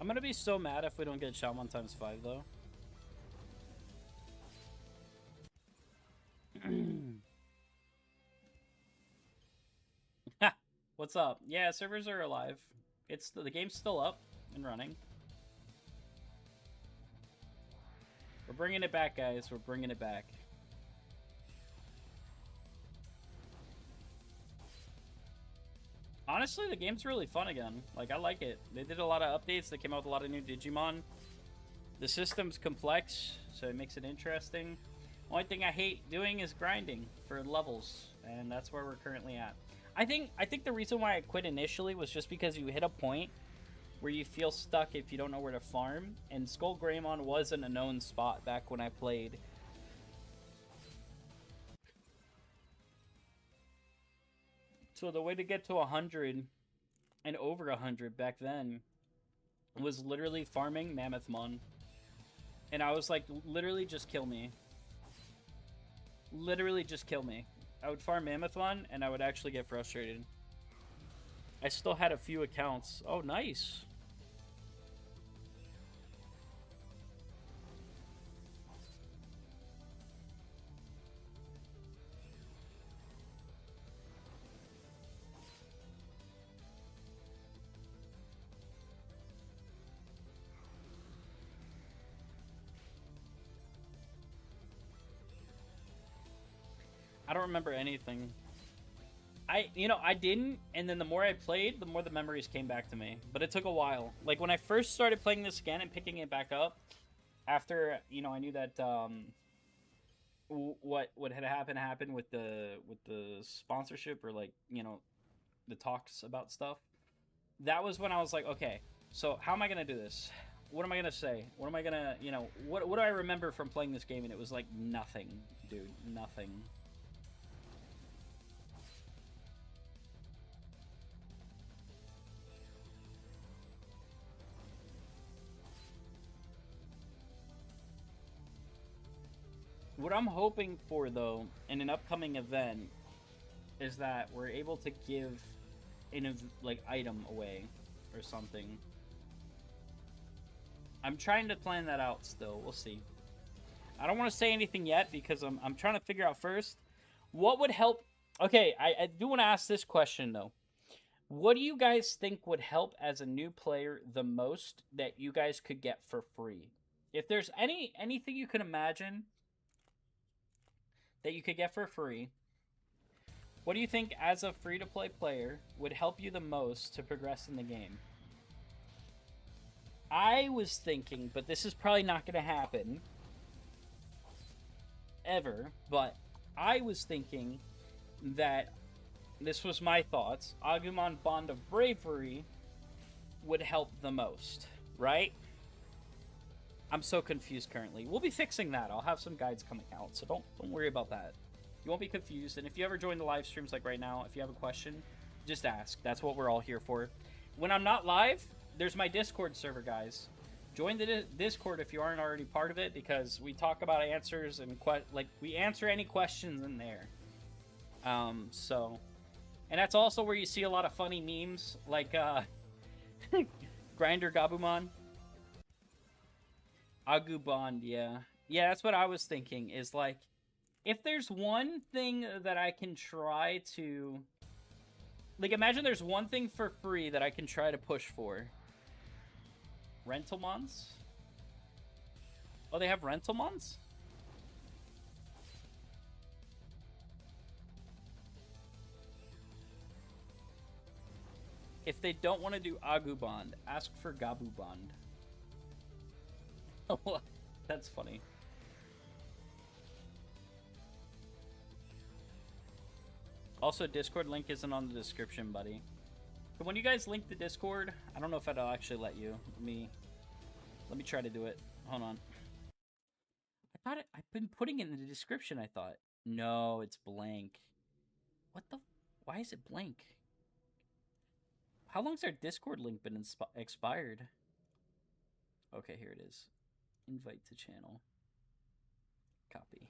I'm gonna be so mad if we don't get Shoutmon times 5, though. Ha! What's up? Yeah, servers are alive. The game's still up and running. We're bringing it back, guys. We're bringing it back. Honestly, the game's really fun again. Like, I like it. They did a lot of updates. They came out with a lot of new Digimon. The system's complex, so it makes it interesting. Only thing I hate doing is grinding for levels, and that's where we're currently at. I think the reason why I quit initially was just because you hit a point where you feel stuck if you don't know where to farm, and Skull Greymon wasn't a known spot back when I played. So the way to get to 100 and over 100 back then was literally farming Mammothmon. And I was like, literally just kill me. Literally just kill me. I would farm Mammothmon, and I would actually get frustrated. I still had a few accounts. Oh, nice. I don't remember anything. I didn't, and then the more I played, the more the memories came back to me. But it took a while. Like, when I first started playing this again and picking it back up, after, I knew that, what had happened with the sponsorship, or, like, the talks about stuff. That was when I was like, okay, so how am I going to do this? What am I going to say? What am I going to, what do I remember from playing this game? And it was like, nothing, dude, nothing. What I'm hoping for, though, in an upcoming event, is that we're able to give an item away or something. I'm trying to plan that out still. We'll see. I don't want to say anything yet because I'm trying to figure out first what would help. Okay, I do want to ask this question, though. What do you guys think would help as a new player the most that you guys could get for free? If there's anything you can imagine that you could get for free, what do you think as a free-to-play player would help you the most to progress in the game? I was thinking, but this is probably not going to happen ever, but I was thinking that, this was my thoughts, Agumon Bond of Bravery would help the most, right? I'm so confused currently. We'll be fixing that. I'll have some guides coming out, so don't worry about that. You won't be confused, and if you ever join the live streams like right now, if you have a question, just ask. That's what we're all here for. When I'm not live, there's my Discord server, guys. Join the Discord if you aren't already part of it, because we talk about answers and we answer any questions in there. And that's also where you see a lot of funny memes, like Grinder Gabumon. Agubond, yeah. Yeah, that's what I was thinking, is like, if there's one thing that I can try to... Like, imagine there's one thing for free that I can try to push for. Rentalmons? Oh, they have Rentalmons? If they don't want to do Agubond, ask for Gabubond. Oh, that's funny. Also, Discord link isn't on the description, buddy. But when you guys link the Discord, I don't know if it'll actually let you. Let me try to do it. Hold on. I've been putting it in the description, I thought. No, it's blank. What the? Why is it blank? How long's our Discord link been expired? Okay, here it is. Invite to channel. Copy.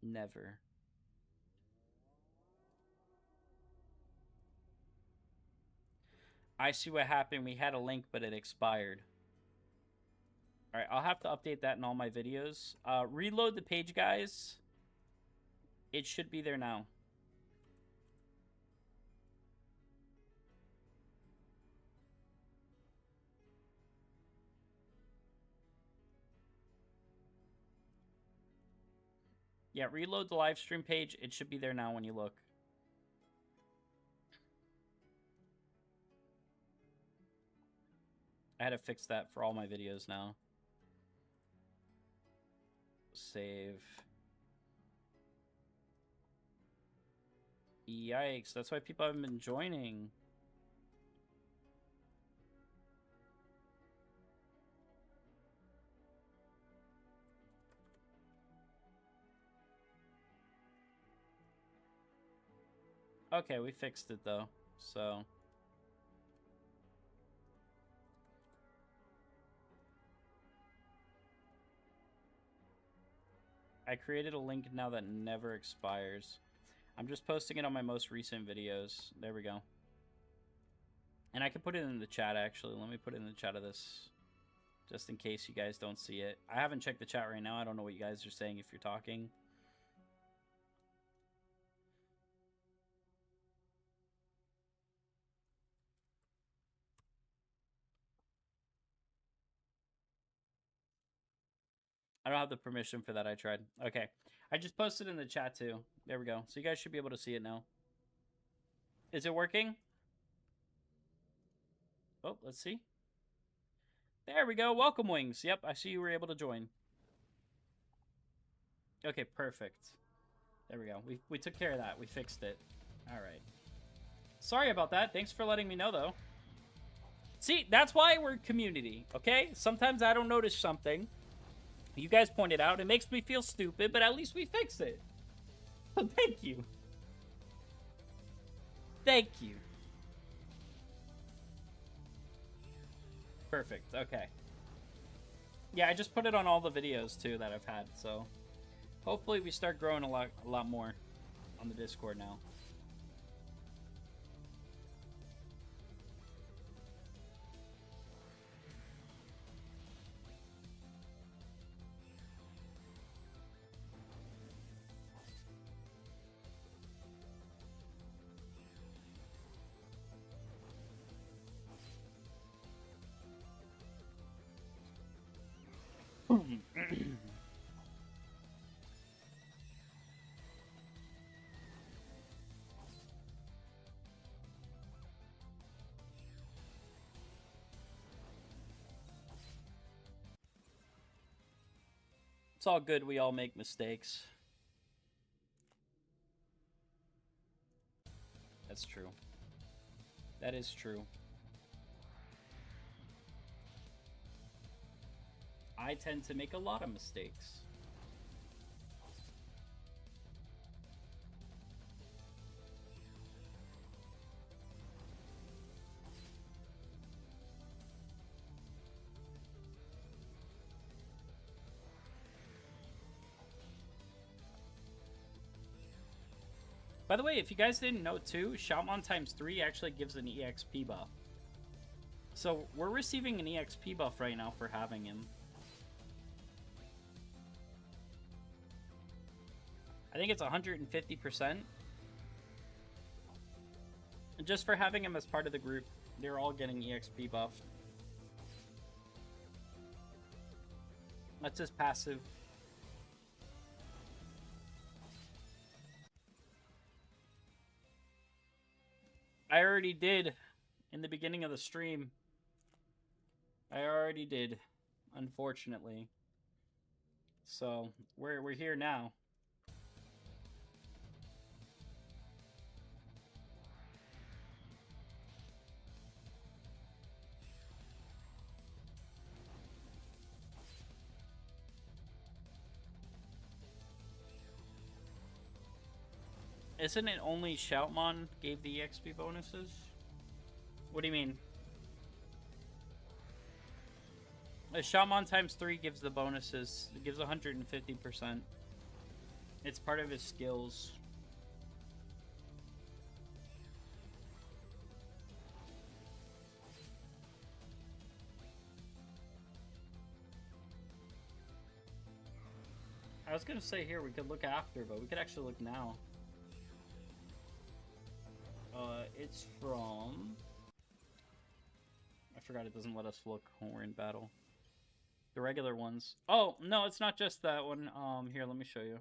Never. I see what happened. We had a link, but it expired. Alright, I'll have to update that in all my videos. Reload the page, guys. It should be there now. Yeah, reload the live stream page. It should be there now when you look. I had to fix that for all my videos now. Save. Yikes, that's why people haven't been joining. Okay, we fixed it though. So I created a link now that never expires. I'm just posting it on my most recent videos. There we go. And I can put it in the chat, actually. Let me put it in the chat of this, just in case you guys don't see it. I haven't checked the chat right now. I don't know what you guys are saying if you're talking. I don't have the permission for that. I tried. Okay. I just posted in the chat, too. There we go. So you guys should be able to see it now. Is it working? Oh, let's see. There we go. Welcome, Wings. Yep, I see you were able to join. Okay, perfect. There we go. We took care of that. We fixed it. All right. Sorry about that. Thanks for letting me know, though. See, that's why we're community, okay? Sometimes I don't notice something. You guys pointed out. It makes me feel stupid, but at least we fixed it. Thank you. Thank you. Perfect. Okay. Yeah, I just put it on all the videos, too, that I've had, so hopefully we start growing a lot more on the Discord now. It's all good. We all make mistakes. That's true. That is true. I tend to make a lot of mistakes. By the way, if you guys didn't know too, Shoutmon times 3 actually gives an EXP buff. So we're receiving an EXP buff right now for having him. I think it's 150%. And just for having him as part of the group, they're all getting EXP buff. That's his passive. I already did in the beginning of the stream. I already did, unfortunately. So we're here now. Isn't it only Shoutmon gave the EXP bonuses? What do you mean? Shoutmon times 3 gives the bonuses. It gives 150%. It's part of his skills. I was gonna say here we could look after, but we could actually look now. It's from... I forgot it doesn't let us look when we're in battle. The regular ones. Oh, no, it's not just that one. Here, let me show you.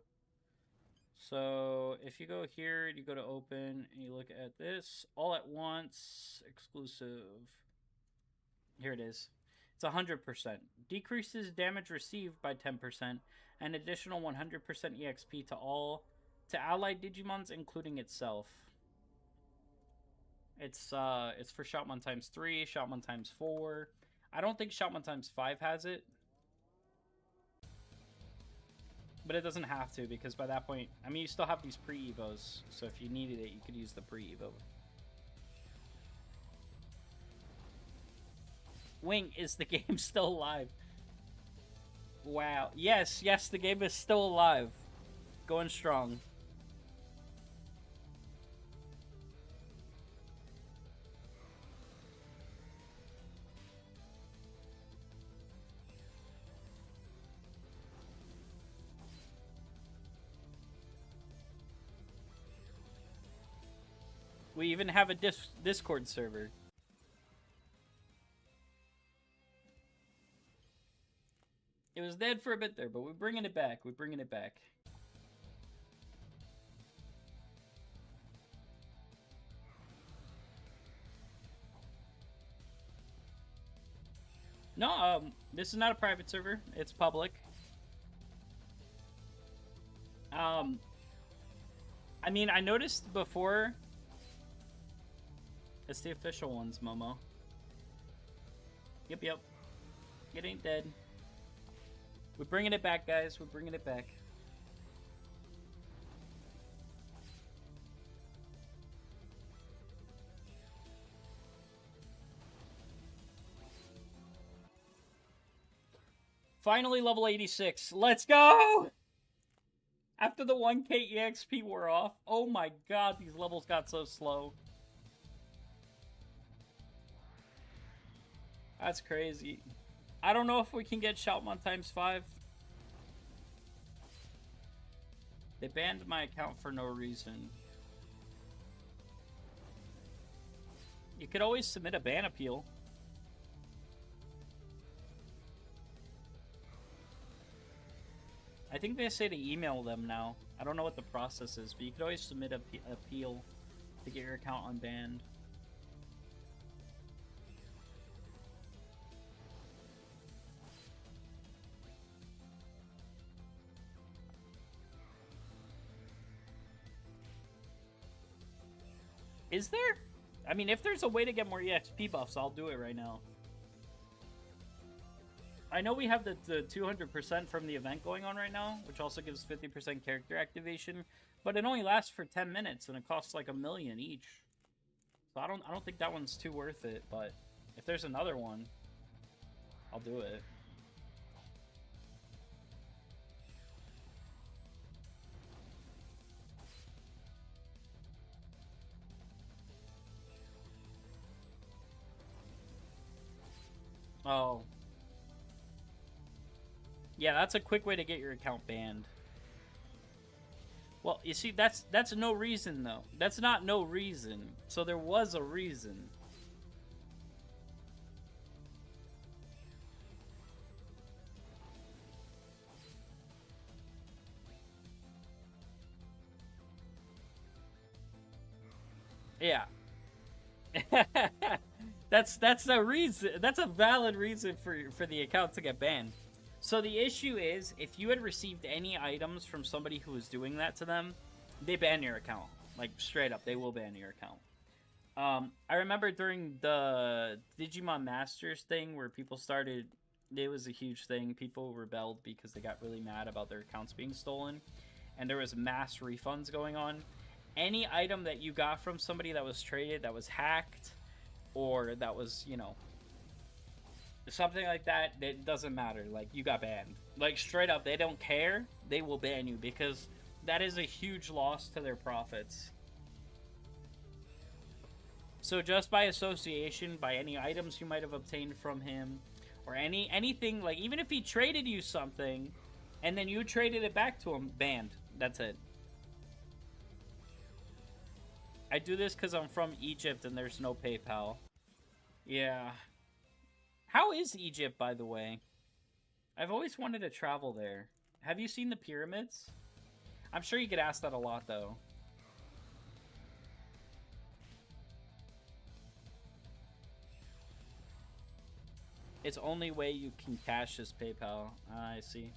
So, if you go here, you go to open, and you look at this. All at once, exclusive. Here it is. It's 100%. Decreases damage received by 10%, and additional 100% EXP to allied Digimons, including itself. It's for Shoutmon times 3, Shoutmon times 4. I don't think Shoutmon times 5 has it. But it doesn't have to, because by that point, I mean, you still have these pre-evos, so if you needed it, you could use the pre-evo. Wing, is the game still alive? Wow. Yes, yes, the game is still alive. Going strong. We even have a Discord server. It was dead for a bit there, but we're bringing it back. We're bringing it back. No, this is not a private server. It's public. I mean, I noticed before. It's the official ones, Momo. Yep, yep. It ain't dead. We're bringing it back, guys. We're bringing it back. Finally, level 86. Let's go! After the 1k EXP wore off. Oh my god, these levels got so slow. That's crazy. I don't know if we can get Shoutmon times 5. They banned my account for no reason. You could always submit a ban appeal. I think they say to email them now. I don't know what the process is, but you could always submit an appeal to get your account unbanned. Is there? I mean, if there's a way to get more EXP buffs, I'll do it right now. I know we have the 200% from the event going on right now, which also gives 50% character activation, but it only lasts for 10 minutes and it costs like $1 million each. So I don't think that one's too worth it, but if there's another one, I'll do it. Oh. Yeah, that's a quick way to get your account banned. Well, you see, that's no reason, though. That's not no reason. So there was a reason. Yeah. That's a reason. That's a valid reason for the account to get banned. So the issue is, if you had received any items from somebody who was doing that to them, they ban your account. Like, straight up, they will ban your account. I remember during the Digimon Masters thing, where people started, it was a huge thing. People rebelled because they got really mad about their accounts being stolen. And there was mass refunds going on. Any item that you got from somebody that was traded, that was hacked, or that was, you know, something like that, it doesn't matter. Like, you got banned. Like, straight up, they don't care. They will ban you because that is a huge loss to their profits. So just by association, by any items you might have obtained from him, or anything, like, even if he traded you something, and then you traded it back to him, banned. That's it. I do this because I'm from Egypt and there's no PayPal. Yeah. How is Egypt, by the way? I've always wanted to travel there. Have you seen the pyramids? I'm sure you get asked that a lot, though. It's only way you can cash is PayPal. I see.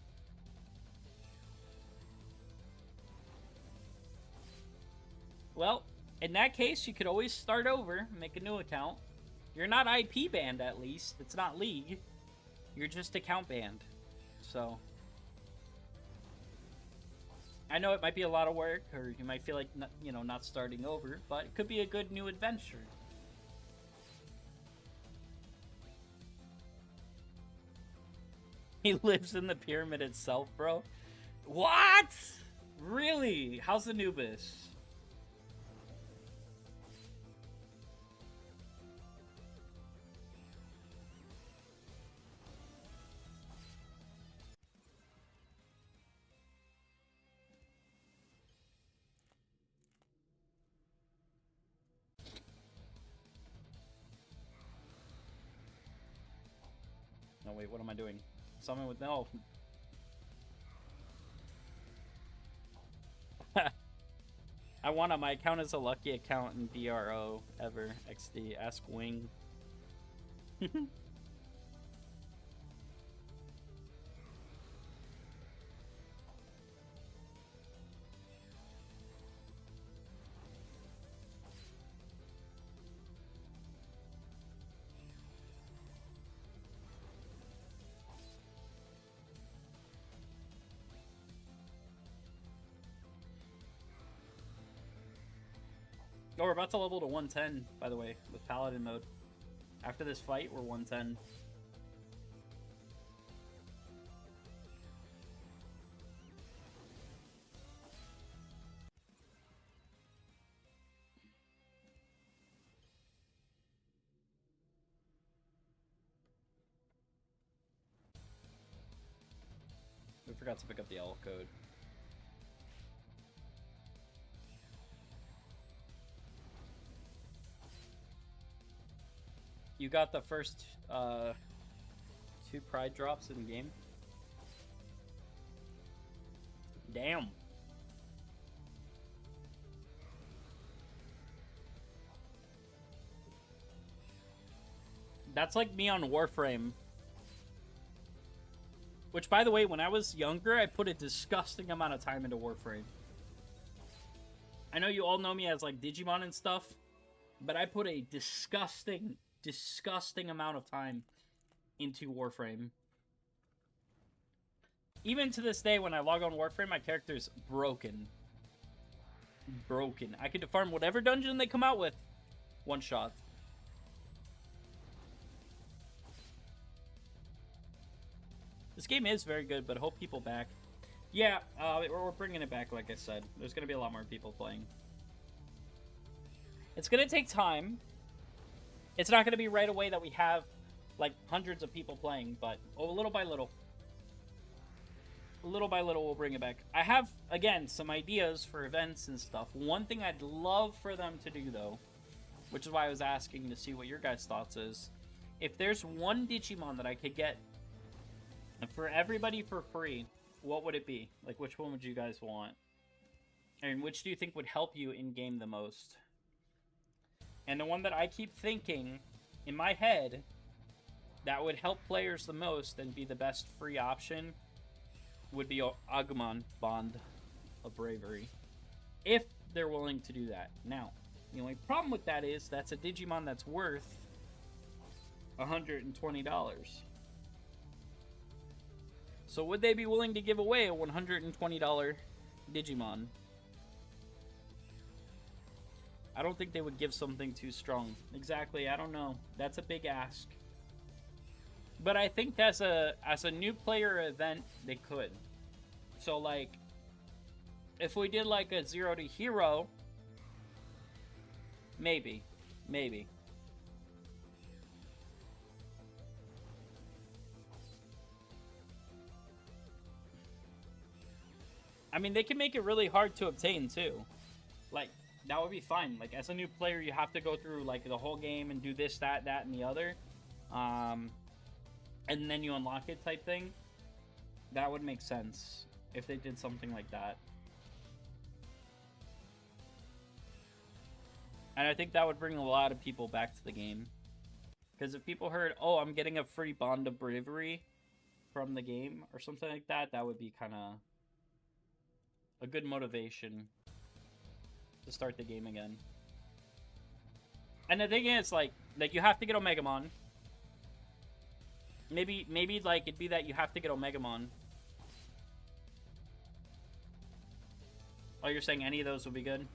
Well, in that case, you could always start over, make a new account. You're not IP banned, at least. It's not League. You're just account banned. So. I know it might be a lot of work, or you might feel like, not starting over, but it could be a good new adventure. He lives in the pyramid itself, bro. What? Really? How's Anubis? No, wait, what am I doing? Summon with no. I wanna. My account is a lucky account in DRO ever. XD. Ask Wing. Oh, we're about to level to 110, by the way, with Paladin mode. After this fight, we're 110. We forgot to pick up the L code. You got the first 2 pride drops in the game? Damn. That's like me on Warframe. Which, by the way, when I was younger, I put a disgusting amount of time into Warframe. I know you all know me as, like, Digimon and stuff, but I put a disgusting amount of time into Warframe. Even to this day, when I log on Warframe, my character's broken. Broken. I could farm whatever dungeon they come out with. One shot. This game is very good, but hope people back. Yeah, we're bringing it back, like I said. There's going to be a lot more people playing. It's going to take time. It's not going to be right away that we have, like, hundreds of people playing, but little by little. Little by little, we'll bring it back. I have, again, some ideas for events and stuff. One thing I'd love for them to do, though, which is why I was asking to see what your guys' thoughts is, if there's one Digimon that I could get for everybody for free, what would it be? Like, which one would you guys want? And which do you think would help you in-game the most? And the one that I keep thinking in my head that would help players the most and be the best free option would be Agumon, Bond of Bravery. If they're willing to do that. Now, the only problem with that is that's a Digimon that's worth $120. So would they be willing to give away a $120 Digimon? I don't think they would give something too strong. Exactly, I don't know. That's a big ask. But I think as a new player event, they could. So, like, if we did, like, a 0 to hero, maybe. Maybe. I mean, they can make it really hard to obtain, too. Like, that would be fine. Like, as a new player, you have to go through, like, the whole game and do this, that, and the other. And then you unlock it type thing. That would make sense if they did something like that. And I think that would bring a lot of people back to the game. Because if people heard, oh, I'm getting a free Bond of Bravery from the game or something like that, that would be kind of a good motivation to start the game again. And the thing is, like you have to get Omegamon. Maybe like it'd be that you have to get Omegamon. Oh, you're saying any of those would be good?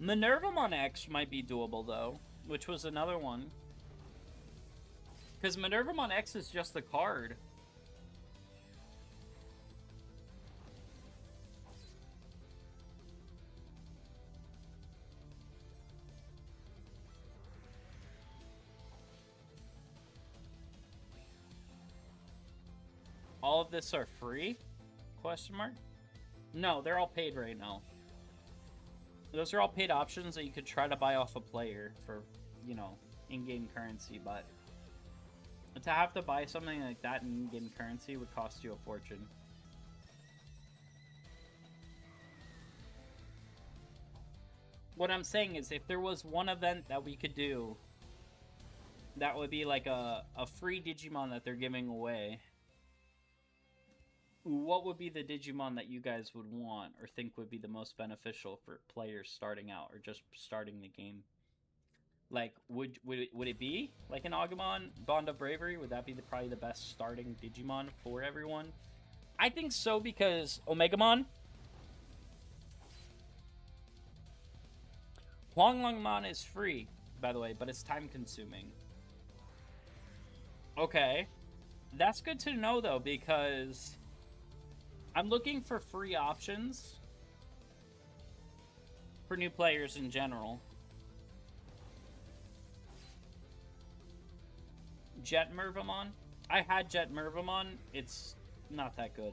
Minervamon X might be doable, though, which was another one. Because Minervamon X is just a card. All of this are free? Question mark? No, they're all paid right now. Those are all paid options that you could try to buy off a player for, you know, in-game currency, but to have to buy something like that in in-game currency would cost you a fortune. What I'm saying is, if there was one event that we could do that would be like a free Digimon that they're giving away, what would be the Digimon that you guys would want or think would be the most beneficial for players starting out or just starting the game? Like, would it be like an Agumon, Bond of Bravery? Would that be probably the best starting Digimon for everyone? I think so, because Omegamon, Huanglongmon is free, by the way, but it's time consuming. Okay, that's good to know though, because I'm looking for free options for new players in general. Jet Mervamon? I had Jet Mervamon. It's not that good.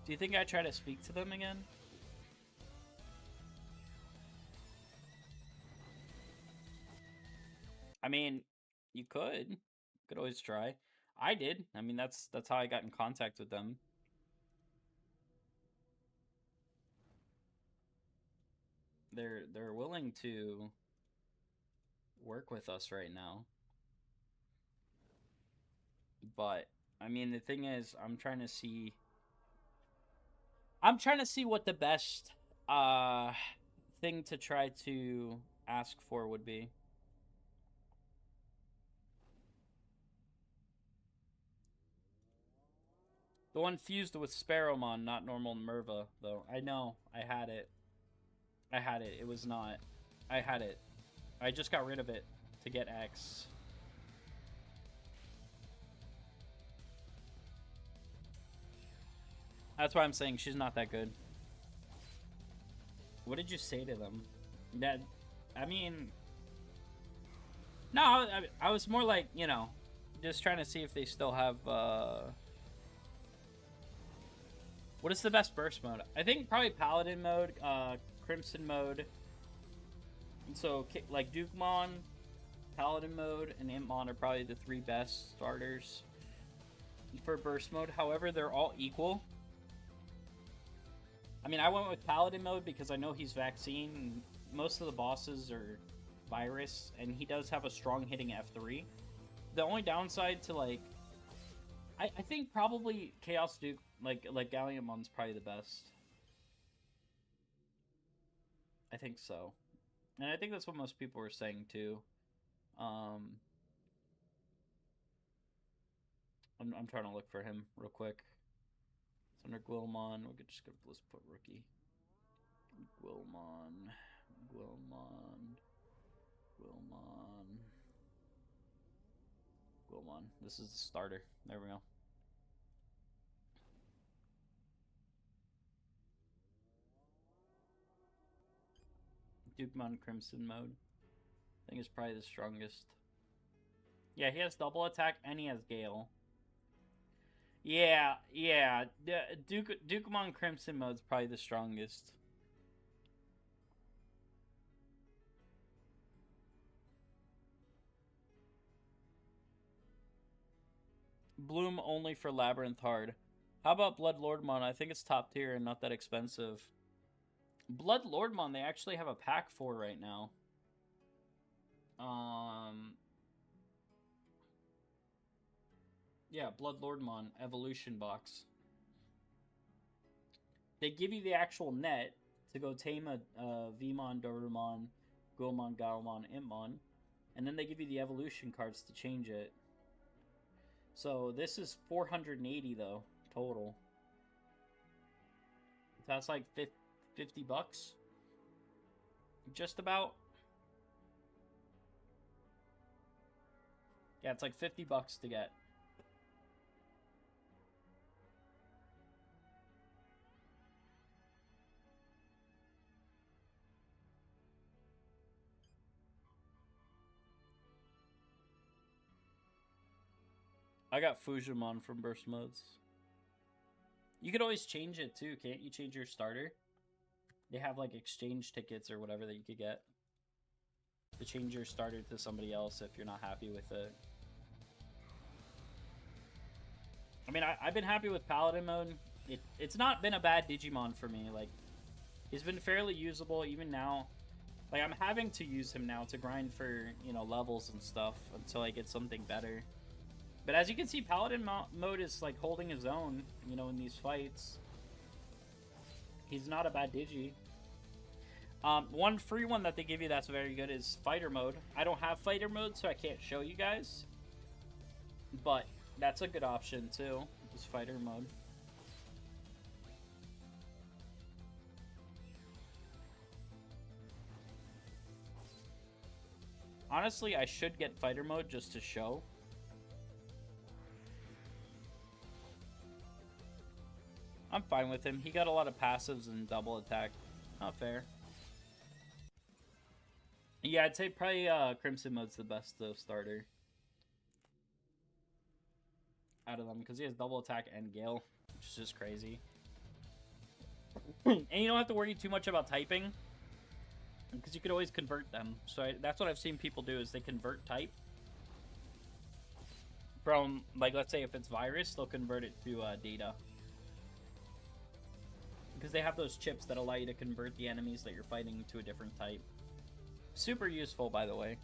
Do you think I try to speak to them again? I mean, you could. Could always try. I did. I mean, that's how I got in contact with them. They're willing to work with us right now. But I mean, the thing is, I'm trying to see what the best thing to try to ask for would be. The one fused with Sparrowmon, not normal Merva, though. I know. I had it. It was not. I had it. I just got rid of it to get X. That's why I'm saying she's not that good. What did you say to them? That, I mean... No, I was more like, you know, just trying to see if they still have, What is the best burst mode? I think probably Paladin mode, Crimson mode. And so, like, Dukemon, Paladin mode, and Impmon are probably the three best starters for burst mode. However, they're all equal. I mean, I went with Paladin mode because I know he's vaccine, and most of the bosses are virus, and he does have a strong hitting F3. The only downside to, like... I think probably Chaos Duke, like Galliumon's probably the best. I think so. And I think that's what most people were saying, too. I'm trying to look for him real quick. It's under Gwilmon. Let's put rookie. Gwilmon. This is the starter. There we go. Dukemon Crimson mode. I think it's probably the strongest. Yeah, he has double attack and he has Gale. Yeah. Dukemon Crimson mode's probably the strongest. Bloom only for Labyrinth Hard. How about Blood Lordmon? I think it's top tier and not that expensive. Blood Lordmon, they actually have a pack for right now. Yeah, Blood Lordmon Evolution Box. they give you the actual net to go tame a Vmon, Dorumon, Goemon, Gaomon, Impmon, and then they give you the evolution cards to change it. So this is 480 though total. That's like 50 bucks. Just about. Yeah, it's like 50 bucks to get. I got Fujimon from Burst Modes. You could always change it too, can't you? Change your starter. They have like exchange tickets or whatever that you could get to change your starter to somebody else if you're not happy with it. I mean, I've been happy with Paladin mode. It's not been a bad Digimon for me. Like, he's been fairly usable even now. Like, I'm having to use him now to grind for, you know, levels and stuff until I get something better. But as you can see, Paladin mode is, like, holding his own, you know, in these fights. He's not a bad Digi. One free one that they give you that's very good is Fighter mode. I don't have Fighter mode, so I can't show you guys. But that's a good option, too, is Fighter mode. Honestly, I should get Fighter mode just to show. I'm fine with him. He got a lot of passives and double attack. Not fair. Yeah, I'd say probably Crimson mode's the best starter out of them because he has double attack and Gale, which is just crazy. And you don't have to worry too much about typing because you could always convert them. So that's what I've seen people do is they convert type from, like, let's say if it's virus, they'll convert it to data. Because they have those chips that allow you to convert the enemies that you're fighting to a different type. Super useful, by the way.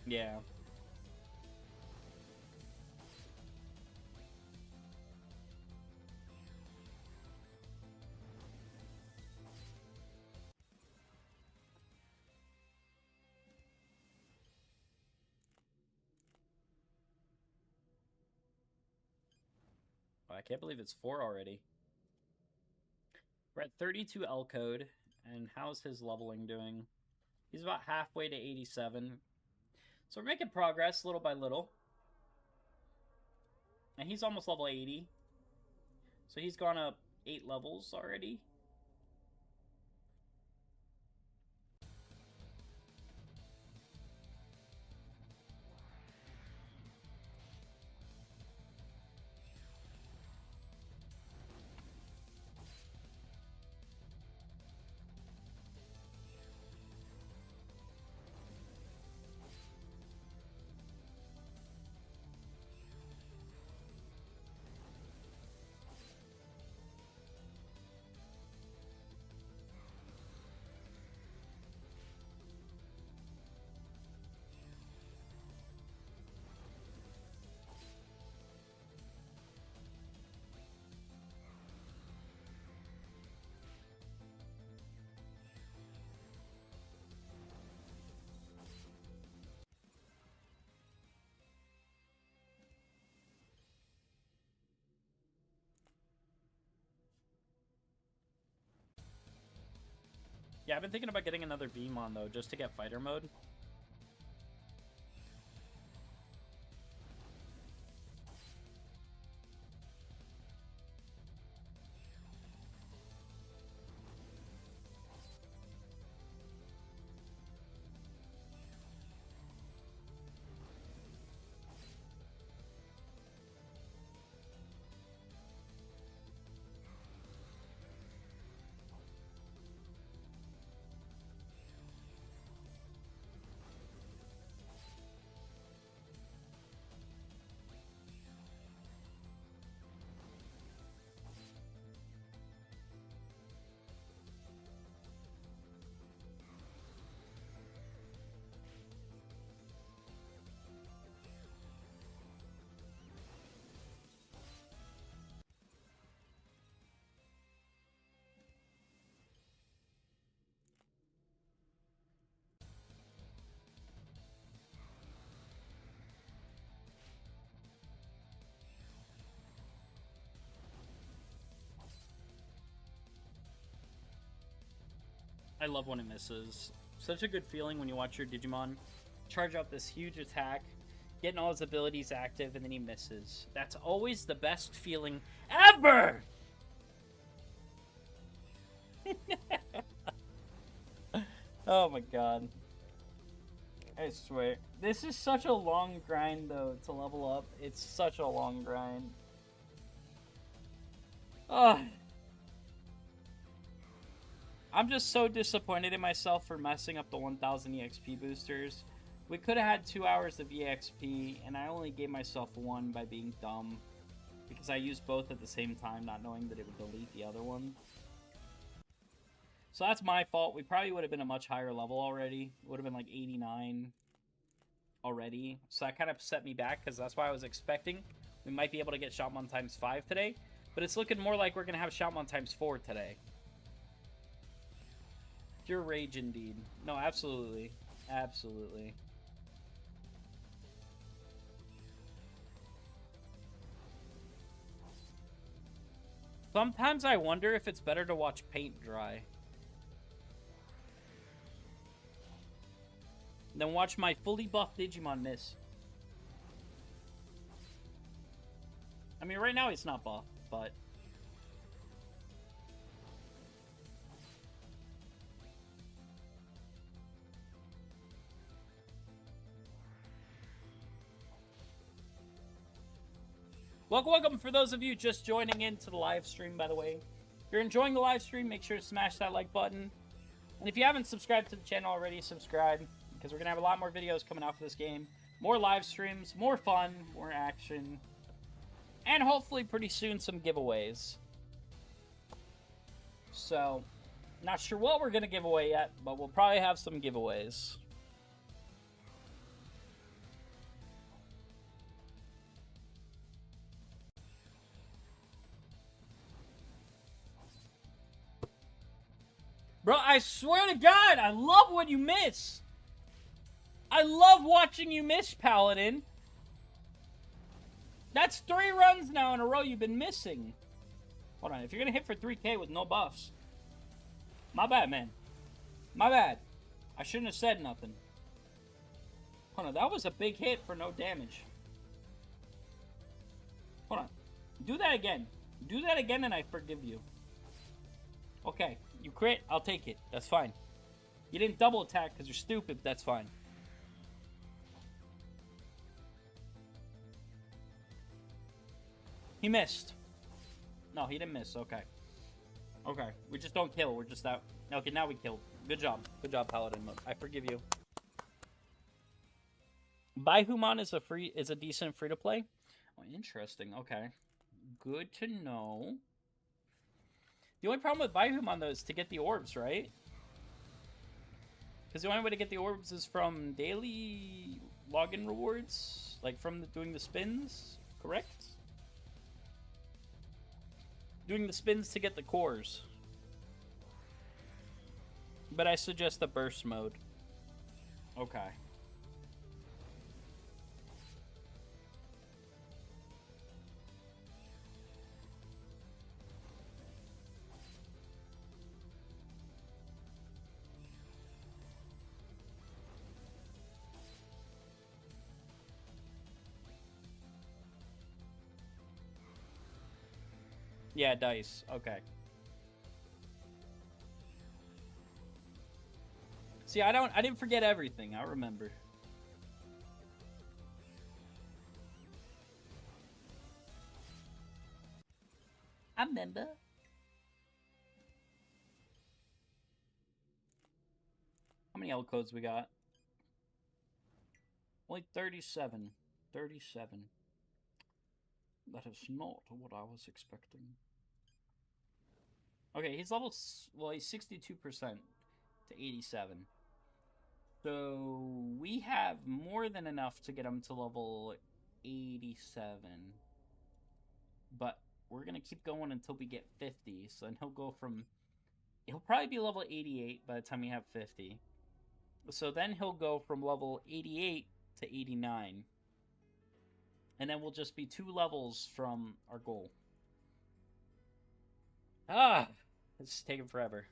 Yeah. I can't believe it's 4 already. We're at 32 L code, and how's his leveling doing? He's about halfway to 87. So we're making progress little by little. And he's almost level 80. So he's gone up 8 levels already. Yeah, I've been thinking about getting another Vmon though, just to get fighter mode. I love when it misses. Such a good feeling when you watch your Digimon charge out this huge attack, getting all his abilities active, and then he misses. That's always the best feeling ever! Oh my god. I swear. This is such a long grind, though, to level up. It's such a long grind. Ugh. I'm just so disappointed in myself for messing up the 1000 EXP boosters. We could have had 2 hours of EXP, and I only gave myself 1 by being dumb. Because I used both at the same time, not knowing that it would delete the other one. So that's my fault. We probably would have been a much higher level already. It would have been like 89 already. So that kind of set me back, because that's why I was expecting we might be able to get Shoutmon times 5 today. But it's looking more like we're going to have Shoutmon times 4 today. Pure rage indeed. No, absolutely. Absolutely. Sometimes I wonder if it's better to watch paint dry than watch my fully buffed Digimon miss. I mean, right now he's not buffed, but... Welcome for those of you just joining into the live stream, by the way. If you're enjoying the live stream, make sure to smash that like button. And if you haven't subscribed to the channel already, subscribe, because we're going to have a lot more videos coming out for this game. More live streams, more fun, more action, and hopefully pretty soon some giveaways. So, not sure what we're going to give away yet, but we'll probably have some giveaways. Bro, I swear to God, I love when you miss. I love watching you miss, Paladin. That's 3 runs now in a row you've been missing. Hold on, if you're going to hit for 3K with no buffs. My bad, man. My bad. I shouldn't have said nothing. Hold on, that was a big hit for no damage. Hold on. Do that again. Do that again and I forgive you. Okay. You crit, I'll take it. That's fine. You didn't double attack because you're stupid, but that's fine. He missed. No, he didn't miss. Okay. Okay. We just don't kill. We're just out. Okay, now we killed. Good job. Good job, Paladin mode. I forgive you. DIGIMON is a decent free-to-play. Oh, interesting. Okay. Good to know. The only problem with DIGIMON, though, is to get the orbs, right? Because the only way to get the orbs is from daily login rewards? Like, from doing the spins? Correct? Doing the spins to get the cores. But I suggest the burst mode. Okay. Yeah, dice. Okay. See, I didn't forget everything. I remember. I remember. How many L codes we got? Only 37. 37. That is not what I was expecting. Okay, he's level... Well, he's 62% to 87. So, we have more than enough to get him to level 87. But we're going to keep going until we get 50. So, then he'll go from... He'll probably be level 88 by the time we have 50. So, then he'll go from level 88 to 89. And then we'll just be 2 levels from our goal. Ah! It's taking forever.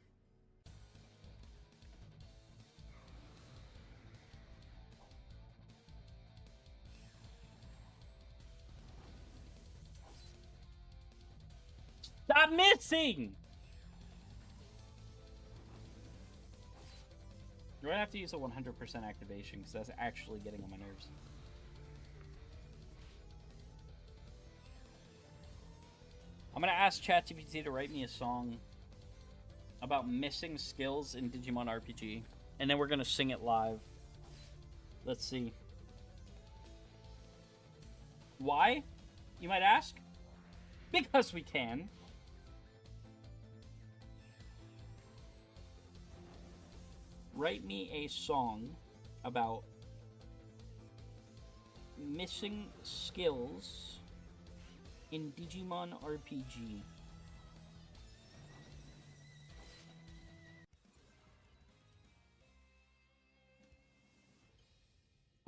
Stop missing! You're gonna have to use a 100% activation, because that's actually getting on my nerves. I'm gonna ask ChatGPT to write me a song about missing skills in Digimon RPG, and then we're gonna sing it live. Let's see. Why, you might ask? Because we can. Write me a song about missing skills in Digimon RPG.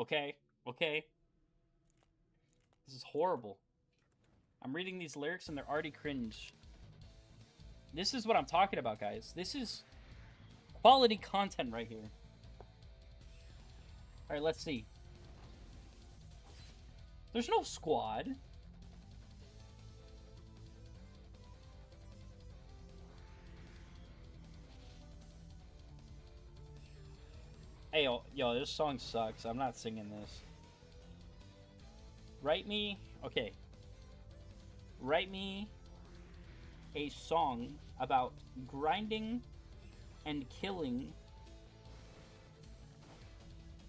Okay, okay. This is horrible. I'm reading these lyrics and they're already cringe. This is what I'm talking about, guys. This is quality content right here. Alright, let's see. There's no squad. Hey, yo, this song sucks. I'm not singing this. Write me... Okay. Write me a song about grinding and killing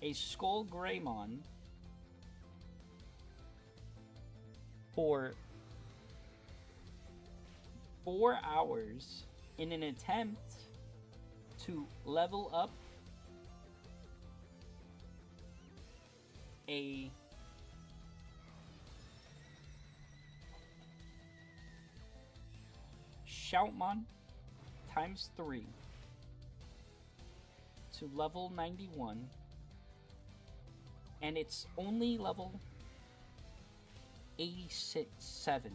a Skull Greymon for 4 hours in an attempt to level up a Shoutmon times 3 to level 91, and it's only level 87.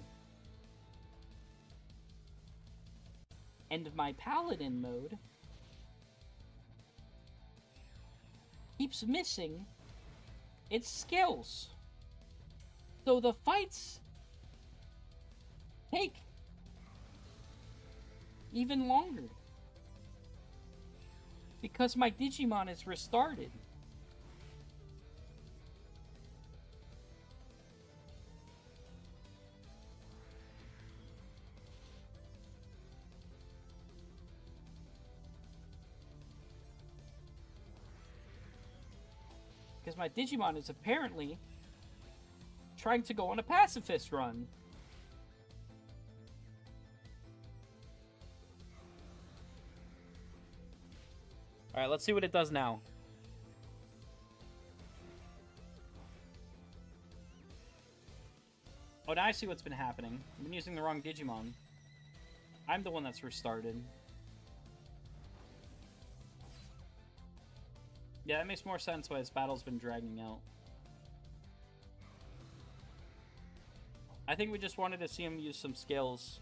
And my paladin mode keeps missing its skills. So the fights take even longer. Because my Digimon is restarted. Because my Digimon is apparently trying to go on a pacifist run. Alright, let's see what it does now. Oh, now I see what's been happening. I've been using the wrong Digimon. I'm the one that's restarted. Yeah, that makes more sense why this battle's been dragging out. I think we just wanted to see him use some skills.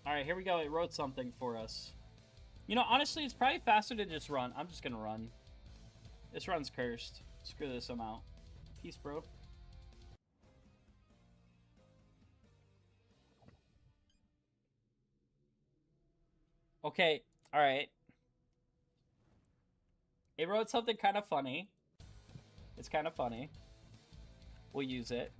Alright, here we go. It wrote something for us. You know, honestly, it's probably faster to just run. I'm just gonna run. This run's cursed. Screw this, I'm out. Peace, bro. Okay, alright. It wrote something kind of funny. It's kind of funny. We'll use it.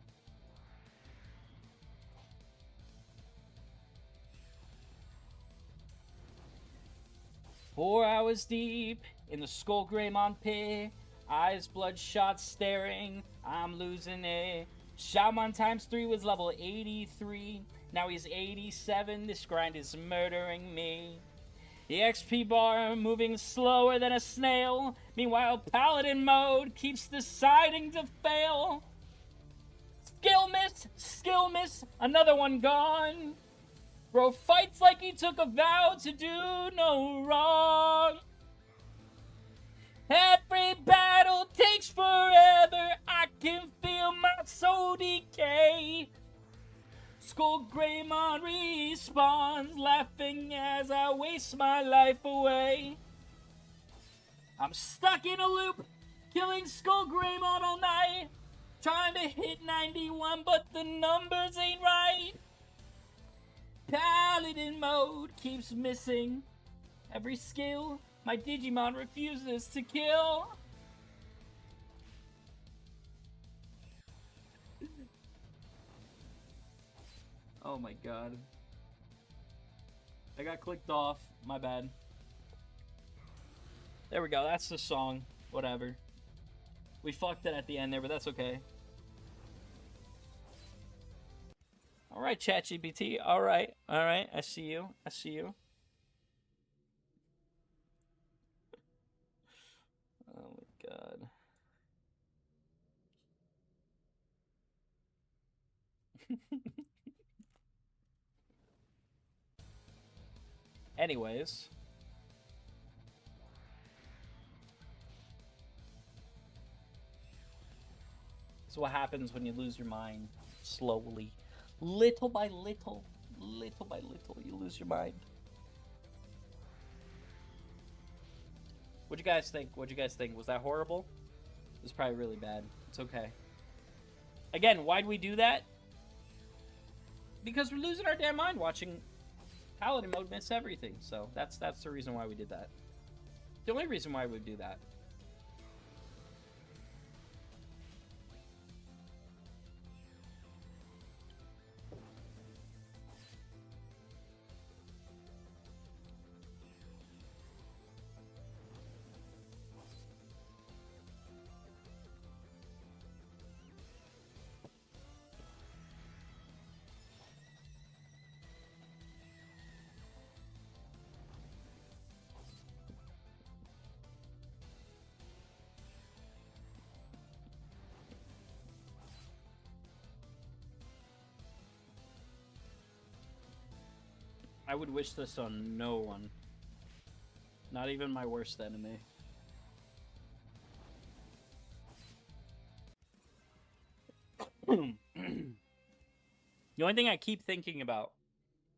"4 hours deep in the Skull Greymon pit, eyes bloodshot staring, I'm losing it. Shoutmon times 3 was level 83, now he's 87, this grind is murdering me. The XP bar moving slower than a snail, meanwhile Paladin mode keeps deciding to fail. Skill miss, another one gone. Bro fights like he took a vow to do no wrong. Every battle takes forever, I can feel my soul decay. Skull Greymon respawns, laughing as I waste my life away. I'm stuck in a loop, killing Skull Greymon all night. Trying to hit 91, but the numbers ain't right. Paladin mode keeps missing every skill. My Digimon refuses to kill. Oh my god. I got clicked off. My bad. There we go. That's the song. Whatever. We fucked it at the end there, but that's okay. Alright, ChatGPT. Alright. Alright. I see you. I see you. Oh my god. Anyways. This is what happens when you lose your mind slowly. Little by little, you lose your mind. What'd you guys think? What'd you guys think? Was that horrible? It was probably really bad. It's okay. Again, why'd we do that? Because we're losing our damn mind watching Paladin mode miss everything. So that's the reason why we did that. The only reason why we would do that. I would wish this on no one. Not even my worst enemy. The only thing I keep thinking about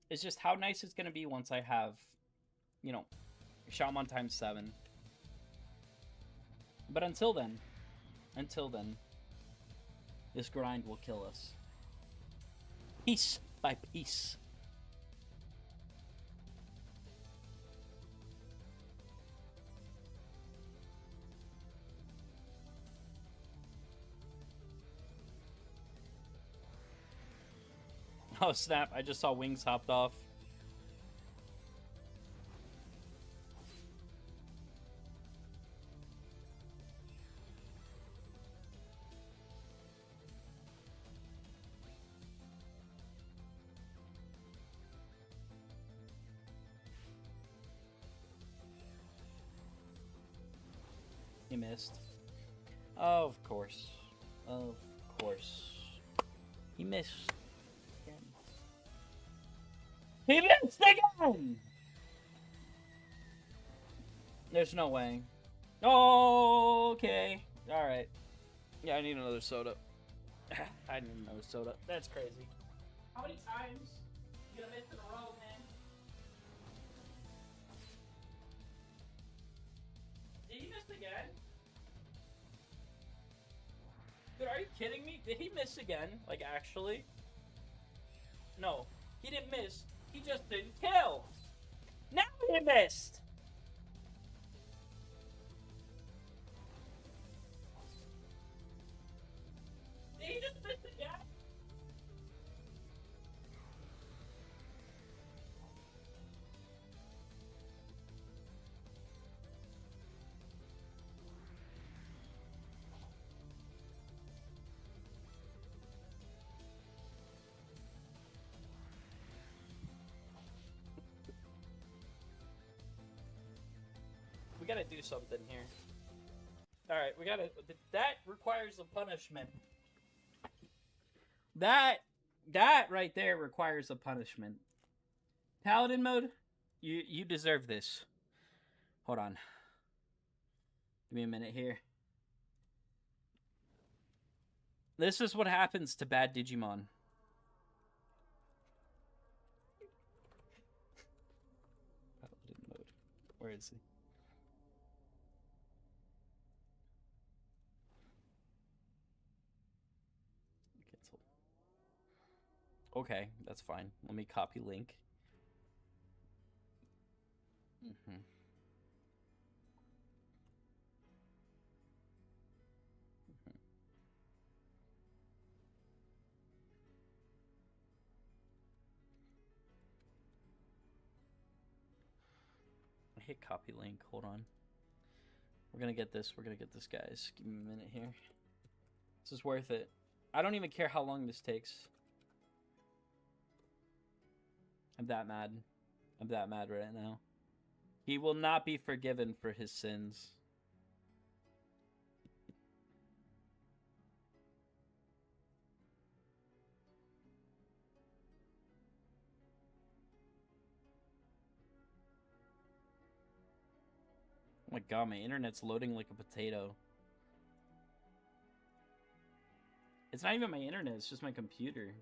is just how nice it's going to be once I have, you know, Shoutmon times 7. But until then, this grind will kill us. Piece by piece. Oh snap, I just saw wings hopped off. He missed. Of course. Of course. He missed. He missed again! There's no way. Oh, okay. Alright. Yeah, I need another soda. I need another soda. That's crazy. How many times you gonna miss in a row, man? Did he miss again? Dude, are you kidding me? Did he miss again? Like, actually? No. He didn't miss. He just didn't kill. Now he missed. Did he just miss again? We gotta do something here. Alright, we gotta... That requires a punishment. That right there requires a punishment. Paladin mode, you deserve this. Hold on. Give me a minute here. This is what happens to bad Digimon. Paladin mode. Where is he? Okay, that's fine. Let me copy link. I hit copy link. Hold on. We're gonna get this. We're gonna get this, guys. Give me a minute here. This is worth it. I don't even care how long this takes. I'm that mad. I'm that mad right now. He will not be forgiven for his sins. Oh my god, my internet's loading like a potato. It's not even my internet, it's just my computer.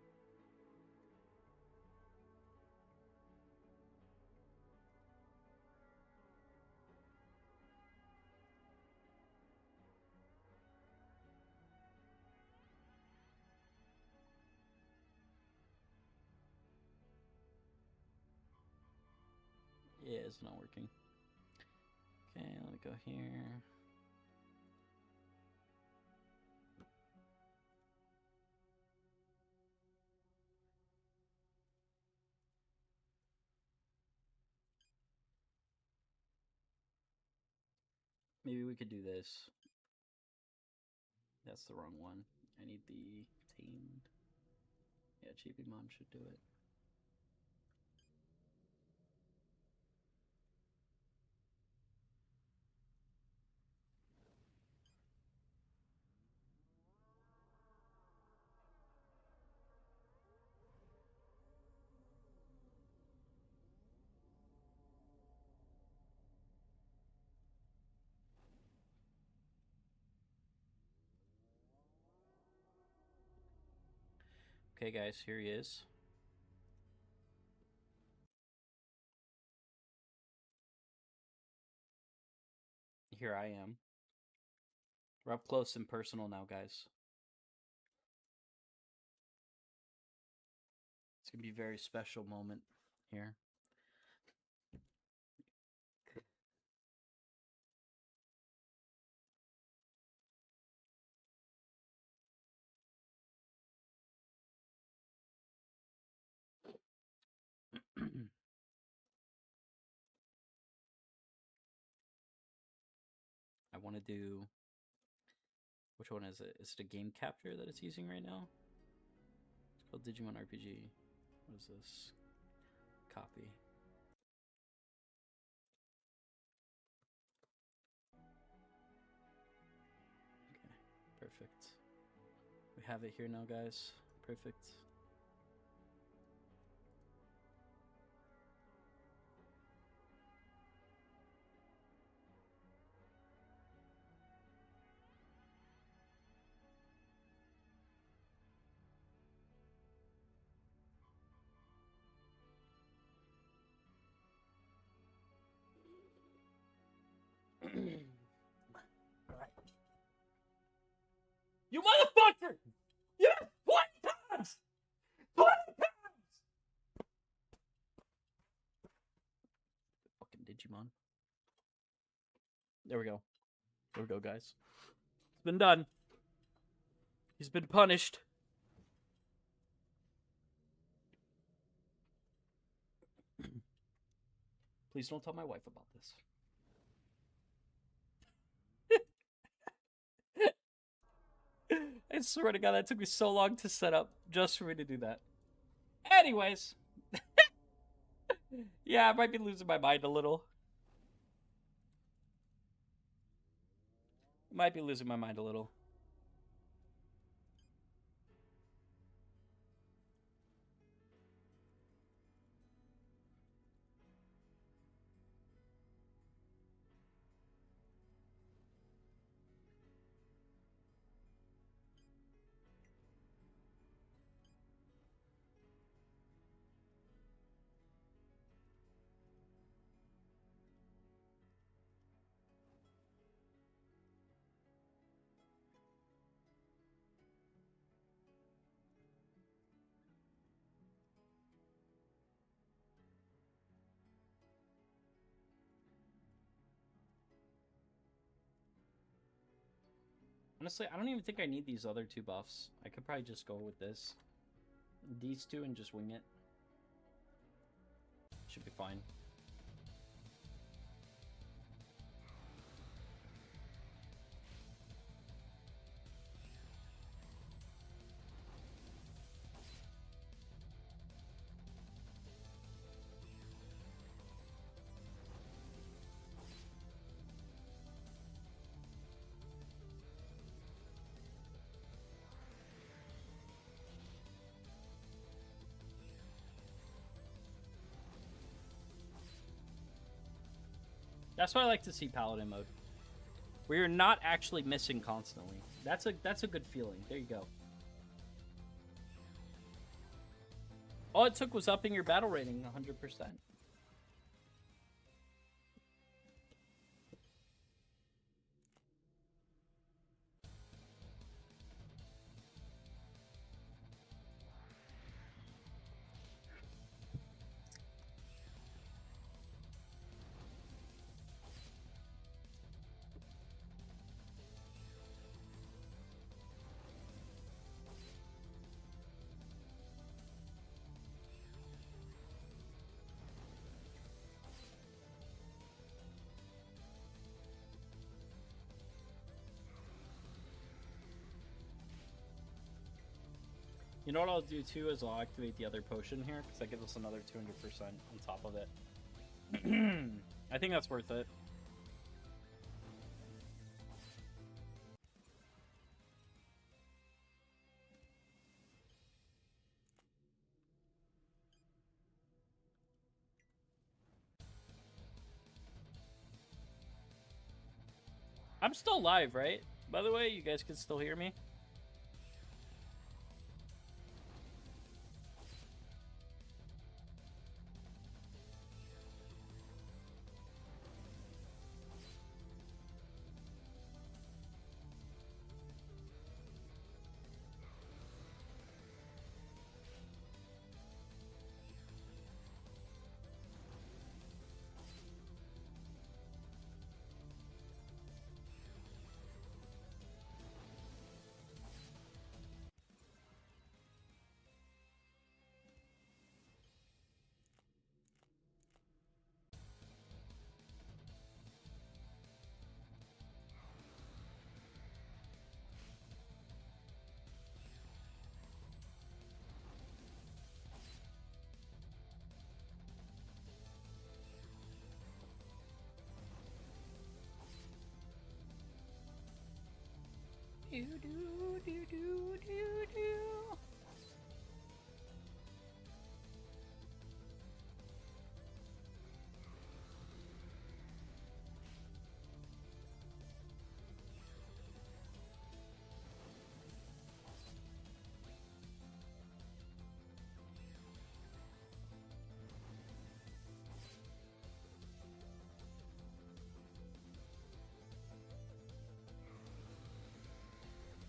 Yeah, it's not working. Okay, let me go here. Maybe we could do this. That's the wrong one. I need the tamed. Yeah, DIGIMON should do it. Okay, guys, here he is. Here I am. We're up close and personal now, guys. It's gonna be a very special moment here. I want to do... Which one is it? Is it a game capture that it's using right now? It's called Digimon RPG. What is this? Copy. Okay, perfect. We have it here now, guys. Perfect. You motherfucker! You 20 times! 20 times! Fucking Digimon. There we go. There we go, guys. It's been done. He's been punished. Please don't tell my wife about this. I swear to God, that took me so long to set up just for me to do that. Anyways. Yeah, I might be losing my mind a little. Might be losing my mind a little. Honestly, I don't even think I need these other 2 buffs. I could probably just go with this. These 2 and just wing it. Should be fine. That's why I like to see Paladin mode. Where you're not actually missing constantly. That's a good feeling. There you go. All it took was upping your battle rating 100%. You know what I'll do too is I'll activate the other potion here because that gives us another 200% on top of it. I think that's worth it. I'm still live, right? By the way, you guys can still hear me? Do do do do do do.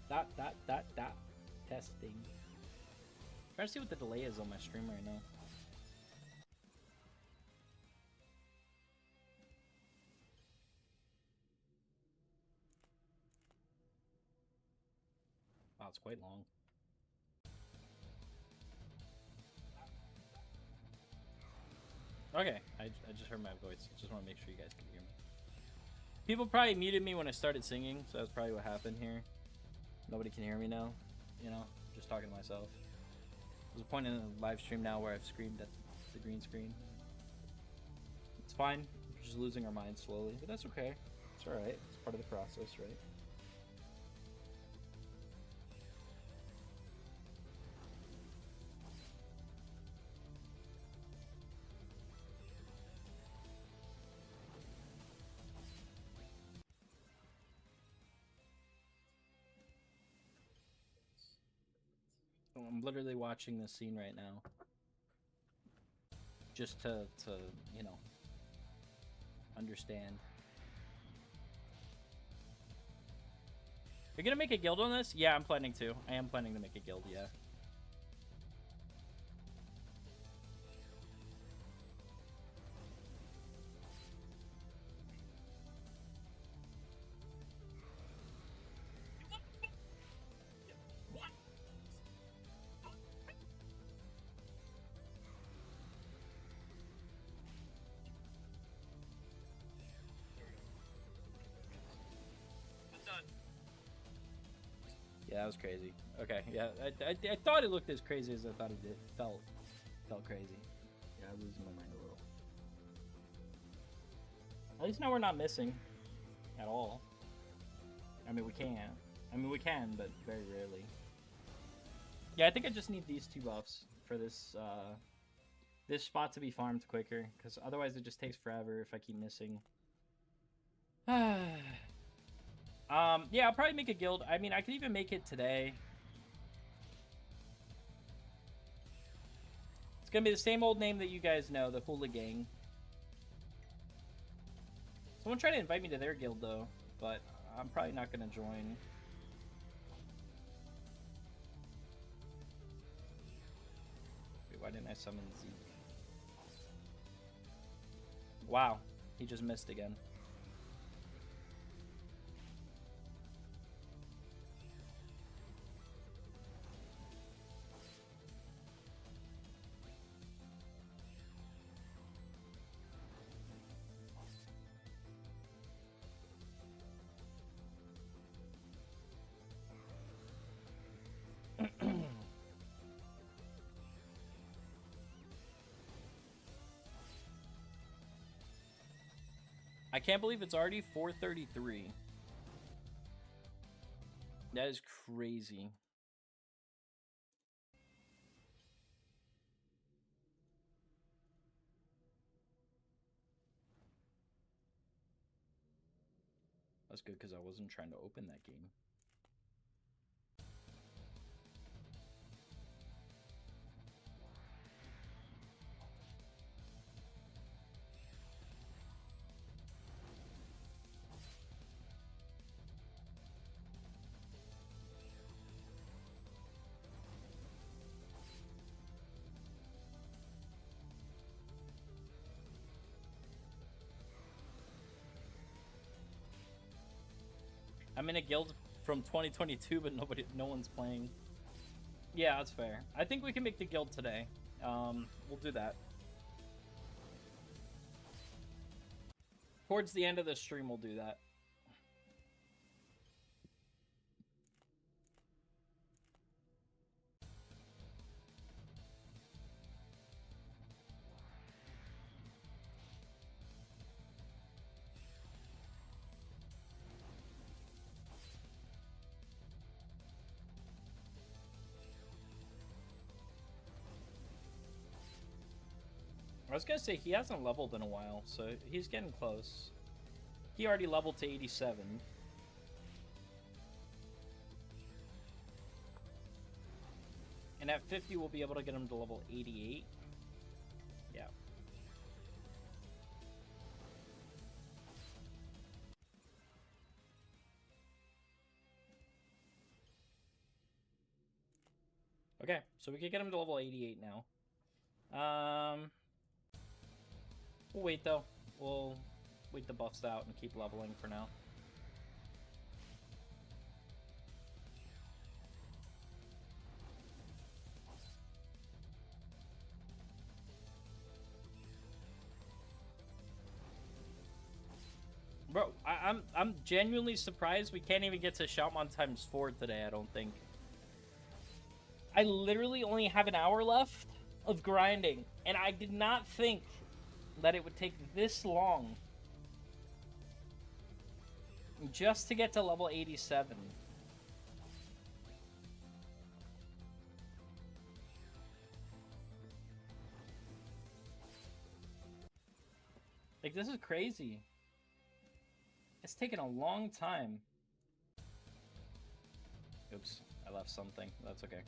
Dot. Testing. Trying to see what the delay is on my stream right now. Wow, it's quite long. Okay, I just heard my voice. I just want to make sure you guys can hear me. People probably muted me when I started singing, so that's probably what happened here. Nobody can hear me now, you know, just talking to myself. There's a point in the live stream now where I've screamed at the green screen. It's fine, we're just losing our minds slowly, but that's okay. It's alright, it's part of the process, right? I'm literally watching this scene right now. Just to you know, understand. You're gonna make a guild on this? Yeah, I'm planning to. I am planning to make a guild, yeah. Yeah, that was crazy. Okay, yeah, I thought it looked as crazy as I thought it did. Felt crazy. Yeah, I'm losing my mind a little. At least now we're not missing at all. I mean, we can. But very rarely. Yeah, I think I just need these 2 buffs for this this spot to be farmed quicker, because otherwise it just takes forever if I keep missing. Yeah, I'll probably make a guild. I mean, I could even make it today. It's gonna be the same old name that you guys know, the Hula Gang. Someone tried to invite me to their guild though, but I'm probably not gonna join. Wait, why didn't I summon Zeke? Wow, he just missed again. I can't believe it's already 4:33. That is crazy. That's good because I wasn't trying to open that game. I'm in a guild from 2022, but no one's playing. Yeah, that's fair. I think we can make the guild today. We'll do that. Towards the end of the stream, we'll do that. I was gonna say, he hasn't leveled in a while, so he's getting close. He already leveled to 87. And at 50, we'll be able to get him to level 88. Yeah. Okay, so we can get him to level 88 now. We'll wait though. We'll wait the buffs out and keep leveling for now. Bro, I'm genuinely surprised we can't even get to Shoutmon times 4 today, I don't think. I literally only have an hour left of grinding, and I did not think that it would take this long just to get to level 87. Like, this is crazy. It's taken a long time. Oops, I left something. That's okay.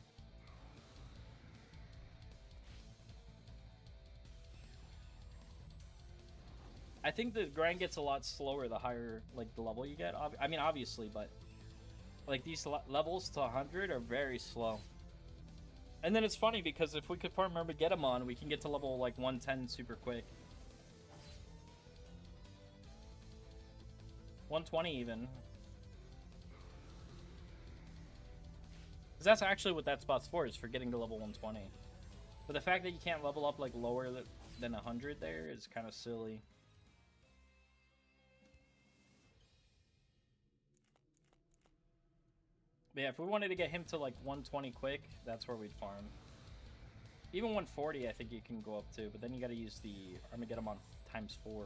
I think the grind gets a lot slower the higher, like, the level you get. I mean, obviously, but, like, these levels to 100 are very slow. And then it's funny, because if we could farm DIGIMON, we can get to level, like, 110 super quick. 120 even. Because that's actually what that spot's for, is for getting to level 120. But the fact that you can't level up, like, lower than 100 there is kind of silly. But yeah, if we wanted to get him to like 120 quick, that's where we'd farm. Even 140, I think you can go up to, but then you got to use the Armageddon on ×4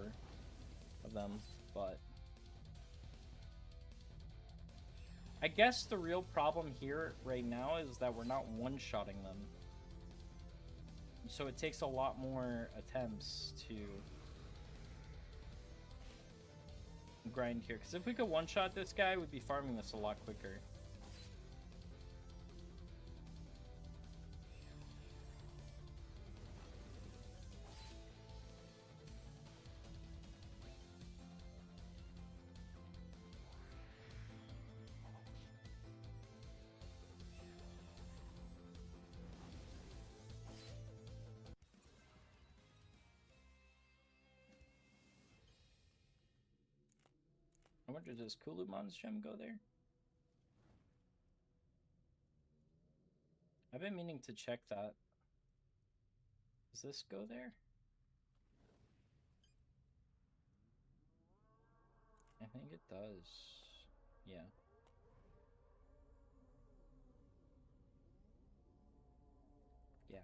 of them. But I guess the real problem here right now is that we're not one-shotting them. So it takes a lot more attempts to grind here. Because if we could one-shot this guy, we'd be farming this a lot quicker. I wonder, does Kulumon's gem go there? I've been meaning to check that. Does this go there? I think it does. Yeah. Yeah.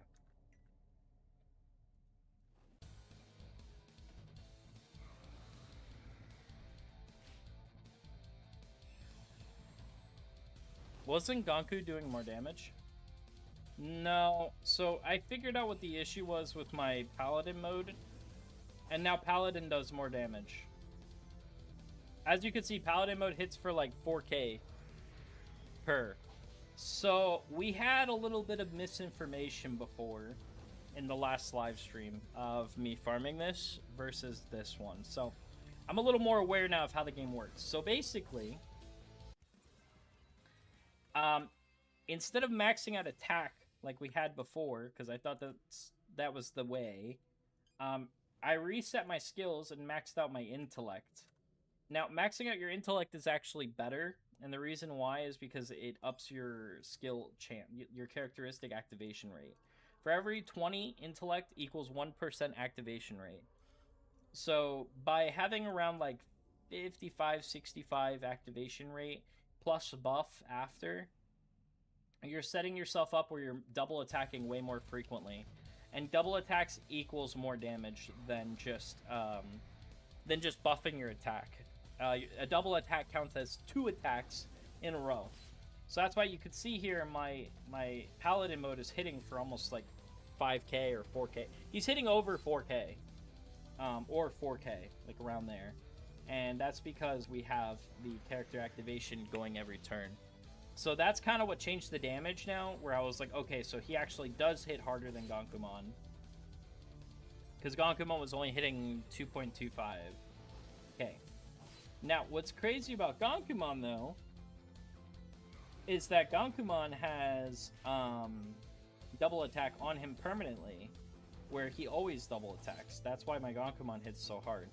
Wasn't Gonku doing more damage? No. So I figured out what the issue was with my Paladin mode. And now Paladin does more damage. As you can see, Paladin mode hits for like 4k per. So we had a little bit of misinformation before in the last live stream of me farming this versus this one. So I'm a little more aware now of how the game works. So basically, instead of maxing out attack like we had before, because I thought that was the way, I reset my skills and maxed out my intellect. Now, maxing out your intellect is actually better, and the reason why is because it ups your skill your characteristic activation rate. For every 20 intellect equals 1% activation rate. So by having around like 55, 65 activation rate plus buff after, you're setting yourself up where you're double attacking way more frequently. And double attacks equals more damage than just buffing your attack. A double attack counts as 2 attacks in a row. So that's why you could see here my Paladin mode is hitting for almost like 5k or 4k. He's hitting over 4k. Or 4k, like around there. And that's because we have the character activation going every turn. So that's kind of what changed the damage now, where I was like, okay, so he actually does hit harder than Gonkumon. Because Gonkumon was only hitting 2.25. Okay. Now, what's crazy about Gonkumon, though, is that Gonkumon has double attack on him permanently, where he always double attacks. That's why my Gonkumon hits so hard.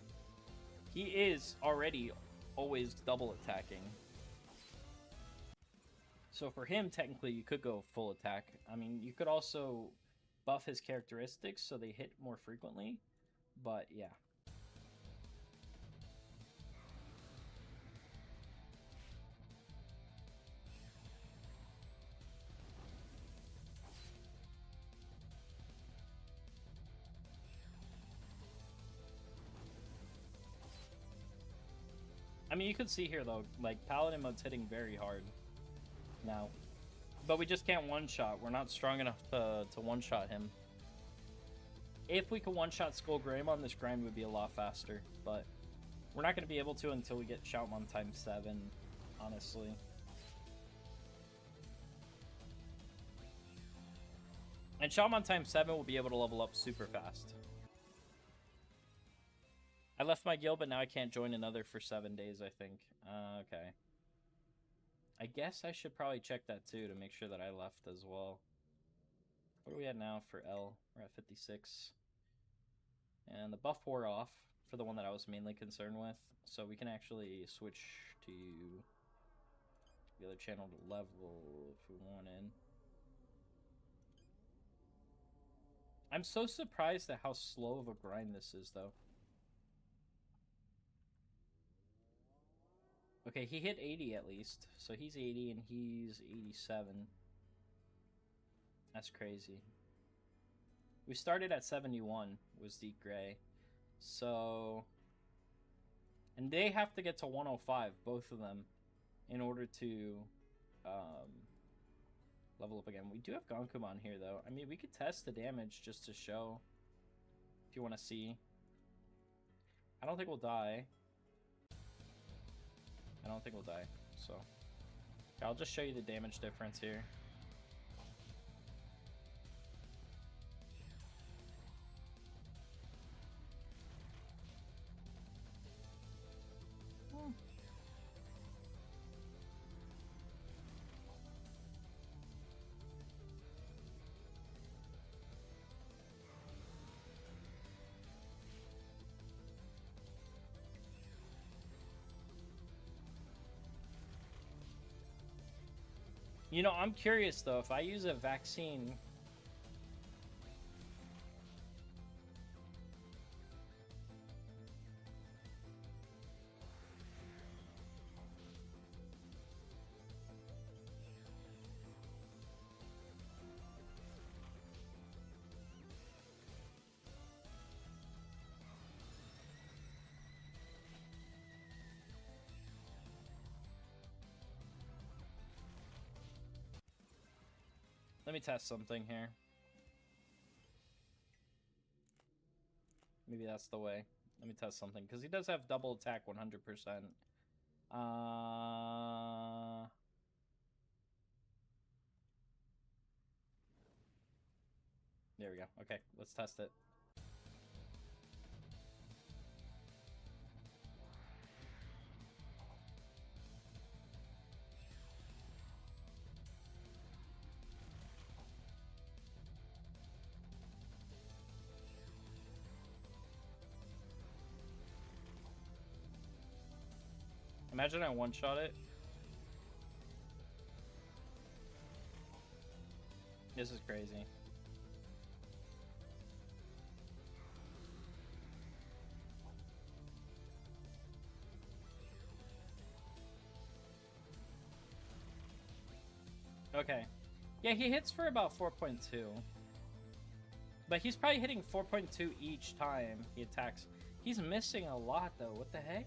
He is already always double attacking. So for him, technically, you could go full attack. I mean, you could also buff his characteristics so they hit more frequently. But, yeah. I mean, you can see here, though, like, Paladin mode's hitting very hard now. But we just can't one-shot. We're not strong enough to one-shot him. If we could one-shot Skull Greymon, this grind would be a lot faster. But we're not going to be able to until we get Shoutmon ×7, honestly. And Shoutmon ×7 will be able to level up super fast. I left my guild, but now I can't join another for 7 days, I think. Okay. I guess I should probably check that, too, to make sure that I left as well. What are we at now for L? We're at 56. And the buff wore off for the one that I was mainly concerned with. So we can actually switch to the other channel to level if we wanted. I'm so surprised at how slow of a grind this is, though. Okay, he hit 80 at least. So he's 80 and he's 87. That's crazy. We started at 71 was Deep Gray. So... And they have to get to 105, both of them, in order to level up again. We do have Gonkumon here, though. I mean, we could test the damage just to show, if you want to see. I don't think we'll die. I don't think we'll die, so... I'll just show you the damage difference here. You know, I'm curious though, if I use a vaccine... Let me test something here. Maybe that's the way. Let me test something. Because he does have double attack 100%. There we go. Okay, let's test it. Imagine I one-shot it. This is crazy. Okay. Yeah, he hits for about 4.2. But he's probably hitting 4.2 each time he attacks. He's missing a lot, though. What the heck?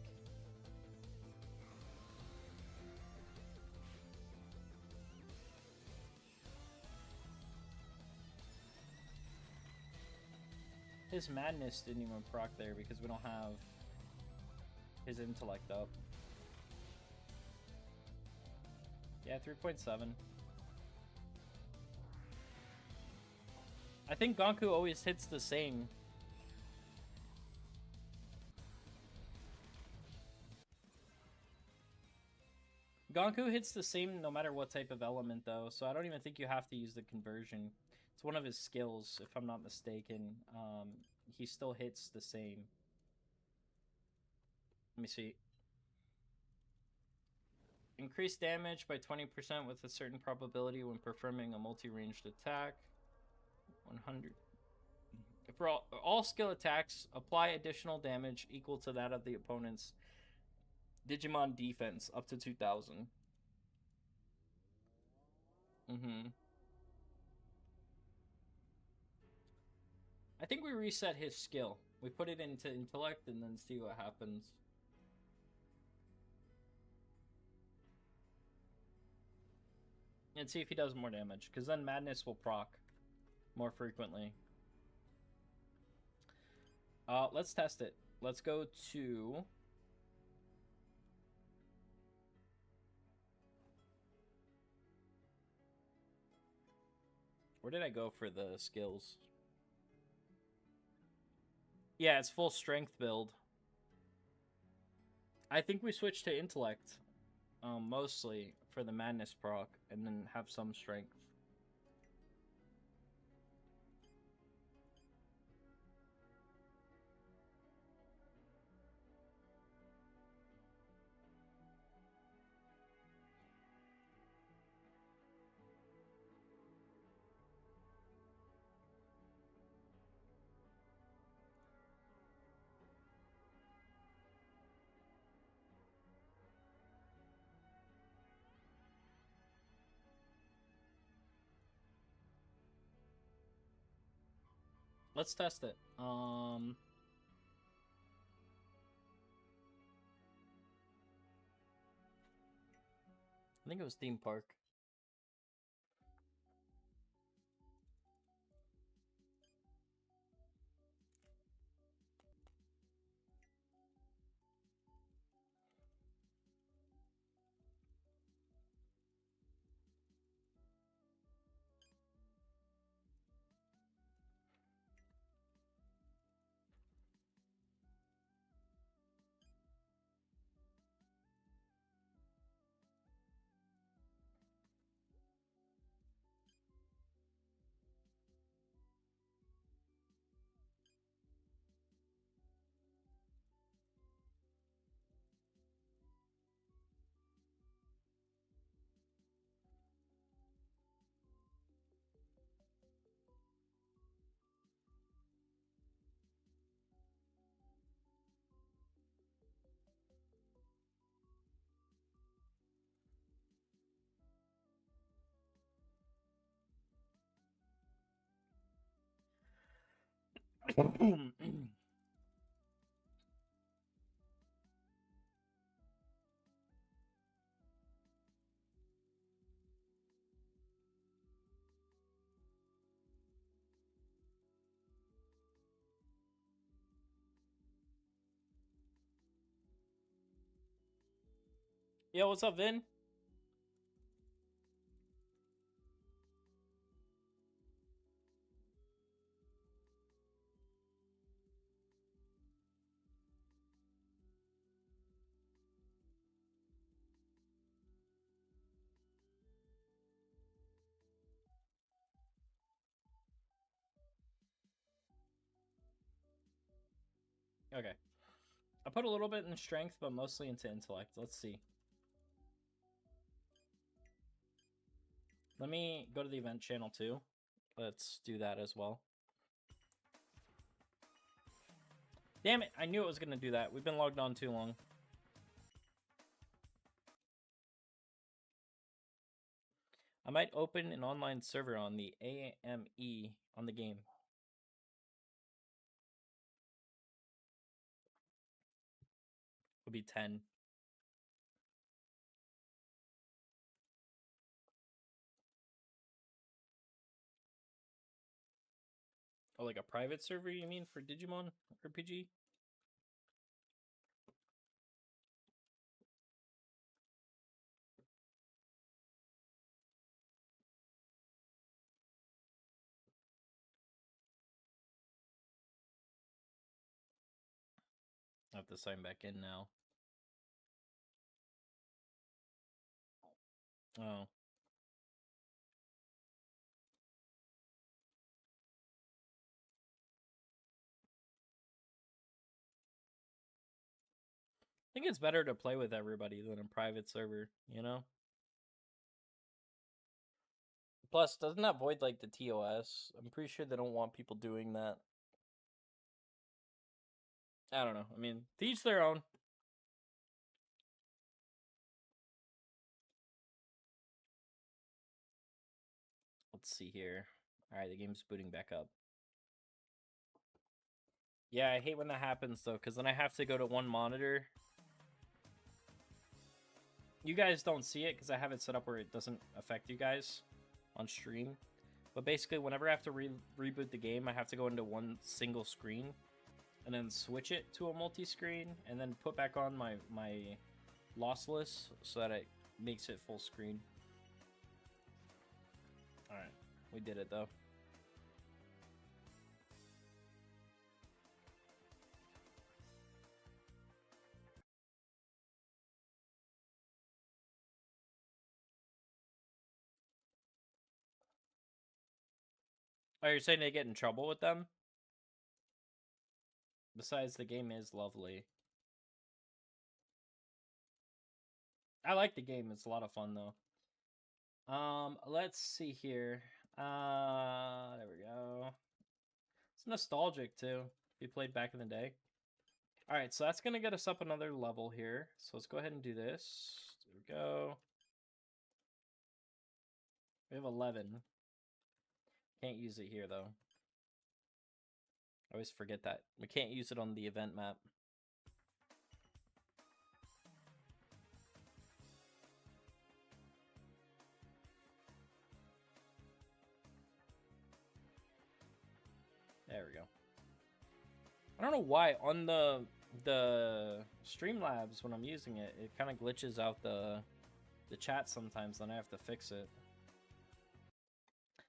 His madness didn't even proc there because we don't have his intellect up. Yeah, 3.7. I think Gonku always hits the same. Gonku hits the same no matter what type of element, though, so I don't even think you have to use the conversion. It's one of his skills, if I'm not mistaken. He still hits the same. Let me see. Increase damage by 20% with a certain probability when performing a multi-ranged attack. 100. For all skill attacks, apply additional damage equal to that of the opponent's Digimon defense up to 2,000. I think we reset his skill. We put it into intellect and then see what happens. And see if he does more damage, because then madness will proc more frequently. Let's test it. Let's go to... Where did I go for the skills? Yeah, it's full strength build. I think we switched to intellect, mostly for the madness proc, and then have some strength. Let's test it. I think it was theme park. Yo, what's up, Vin? Okay. I put a little bit in strength, but mostly into intellect. Let's see. Let me go to the event channel too. Let's do that as well. Damn it, I knew it was going to do that. We've been logged on too long. I might open an online server on the AME on the game. Would be 10. Oh, like a private server, you mean, for Digimon RPG? I have to sign back in now. Oh. I think it's better to play with everybody than a private server, you know? Plus, doesn't that void like the TOS? I'm pretty sure they don't want people doing that. I don't know. I mean, to each their own. Let's see here. Alright, the game's booting back up. Yeah, I hate when that happens, though, because then I have to go to one monitor. You guys don't see it, because I have it set up where it doesn't affect you guys on stream. But basically, whenever I have to reboot the game, I have to go into one single screen, and then switch it to a multi-screen, and then put back on my lossless, so that it makes it full screen. Alright, we did it, though. Oh, you're saying they get in trouble with them? Besides, the game is lovely. I like the game. It's a lot of fun, though. Let's see here. There we go. It's nostalgic, too. If you played back in the day. Alright, so that's going to get us up another level here. So let's go ahead and do this. There we go. We have 11. Can't use it here, though. I always forget that. We can't use it on the event map. There we go. I don't know why on the Streamlabs when I'm using it, it kind of glitches out the chat sometimes, then I have to fix it.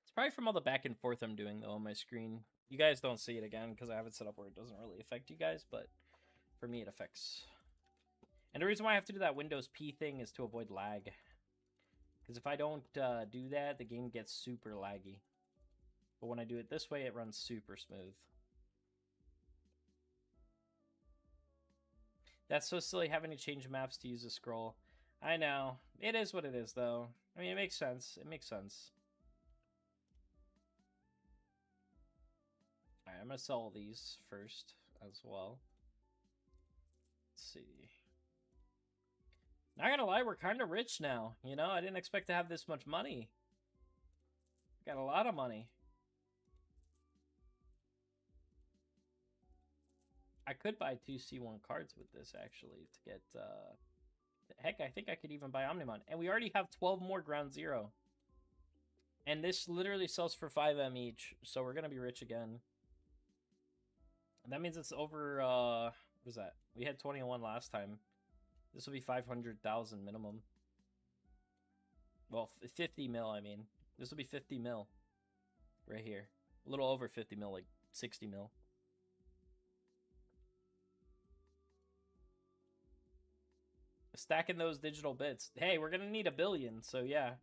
It's probably from all the back and forth I'm doing though on my screen. You guys don't see it again because I have it set up where it doesn't really affect you guys, but for me it affects. And the reason why I have to do that Windows P thing is to avoid lag. Because if I don't do that, the game gets super laggy. But when I do it this way, it runs super smooth. That's so silly having to change maps to use a scroll. I know. It is what it is, though. I mean, it makes sense. It makes sense. Alright, I'm going to sell all these first as well. Let's see. Not gonna lie, we're kind of rich now. You know, I didn't expect to have this much money. Got a lot of money. I could buy 2 C1 cards with this, actually, to get, heck, I think I could even buy Omnimon. And we already have 12 more Ground Zero. And this literally sells for 5M each, so we're gonna be rich again. And that means it's over, what was that? We had 21 last time. This will be 500,000 minimum. Well, 50 mil, I mean. This will be 50 mil. Right here. A little over 50 mil, like 60 mil. Stacking those digital bits. Hey, we're gonna need 1 billion, so yeah.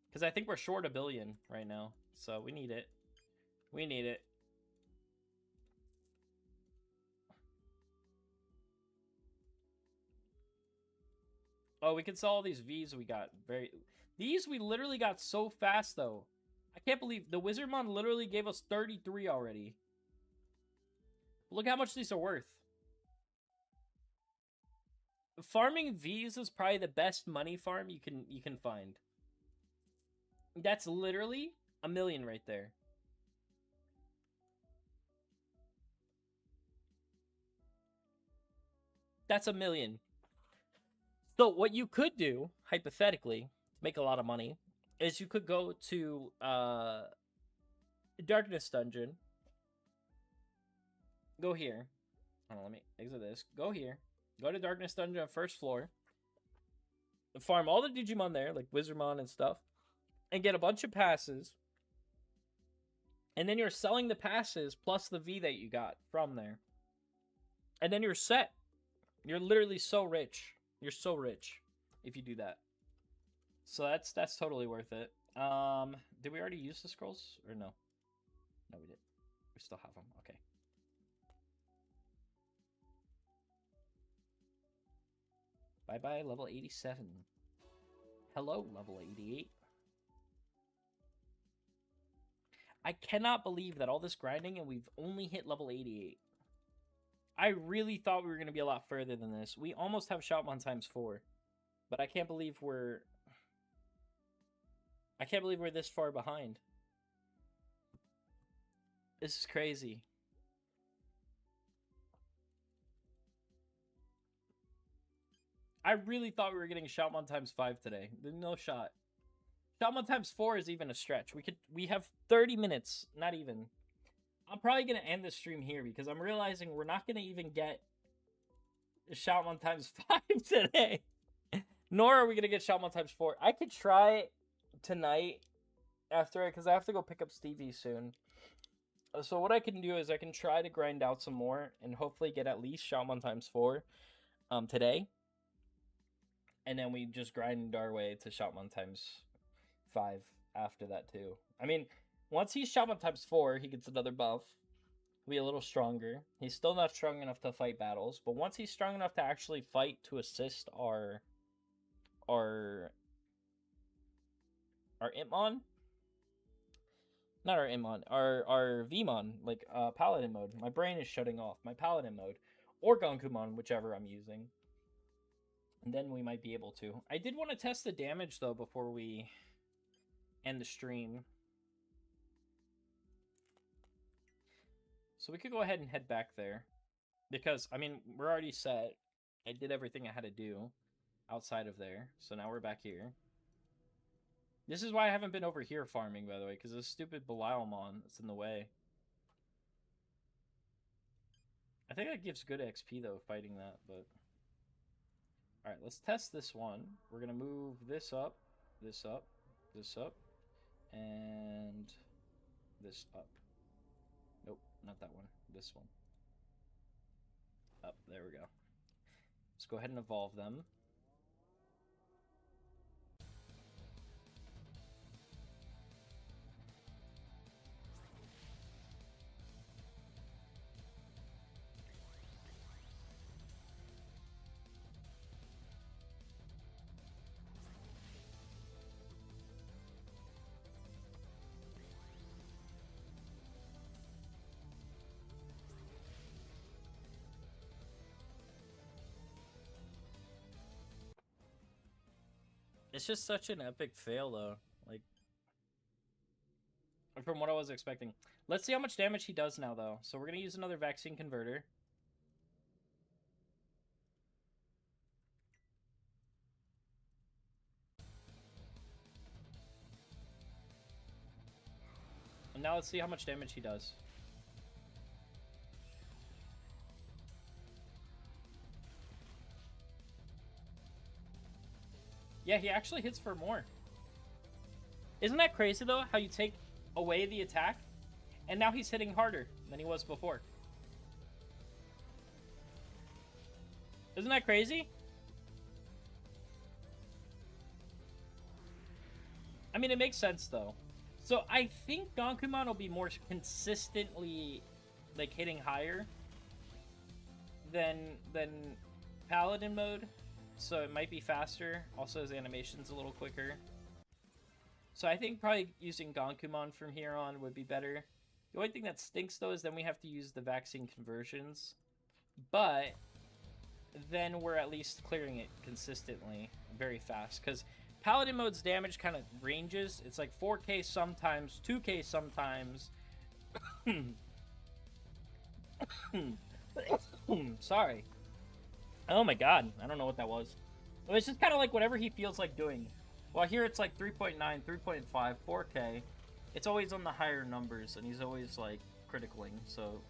Because I think we're short 1 billion right now. So we need it. We need it. Oh, we can sell all these Vs we got. These we literally got so fast, though. I can't believe the Wizardmon literally gave us 33 already. Look how much these are worth. Farming Vs is probably the best money farm you can find. That's literally 1 million right there. That's 1 million. So what you could do, hypothetically, to make a lot of money, is you could go to Darkness Dungeon. Go here. Hold on, let me exit this. Go here. Go to Darkness Dungeon on first floor. Farm all the Digimon there, like Wizardmon and stuff. And get a bunch of passes. And then you're selling the passes plus the V that you got from there. And then you're set. You're literally so rich. You're so rich if you do that. So that's totally worth it. Did we already use the scrolls? Or no? No, we did. We still have them. Okay. Bye-bye, level 87. Hello, level 88. I cannot believe that all this grinding and we've only hit level 88. I really thought we were going to be a lot further than this. We almost have Shoutmon times 4. But I can't believe we're this far behind. This is crazy. I really thought we were getting Shoutmon times 5 today. There's no shot. Shoutmon times 4 is even a stretch. We have 30 minutes, not even. I'm probably going to end the stream here because I'm realizing we're not going to even get Shoutmon times 5 today. Nor are we going to get Shoutmon times 4. I could try tonight after, because I have to go pick up Stevie soon. So what I can do is I can try to grind out some more and hopefully get at least Shoutmon times 4 today. And then we just grind our way to Shoutmon times 5 after that too. I mean, once he's Shoutmon times 4, he gets another buff. He'll be a little stronger. He's still not strong enough to fight battles, but once he's strong enough to actually fight to assist our Imon? Not our Imon, our Vmon, like Paladin mode. My brain is shutting off. My Paladin mode. Or Gonkumon, whichever I'm using. And then we might be able to. I did want to test the damage, though, before we end the stream. So we could go ahead and head back there. Because, I mean, we're already set. I did everything I had to do outside of there. So now we're back here. This is why I haven't been over here farming, by the way, because this stupid Belialmon that's in the way. I think that gives good XP, though, fighting that, but... Alright, let's test this one. We're going to move this up, this up, this up, and this up. Nope, not that one. This one. Up, there we go. Let's go ahead and evolve them. It's just such an epic fail, though. Like, from what I was expecting. Let's see how much damage he does now, though. So we're going to use another vaccine converter. And now let's see how much damage he does. Yeah, he actually hits for more. Isn't that crazy, though, how you take away the attack, and now he's hitting harder than he was before? Isn't that crazy? I mean, it makes sense, though. So I think Gankumon will be more consistently, like, hitting higher than Paladin mode. So it might be faster. Also, his animation's a little quicker. So I think probably using Gankumon from here on would be better. The only thing that stinks, though, is then we have to use the vaccine conversions. But then we're at least clearing it consistently very fast. Because Paladin mode's damage kind of ranges. It's like 4k sometimes, 2k sometimes. Sorry. Oh my god, I don't know what that was. It's just kind of like whatever he feels like doing. Well, here it's like 3.9, 3.5, 4k. It's always on the higher numbers, and he's always like criticaling, so...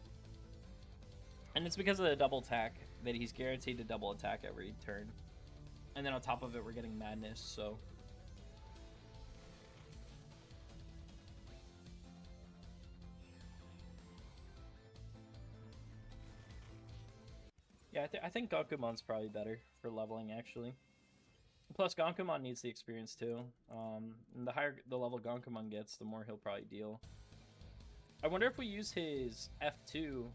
And it's because of the double attack that he's guaranteed to double attack every turn. And then on top of it, we're getting madness, so... Yeah, I think Gankumon's probably better for leveling, actually. Plus, Gankumon needs the experience, too. And the higher the level Gankumon gets, the more he'll probably deal. I wonder if we use his F2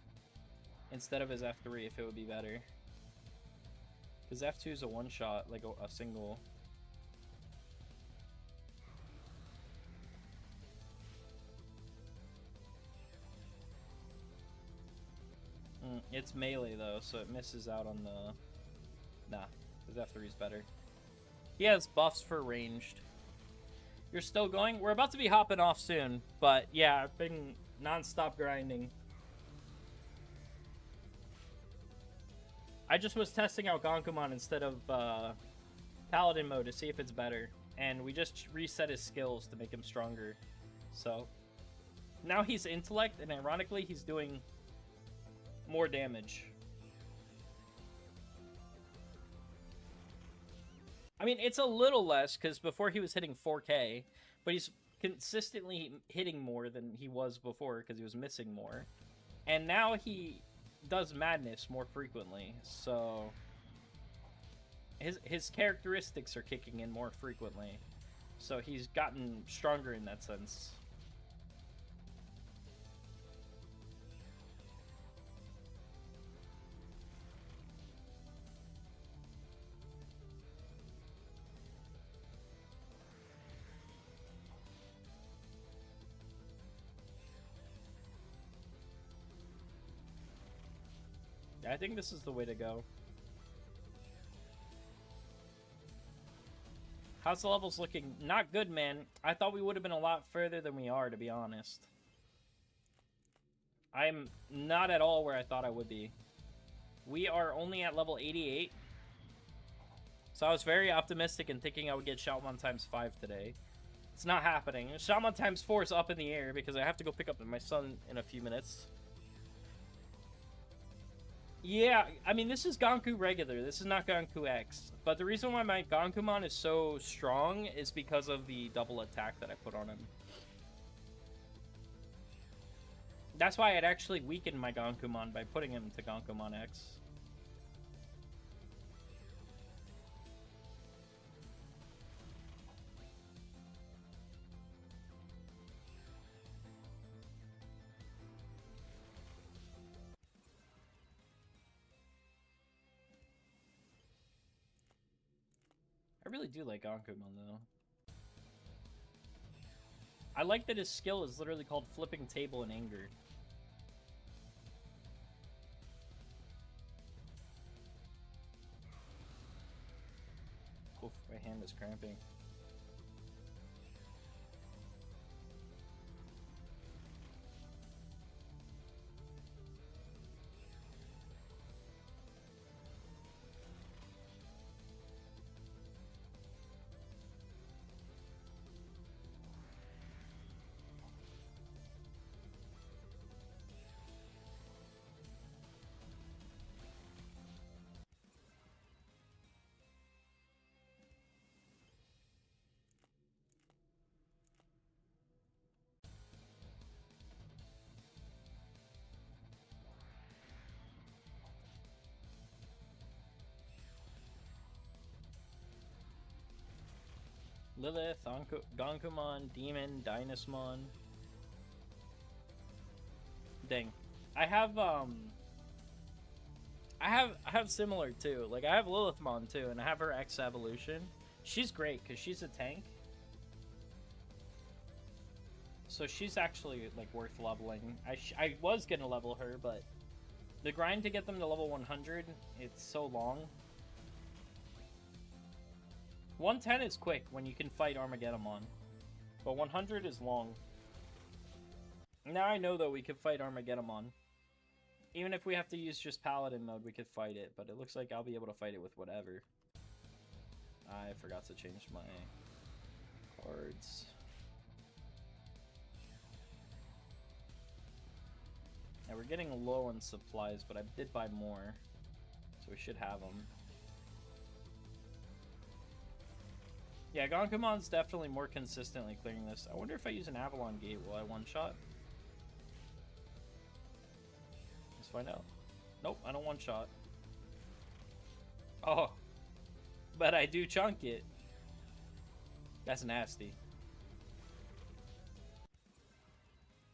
instead of his F3, if it would be better. Because F2 is a one-shot, like a single. It's melee, though, so it misses out on the... Nah, his F3 is better. He has buffs for ranged. You're still going? We're about to be hopping off soon, but yeah, I've been non-stop grinding. I just was testing out Gankumon instead of Paladin mode to see if it's better, and we just reset his skills to make him stronger. So, now he's intellect, and ironically, he's doing more damage. I mean, it's a little less, because before he was hitting 4k, but he's consistently hitting more than he was before, because he was missing more. And now he does madness more frequently, so... His characteristics are kicking in more frequently. So he's gotten stronger in that sense. I think this is the way to go. How's the levels looking? Not good, man. I thought we would have been a lot further than we are, to be honest. I'm not at all where I thought I would be. We are only at level 88. So I was very optimistic and thinking I would get Shoutmon times 5 today. It's not happening. Shoutmon times 4 is up in the air because I have to go pick up my son in a few minutes. Yeah, I mean, this is Ganku regular. This is not Ganku X. But the reason why my Gankumon is so strong is because of the double attack that I put on him. That's why I'd actually weakened my Gankumon by putting him to Gankumon X. I really do like Gankumon, though. I like that his skill is literally called Flipping Table in Anger. Oof, my hand is cramping. Lilith, Gankumon, Demon, Dynasmon. Dang. I have similar too. Like I have Lilithmon too, and I have her X evolution. She's great because she's a tank. So she's actually like worth leveling. I was gonna level her, but the grind to get them to level 100, it's so long. 110 is quick when you can fight Armageddon, but 100 is long. Now I know though we could fight Armageddon. Even if we have to use just Paladin mode, we could fight it, but it looks like I'll be able to fight it with whatever. I forgot to change my cards. Yeah, we're getting low on supplies, but I did buy more, so we should have them. Yeah, Gankumon's definitely more consistently clearing this. I wonder if I use an Avalon Gate, will I one-shot? Let's find out. Nope, I don't one-shot. Oh, but I do chunk it. That's nasty.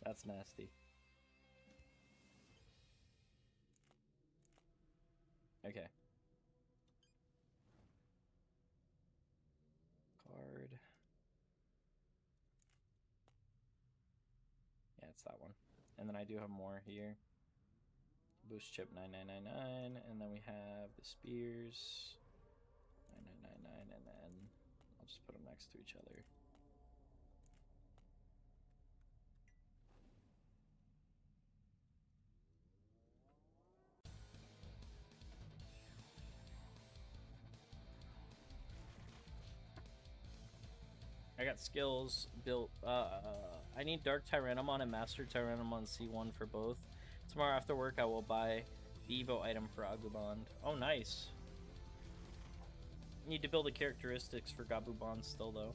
That's nasty. Okay. Card. Yeah, it's that one. And then I do have more here. Boost chip 9999, and then we have the spears 9999, and then I'll just put them next to each other. I got skills built. I need Dark Tyrannomon and Master Tyrannomon C1 for both. Tomorrow after work, I will buy the Evo item for Agumon. Oh, nice. Need to build the characteristics for Gabumon still, though.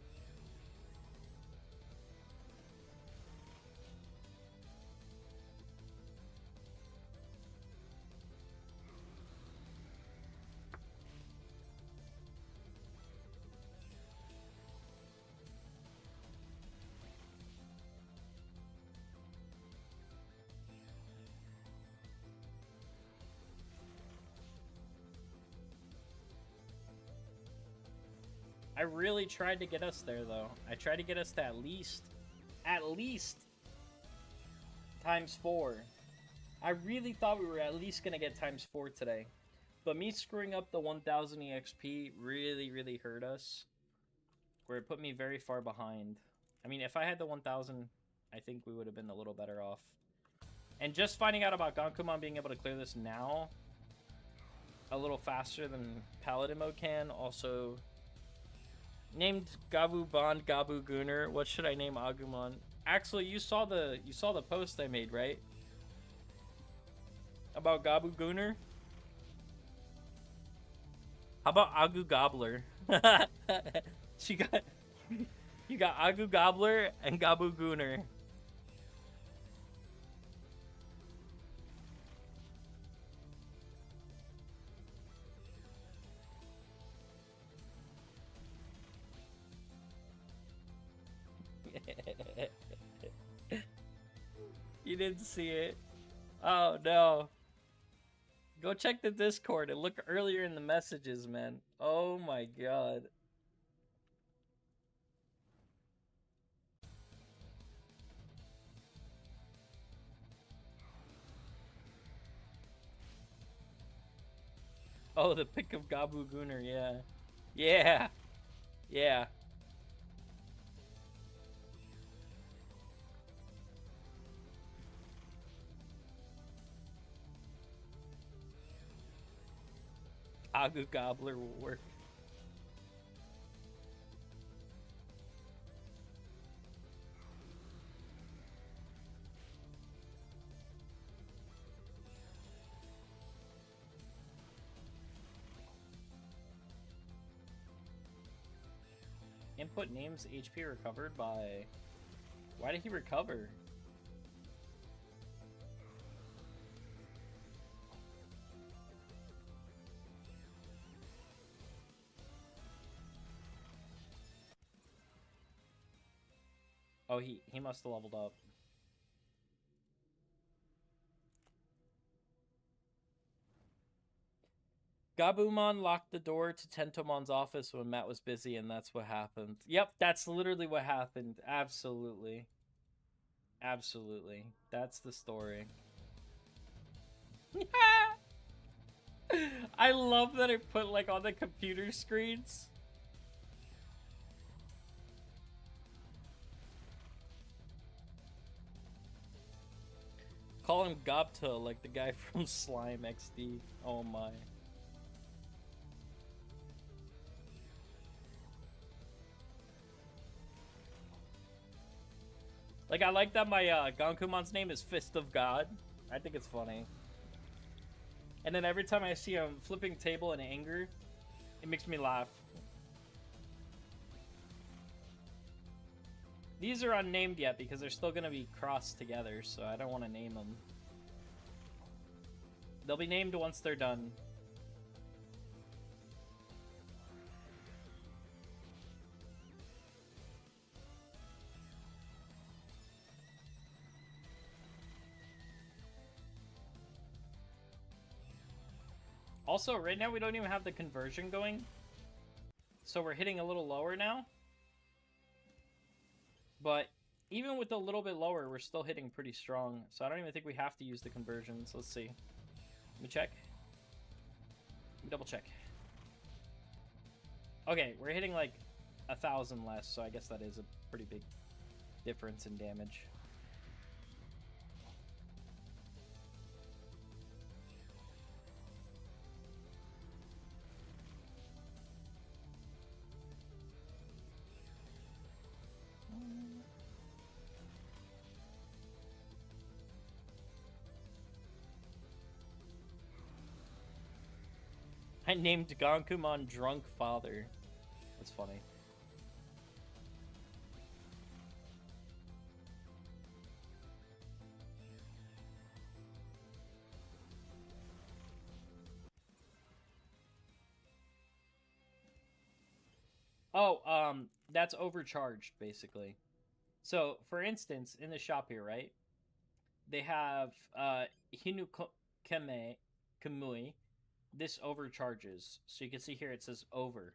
I really tried to get us there, though. I tried to get us to at least times 4. I really thought we were at least going to get times 4 today. But me screwing up the 1000 EXP really hurt us. Where it put me very far behind. I mean, if I had the 1000, I think we would have been a little better off. And just finding out about Gankumon being able to clear this now a little faster than Paladin mode can. Also, named Gabu Bond Gabu Gunner. What should I name Agumon? Actually, you saw the post I made, right? About Gabu Gunner? How about Agu Gobbler? You got Agu Gobbler and Gabu Gunner. You didn't see it. Oh no. Go check the Discord and look earlier in the messages, man. Oh my god. Oh, the pick of Gabu Gunner, yeah. Yeah. Yeah. Agu Gobbler will work. Input names HP recovered by... Why did he recover? Oh, he must have leveled up. Gabumon locked the door to Tentomon's office when Matt was busy, and that's what happened. Yep, that's literally what happened. Absolutely. Absolutely. That's the story. I love that it put, like, on the computer screens. Call him Gobta, like the guy from Slime XD. Oh my. Like, I like that my Gankumon's name is Fist of God. I think it's funny. And then every time I see him flipping table in anger, it makes me laugh. These are unnamed yet because they're still going to be crossed together, so I don't want to name them. They'll be named once they're done. Also, right now we don't even have the conversion going. So we're hitting a little lower now. But even with a little bit lower, we're still hitting pretty strong. So I don't even think we have to use the conversions. Let's see. Let me check. Let me double check. Okay, we're hitting like 1,000 less, so I guess that is a pretty big difference in damage. I named Gankumon Drunk Father. That's funny. Oh, that's overcharged, basically. So, for instance, in the shop here, right? They have, Hinu Kamui. This overcharges. So you can see here it says over.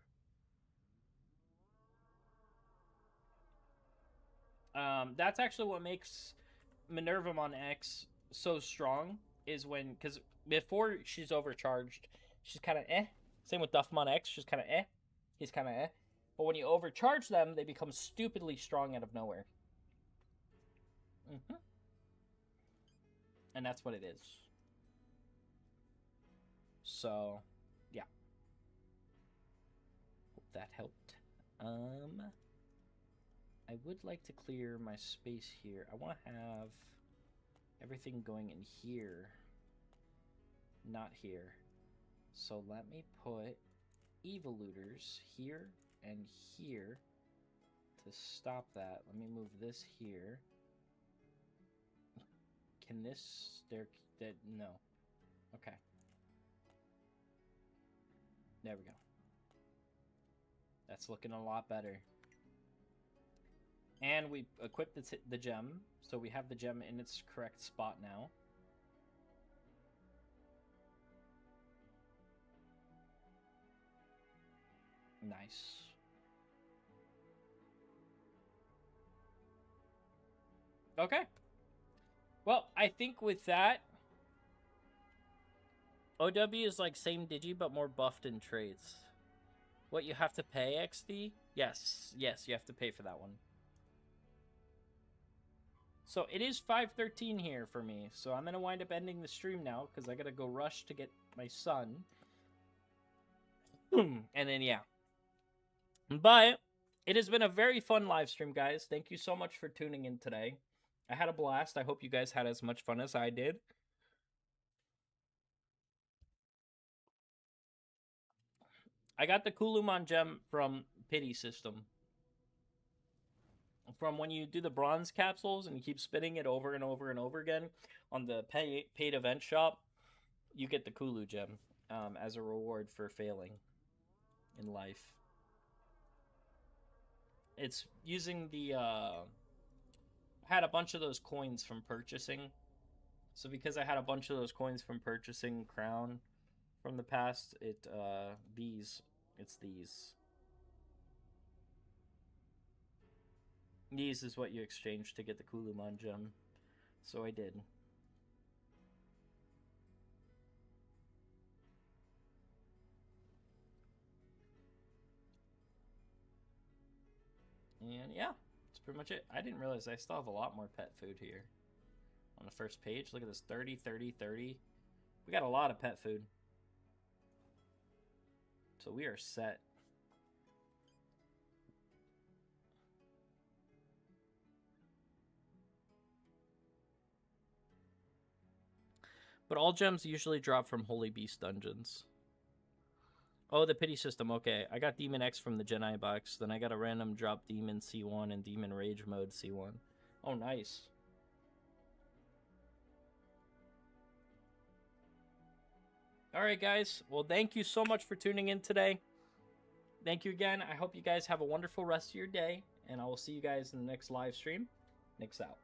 That's actually what makes Minervamon X so strong, is when, because before she's overcharged, she's kind of eh. Same with Duffmon X, she's kind of eh. He's kind of eh. But when you overcharge them, they become stupidly strong out of nowhere. And that's what it is. So, yeah. Hope that helped. I would like to clear my space here. I want to have everything going in here, not here. So let me put evolutors here and here to stop that. Let me move this here. Can this no. Okay. There we go. That's looking a lot better. And we equipped the gem, so we have the gem in its correct spot now. Nice. Okay. Well, I think with that, OW is like same Digi, but more buffed in traits. What, you have to pay XD? Yes, you have to pay for that one. So it is 5:13 here for me, so I'm going to wind up ending the stream now, because I got to go rush to get my son. And then, yeah. But it has been a very fun live stream, guys. Thank you so much for tuning in today. I had a blast. I hope you guys had as much fun as I did. I got the Shoutmon gem from Pity System. From when you do the bronze capsules and you keep spinning it over and over and over again on the paid event shop, you get the Kulu gem as a reward for failing in life. It's using the... I had a bunch of those coins from purchasing. So because I had a bunch of those coins from purchasing Crown from the past, it's these. These is what you exchange to get the Shoutmon gem. So I did. And yeah, that's pretty much it. I didn't realize I still have a lot more pet food here. On the first page, look at this, 30, 30, 30. We got a lot of pet food. So we are set. But all gems usually drop from Holy Beast dungeons. Oh, the Pity System. Okay, I got Demon X from the Jedi box. Then I got a random drop Demon C1 and Demon Rage mode C1. Oh, nice. Alright, guys. Well, thank you so much for tuning in today. Thank you again. I hope you guys have a wonderful rest of your day. And I will see you guys in the next live stream. Nick's out.